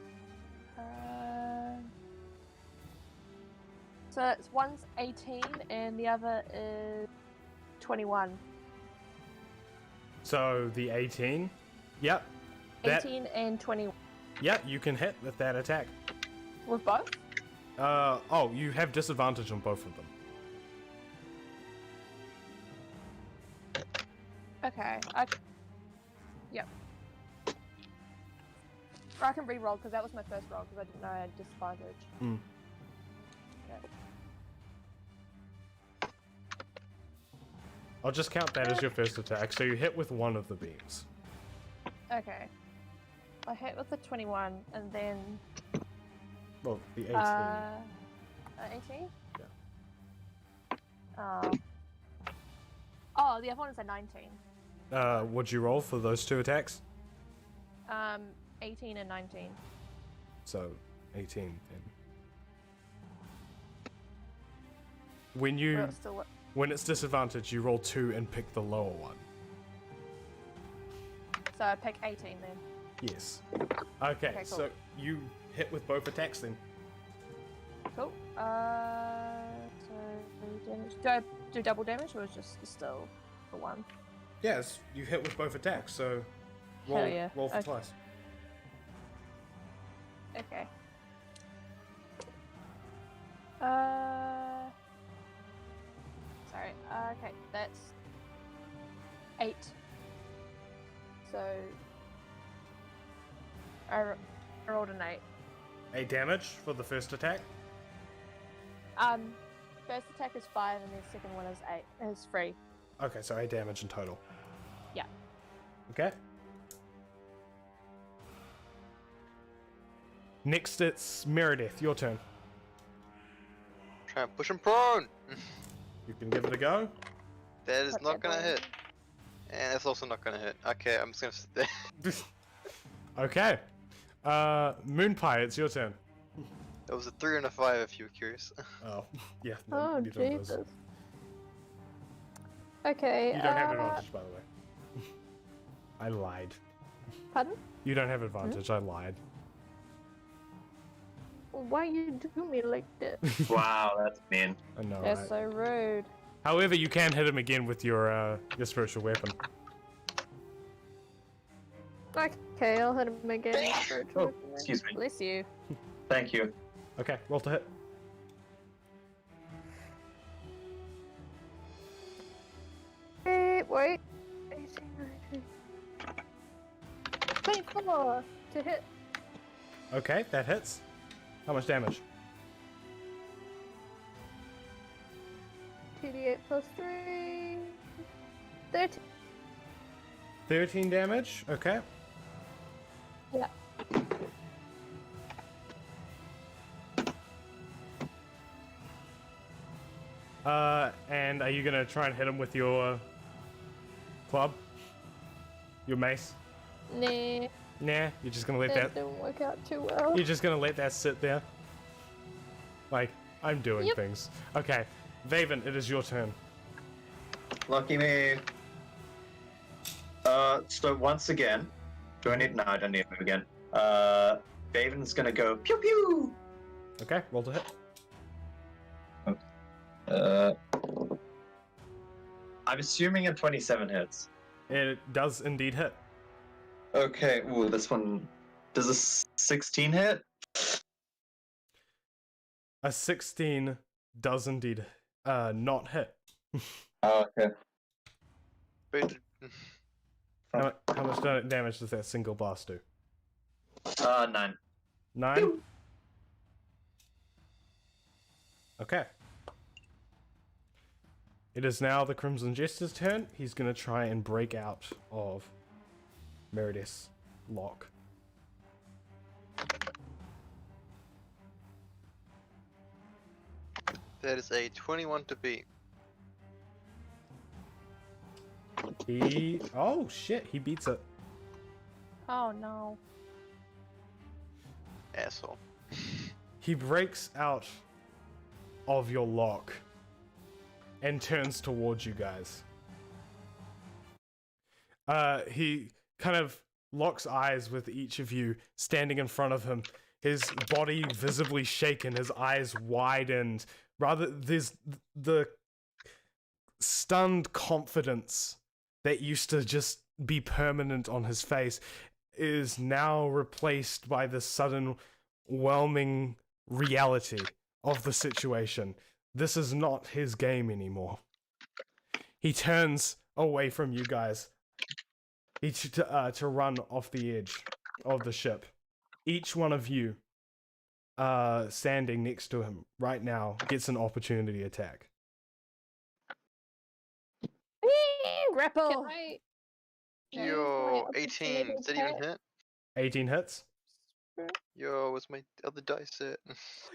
So it's one's 18 and the other is 21. So the 18. Yep. That, 18 and 20 yeah, you can hit with that attack. with both? Oh, you have disadvantage on both of them. Okay, yep. Or I can re-roll because that was my first roll because I didn't know I had disadvantage. Mm. Okay. I'll just count that as your first attack. So you hit with one of the beams. Okay. I hit with the 21 and then Well, the 18. 18? Yeah. Oh, the other one is a 19. What'd you roll for those two attacks? 18 and 19. So 18 then. When you Well, it's still what? when it's disadvantage, you roll 2 and pick the lower one. So I pick 18 then. Yes. Okay, cool. so you hit with both attacks then. Cool. So damage. Do I do double damage or is just still the one? Yes, you hit with both attacks, so roll, Hell yeah. roll for Okay. twice. Okay. Sorry. Okay, that's 8. So I rolled an 8. 8 damage for the first attack. First attack is 5 and the second one is 8. Is 3. Okay, so 8 damage in total. Yeah. Okay. Next, it's Meredith. Your turn. Try and push him prone. You can give it a go. That is Put not that gonna down. hit. And that's also not gonna hit. Okay, I'm just gonna sit there. Okay. Moonpie, it's your turn. That was a 3 and a 5 if you were curious. Oh, yeah. no, Oh, neither of those. Jesus. Okay, You don't have advantage, by the way. I lied. Pardon? You don't have advantage. I lied. Why you do me like that? Wow, that's mean. I know. That's right? so rude. However, you can hit him again with your spiritual weapon. Okay, I'll hit him again. Oh, excuse me. Bless you. Thank you. Okay, roll to hit. Wait. 18, 19. 24 to hit. Okay, that hits. How much damage? 2d8 plus 3. 13. 13 damage. Okay. Yeah. And are you gonna try and hit him with your club? Your mace? Nah, Nah, you're just gonna let that that. didn't work out too well. You're just gonna let that sit there. Like, I'm doing Yep. things. Okay, Vaven, it is your turn. Lucky me. So once again, do I need? No, I don't need to move again. Vaven's gonna go pew pew. Okay, roll to hit. I'm assuming a 27 hits. It does indeed hit. Okay. Ooh, this one. Does a 16 hit? A 16 does indeed not hit. Oh, okay. But How much damage does that single blast do? 9. 9? Okay. It is now the Crimson Jester's turn. He's going to try and break out of Meredith's lock. that is a 21 to beat. Oh shit, he beats it. Oh no. Asshole. He breaks out of your lock and turns towards you guys. He kind of locks eyes with each of you standing in front of him, his body visibly shaken, his eyes widened. Rather, there's the stunned confidence that used to just be permanent on his face is now replaced by the sudden whelming reality of the situation. This is not his game anymore. He turns away from you guys to run off the edge of the ship. Each one of you standing next to him right now gets an opportunity attack. Grapple. Can I? Can Yo, I 18. Does that even attack? hit? 18 hits. Yo, what's my other dice set?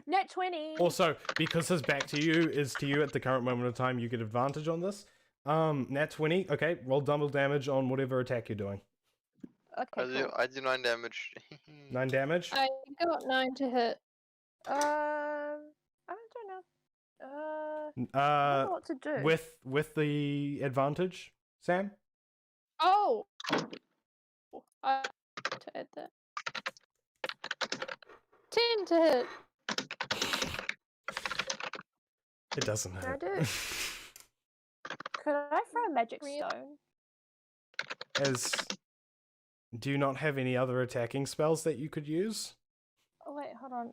Net 20. Also, because his back to you is to you at the current moment of time, you get advantage on this. Nat 20. Okay, roll double damage on whatever attack you're doing. Okay, cool. I do 9 damage. 9 damage. I got 9 to hit. I don't know. I don't Uh, know what to do. with the advantage, Sam. Oh! I to add that. 10 to hit. It doesn't Can I hurt. do it? Could I throw a magic Really? stone? Do you not have any other attacking spells that you could use? Oh wait, hold on.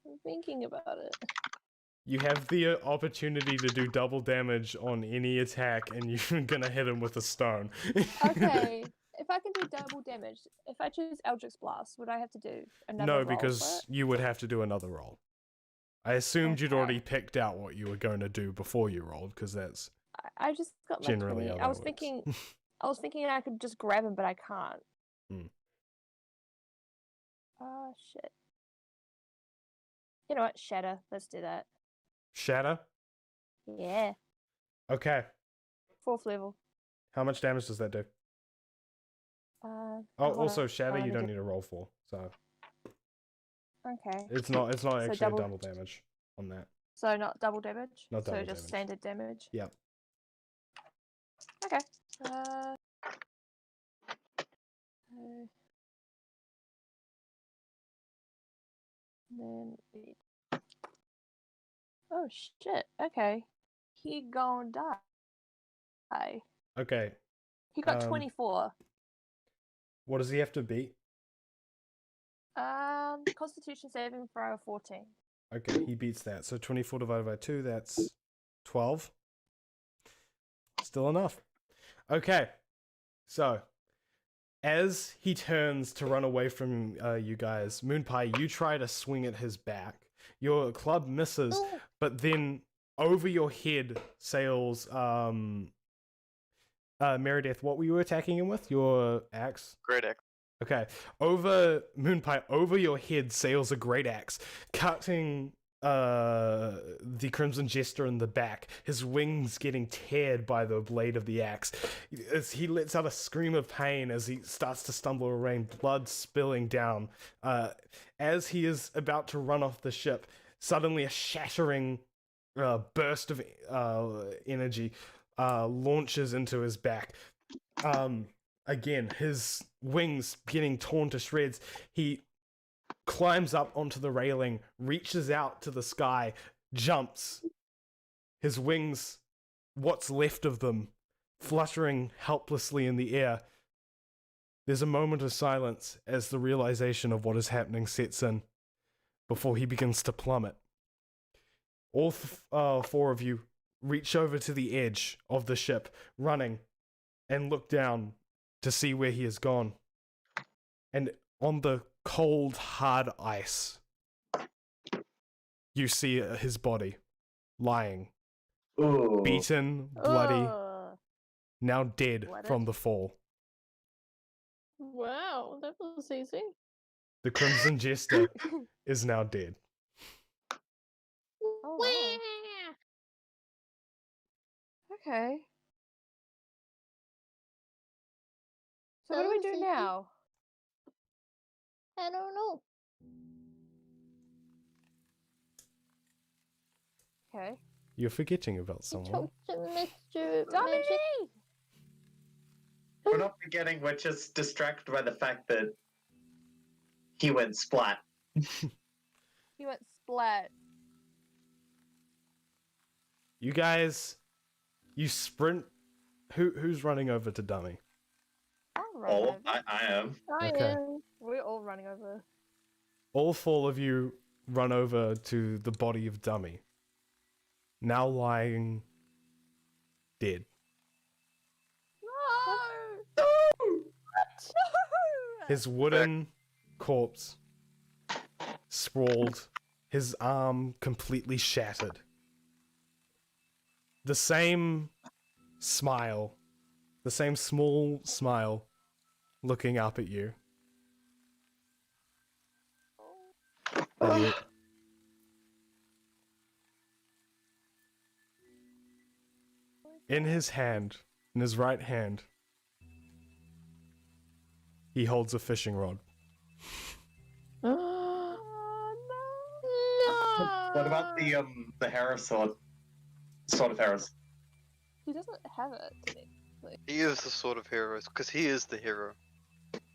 I'm thinking about it. You have the opportunity to do double damage on any attack, and you're gonna hit him with a stone. Okay, if I can do double damage, if I choose Eldritch Blast, would I have to do another No, roll for because it? you would have to do another roll. I assumed you'd Okay. already picked out what you were going to do before you rolled, because that's I just got my generally 20. how I that was works. thinking I could just grab him, but I can't. Oh shit. You know what? Shatter. Let's do that. Shatter. Yeah. Okay. 4th level. How much damage does that do? Oh, Oh, hold also on. shatter. Let You me don't do- need to roll for. So Okay. it's not So actually double damage on that. So not double damage. Not double so just damage. standard damage. Yep. Okay. Then. Oh shit. Okay. He gonna die. Okay. He got 24. What does he have to beat? Constitution saving throw 14. Okay, he beats that. So 24 divided by 2, that's 12. Still enough. Okay. So, as he turns to run away from you guys, Moonpie, you try to swing at his back. Your club misses, but then over your head sails Meredith, what were you attacking him with? Your axe? Great axe. Okay. Over Moonpie, over your head sails a great axe, cutting the Crimson Jester in the back, his wings getting teared by the blade of the axe. As he lets out a scream of pain as he starts to stumble around, blood spilling down. As he is about to run off the ship, suddenly a shattering burst of energy launches into his back. Again, his wings getting torn to shreds. He climbs up onto the railing, reaches out to the sky, jumps. His wings, what's left of them, fluttering helplessly in the air. There's a moment of silence as the realization of what is happening sets in before he begins to plummet. All four of you reach over to the edge of the ship, running, and look down to see where he has gone. And on the cold, hard ice, you see his body lying, Ooh. beaten, bloody, Ugh. now dead Blooded? from the fall. Wow, that was easy. The Crimson Jester is now dead. Oh, wow. Okay. So what do we do now? I don't know. Okay. You're forgetting about We someone. talked to Mr. Dummy! Magic. We're not forgetting, we're just distracted by the fact that he went splat. He went splat. You guys, you sprint. Who's running over to Dummy? I'll run Oh, over. I am. I Okay. am. We're all running over. All four of you run over to the body of Dummy, now lying dead. No! No! His wooden corpse sprawled, his arm completely shattered. The same smile, the same small smile looking up at you. And yet- in his hand, in his right hand, he holds a fishing rod. No. What about the Harris sword? Sword of Harris. He doesn't have it, did he? He is the sort of hero, because he is the hero.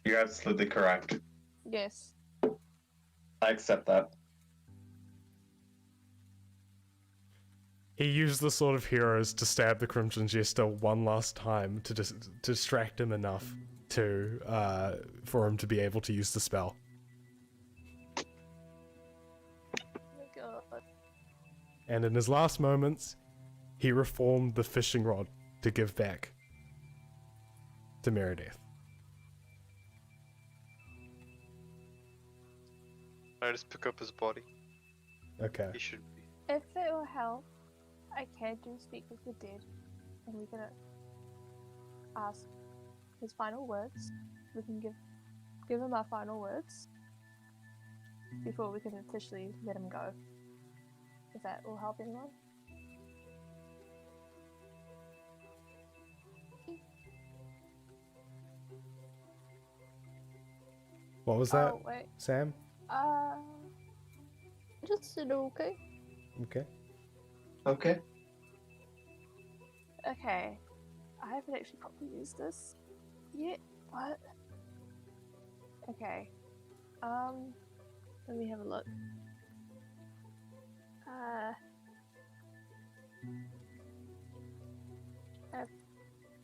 You're absolutely correct. Yes. I accept that. He used the Sword of Heroes to stab the Crimson Jester one last time to distract him enough to for him to be able to use the spell. Oh my god. And in his last moments, he reformed the fishing rod to give back to Meredith. I just pick up his body. Okay. He should be. If it will help, I can do speak with the dead, and we can ask his final words. We can give him our final words. before we can officially let him go. If that will help anyone. What was that, Oh, wait. Sam? Just said okay. Okay. Okay. Okay. I haven't actually properly used this yet. What? Okay. Let me have a look.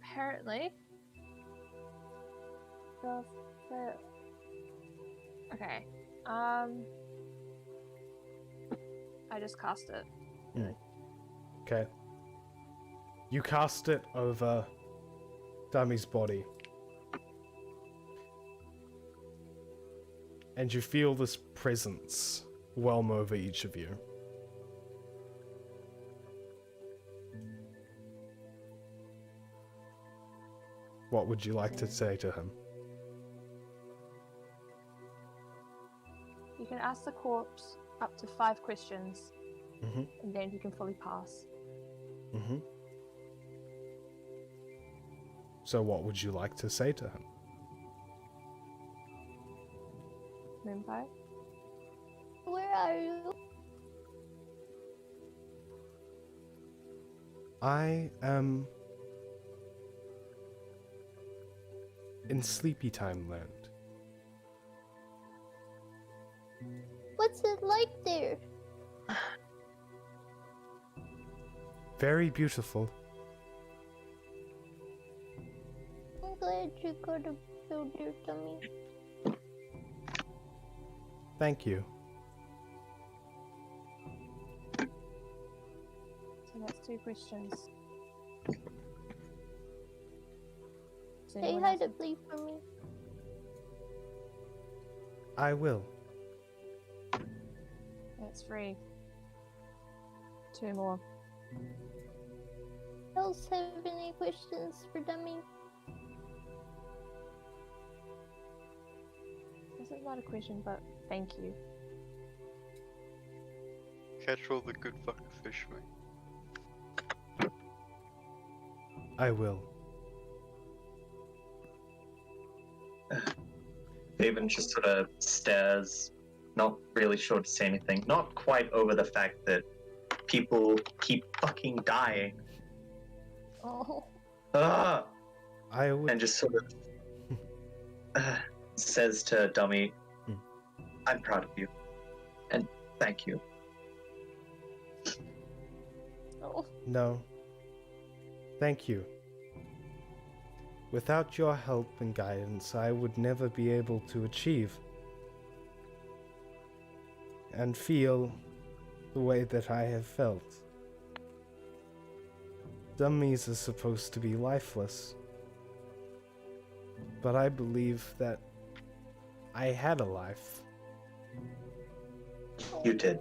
Apparently. Okay. I just cast it. Okay. You cast it over Dummy's body. And you feel this presence whelm over each of you. What would you like to say to him? You can ask the corpse up to 5 questions, Mm-hmm. and then you can fully pass. Mm-hmm. So what would you like to say to him? Moonpie? Where are you? I am in Sleepy Time Land. What's it like there? Very beautiful. I'm glad you got a builder dummy. Thank you. So that's 2 questions. Does Say anyone hi else to have- Blee for me. I will. That's 3. 2 more. Else have any questions for dummy? This is not a question, but thank you. Catch all the good fucking fish, mate. I will. David just sort of stares, not really sure to say anything. Not quite over the fact that people keep fucking dying. Oh, Ah! I would. And just sort of says to Dummy, Hmm. I'm proud of you. And thank you. oh. No. Thank you. Without your help and guidance, I would never be able to achieve and feel the way that I have felt. Dummies are supposed to be lifeless, but I believe that I had a life. You did.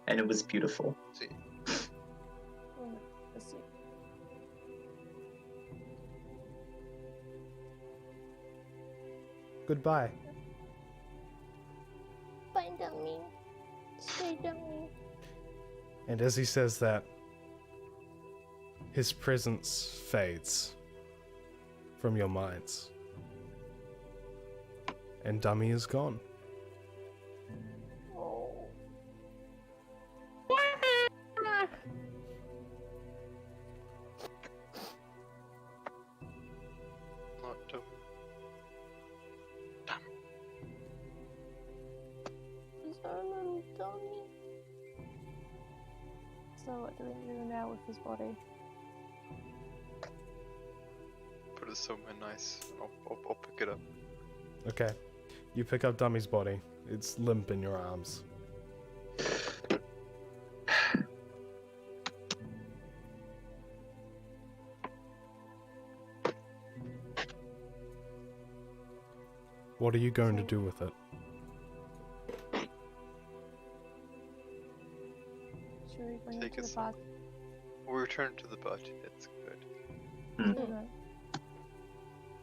And it was beautiful. See, Let's see. Goodbye. Bye, dummy. Stay dummy. And as he says that, his presence fades from your minds. And Dummy is gone. Oh. not dumb. Is our little dummy? So what do we do now with his body? Put it somewhere nice. I'll pick it up. Okay. You pick up Dummy's body. It's limp in your arms. What are you going to do with it? Should we bring Take it to it the some- bar? We'll return to the body. That's good. Mhm.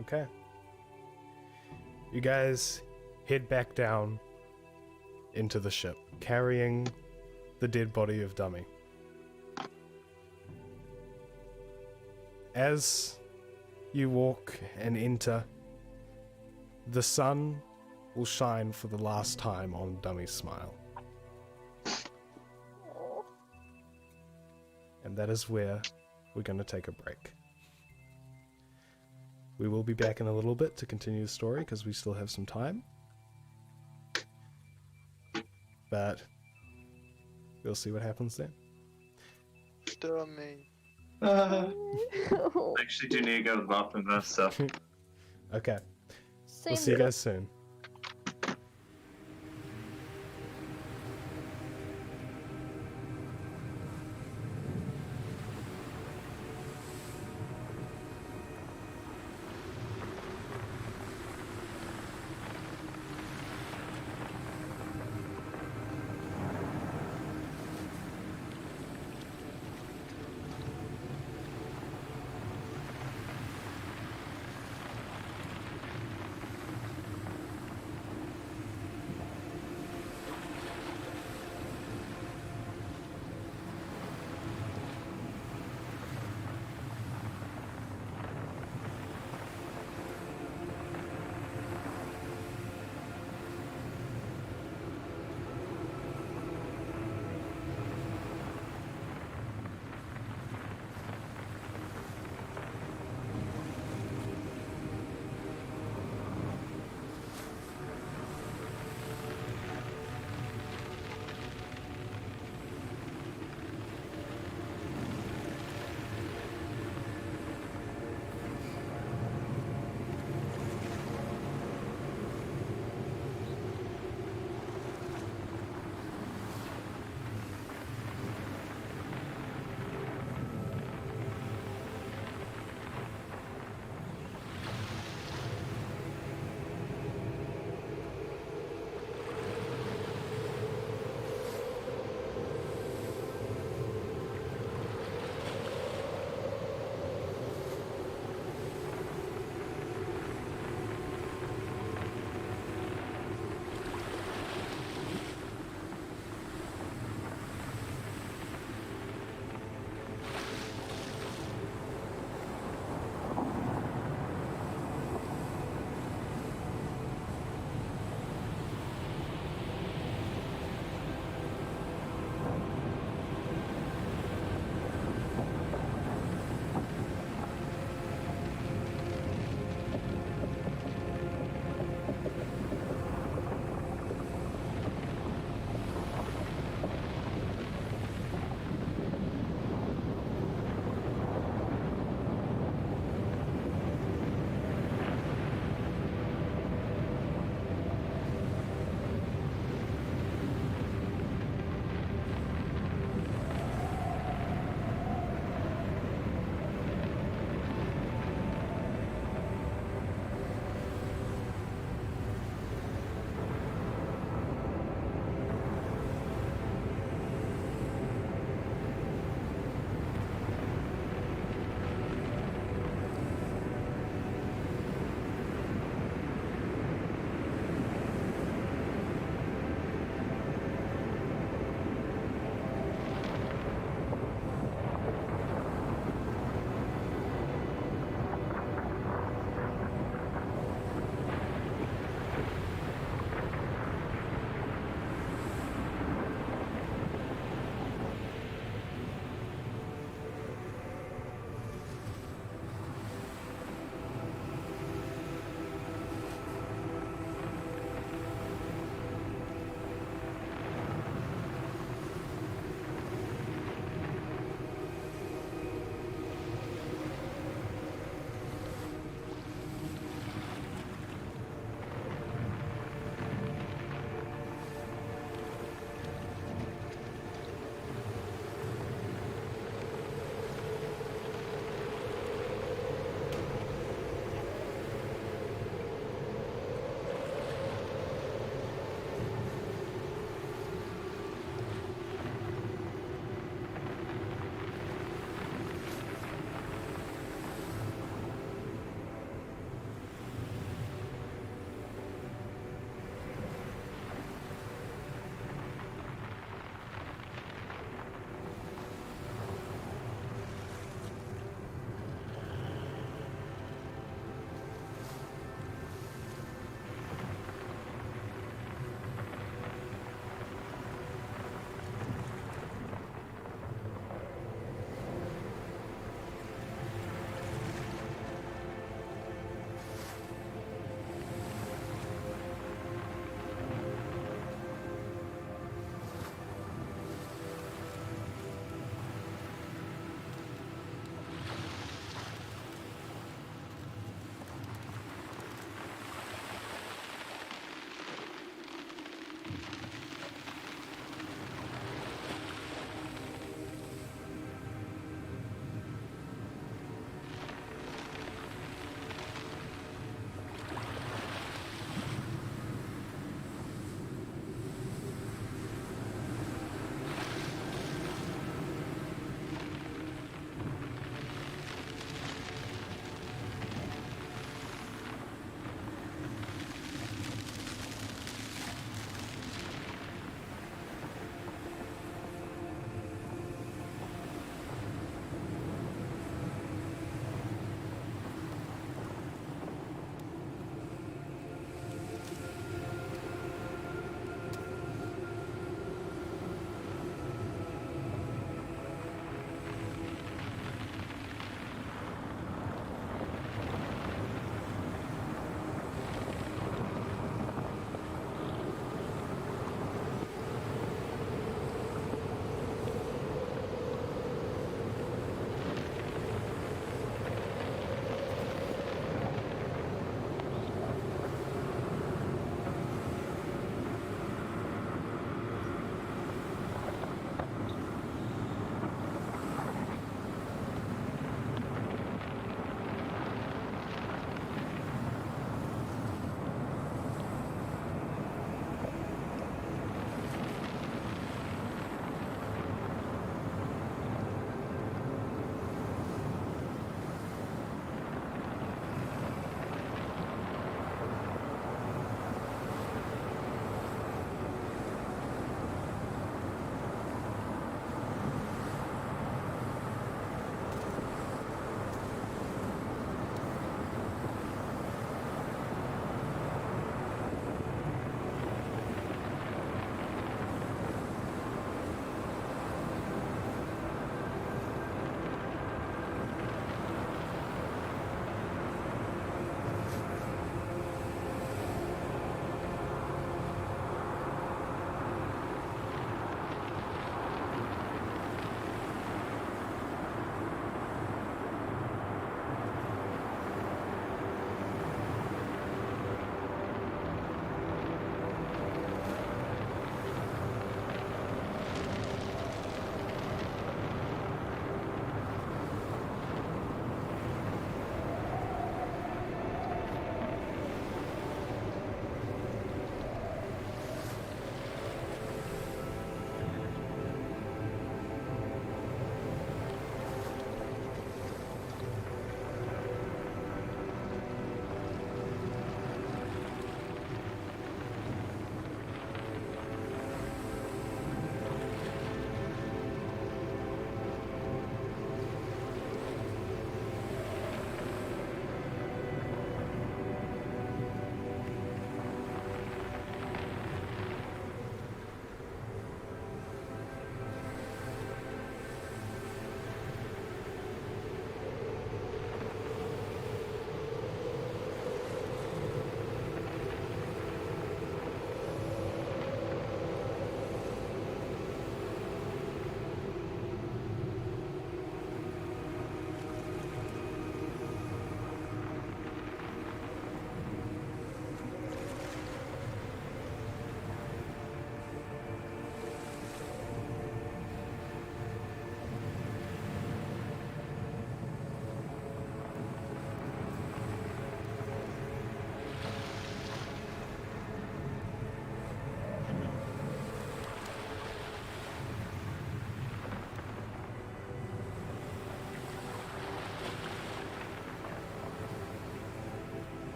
Okay. You guys head back down into the ship, carrying the dead body of Dummy. As you walk and enter, the sun will shine for the last time on Dummy's smile. And that is where we're going to take a break. We will be back in a little bit to continue the story because we still have some time. But we'll see what happens then. Dummy. I actually do need to go to the bathroom though, so. Okay, Same we'll see you guys soon.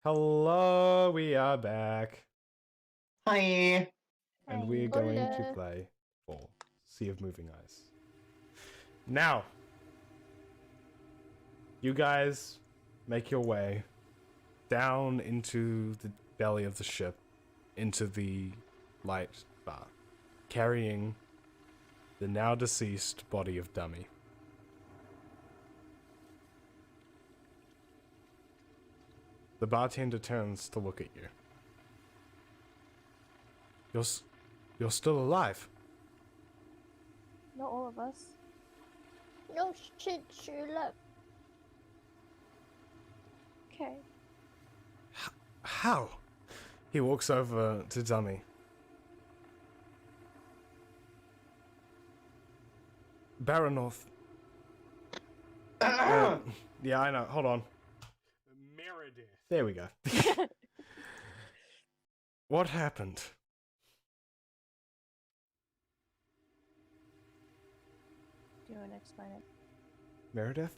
Hello, we are back. Hi. And we're going to Hola. play for Sea of Moving Ice. Now, you guys make your way down into the belly of the ship, into the light bar, carrying the now deceased body of Dummy. The bartender turns to look at you. You're still alive. Not all of us. No shit, Shula. Okay. How? He walks over to Dummy. Baronorth. Yeah, I know. Hold on. Meredith. There we go. What happened? Do you want to explain it? Meredith?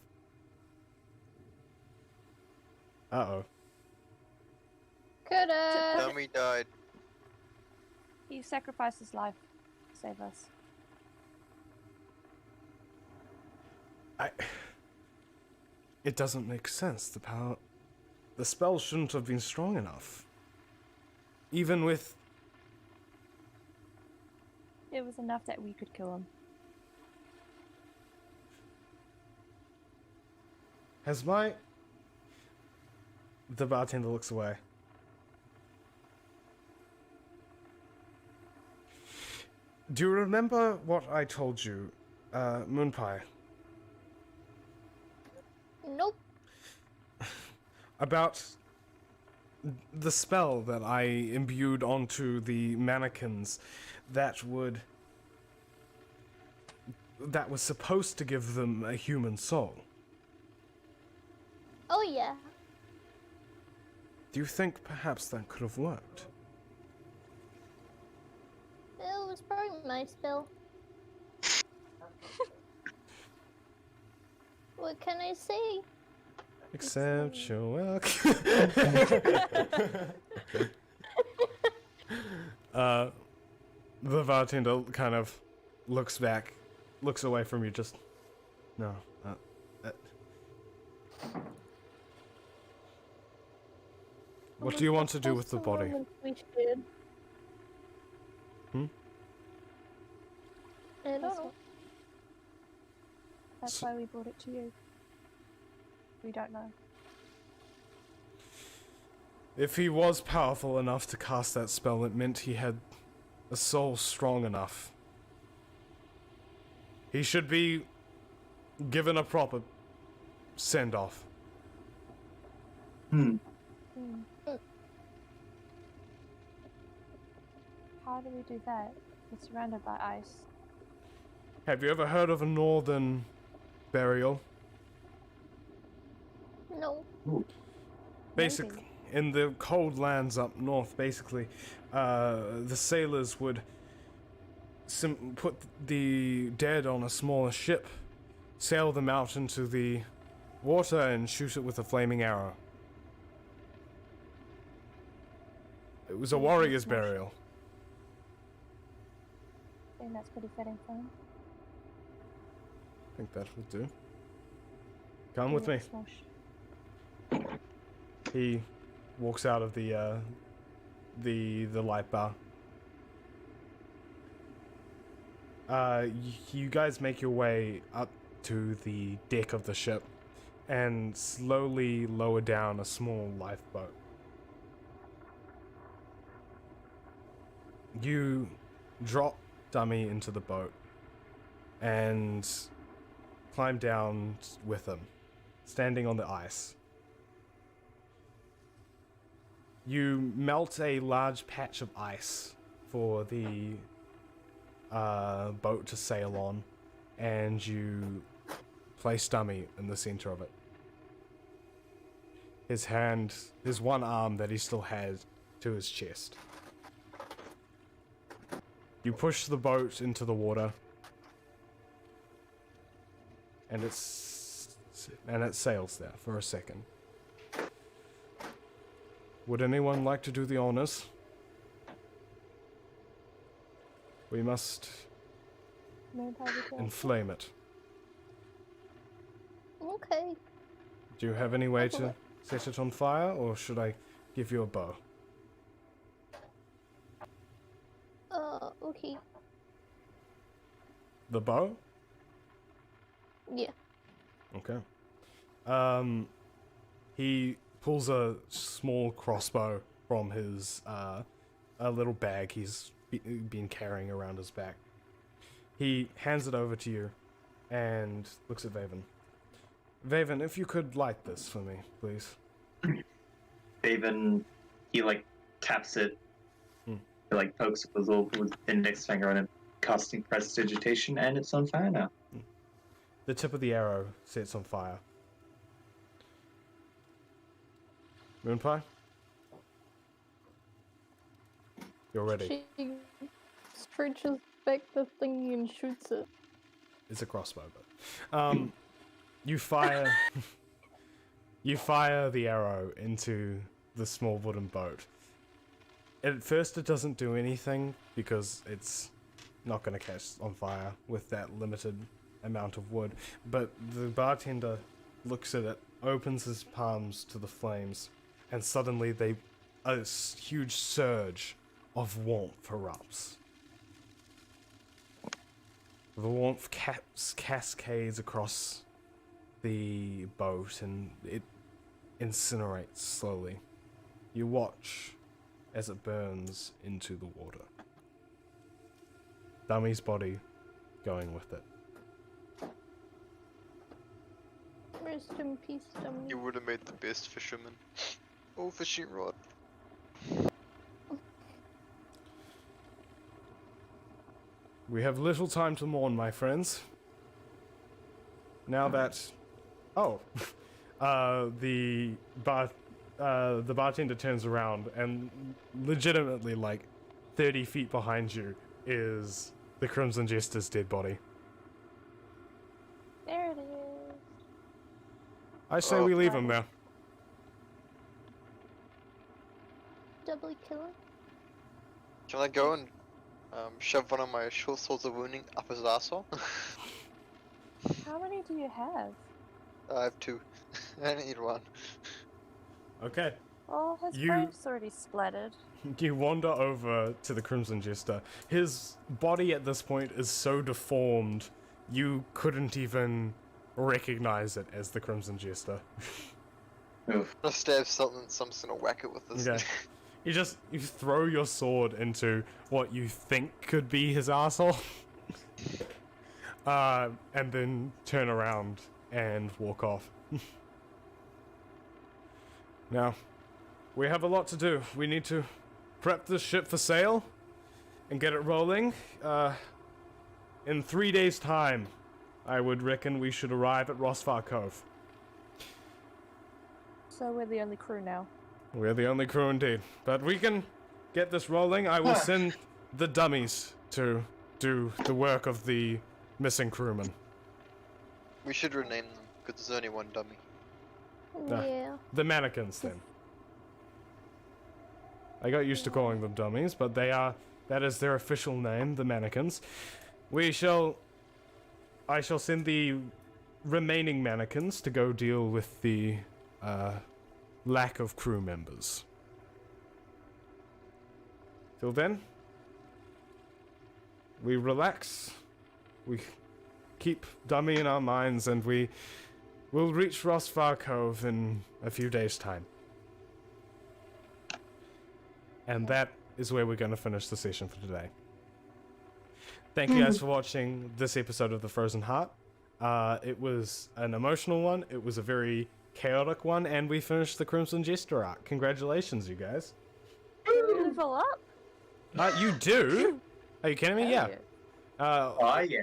Uh-oh. Coulda. Dummy died. He sacrificed his life to save us. It doesn't make sense. The spell shouldn't have been strong enough. Even with... It was enough that we could kill him. Has my... The bartender looks away. Do you remember what I told you, Moonpie? Nope. About the spell that I imbued onto the mannequins that was supposed to give them a human soul. Oh yeah. Do you think perhaps that could have worked? It was probably my spell. What can I say? Accept your welcome. The bartender kind of looks back, looks away from you, just... No, What do you want to do with the body? We should. Hmm? I don't know. That's So- why we brought it to you. We don't know. If he was powerful enough to cast that spell, it meant he had a soul strong enough. He should be given a proper send-off. Hmm. How do we do that? We're surrounded by ice. Have you ever heard of a northern burial? No. Basically, in the cold lands up north, basically, the sailors would put the dead on a smaller ship, sail them out into the water, and shoot it with a flaming arrow. It was a warrior's burial. I think that's pretty fitting for him. I think that will do. Come with me. He walks out of the light bar. You guys make your way up to the deck of the ship and slowly lower down a small lifeboat. You drop Dummy into the boat and climb down with him, standing on the ice. You melt a large patch of ice for the boat to sail on, and you place Dummy in the center of it. His one arm that he still has to his chest. You push the boat into the water, and it sails there for a second. Would anyone like to do the honors? We must Vampire Detective. inflame it. Okay. Do you have any way Have a to look. set it on fire, or should I give you a bow? Okay. The bow? Yeah. Okay. He pulls a small crossbow from his a little bag he's been carrying around his back. He hands it over to you and looks at Vaven. Vaven, if you could light this for me, please. Haven, he like taps it, Hmm. he like pokes it with the index finger on it, casting prestidigitation, and it's on fire now. The tip of the arrow sets on fire. Moonpie? You're ready. She stretches back the thingy and shoots it. It's a crossbow, but you fire you fire the arrow into the small wooden boat. At first it doesn't do anything because it's not going to catch on fire with that limited amount of wood, but the bartender looks at it, opens his palms to the flames, and suddenly a huge surge of warmth erupts. The warmth cascades across the boat and it incinerates slowly. You watch as it burns into the water. Dummy's body going with it. Rest in peace, dummy. You would have made the best fisherman. Oh, fishing rod. We have little time to mourn, my friends. Now that... Oh. The bartender turns around and legitimately, like, 30 feet behind you is the Crimson Jester's dead body. There it is. I say Oh, we leave him there. Doubly kill him. Can I go and shove one of my short swords of wounding up his arsehole? How many do you have? I have two. I need one. Okay. Oh, his You- brain's already splattered. You wander over to the Crimson Jester. His body at this point is so deformed, you couldn't even recognize it as the Crimson Jester. Oof. I'm gonna stab something, so I'm just gonna whack it with this. Okay. You throw your sword into what you think could be his asshole, and then turn around and walk off. Now, we have a lot to do. We need to prep this ship for sail and get it rolling. In 3 days' time, I would reckon we should arrive at Rosfar Cove. So we're the only crew now. We're the only crew indeed. But we can get this rolling. I will send the dummies to do the work of the missing crewmen. We should rename them, because there's only one dummy. Ah. Yeah. The mannequins, then. I got used to calling them dummies, but that is their official name, the mannequins. I shall send the remaining mannequins to go deal with the, lack of crew members. Till then, we relax, we keep Dummy in our minds, and we'll reach Rosfar Cove in a few days' time. And that is where we're going to finish the session for today. Thank you guys for watching this episode of The Frozen Heart. It was an emotional one, it was a very chaotic one, and we finished the Crimson Jester arc. Congratulations, you guys. Level up? You do? Are you kidding me? Yeah. Hell Oh yeah.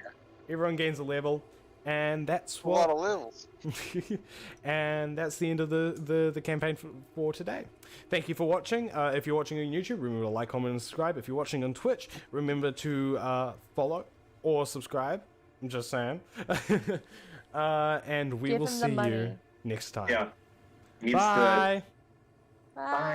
Everyone gains a level, and that's A lot what... of levels. And that's the end of the campaign for today. Thank you for watching. If you're watching on YouTube, remember to like, comment, and subscribe. If you're watching on Twitch, remember to follow or subscribe. I'm just saying. And we Give will him the see you money. next time. Yeah. Needs Bye. The... Bye.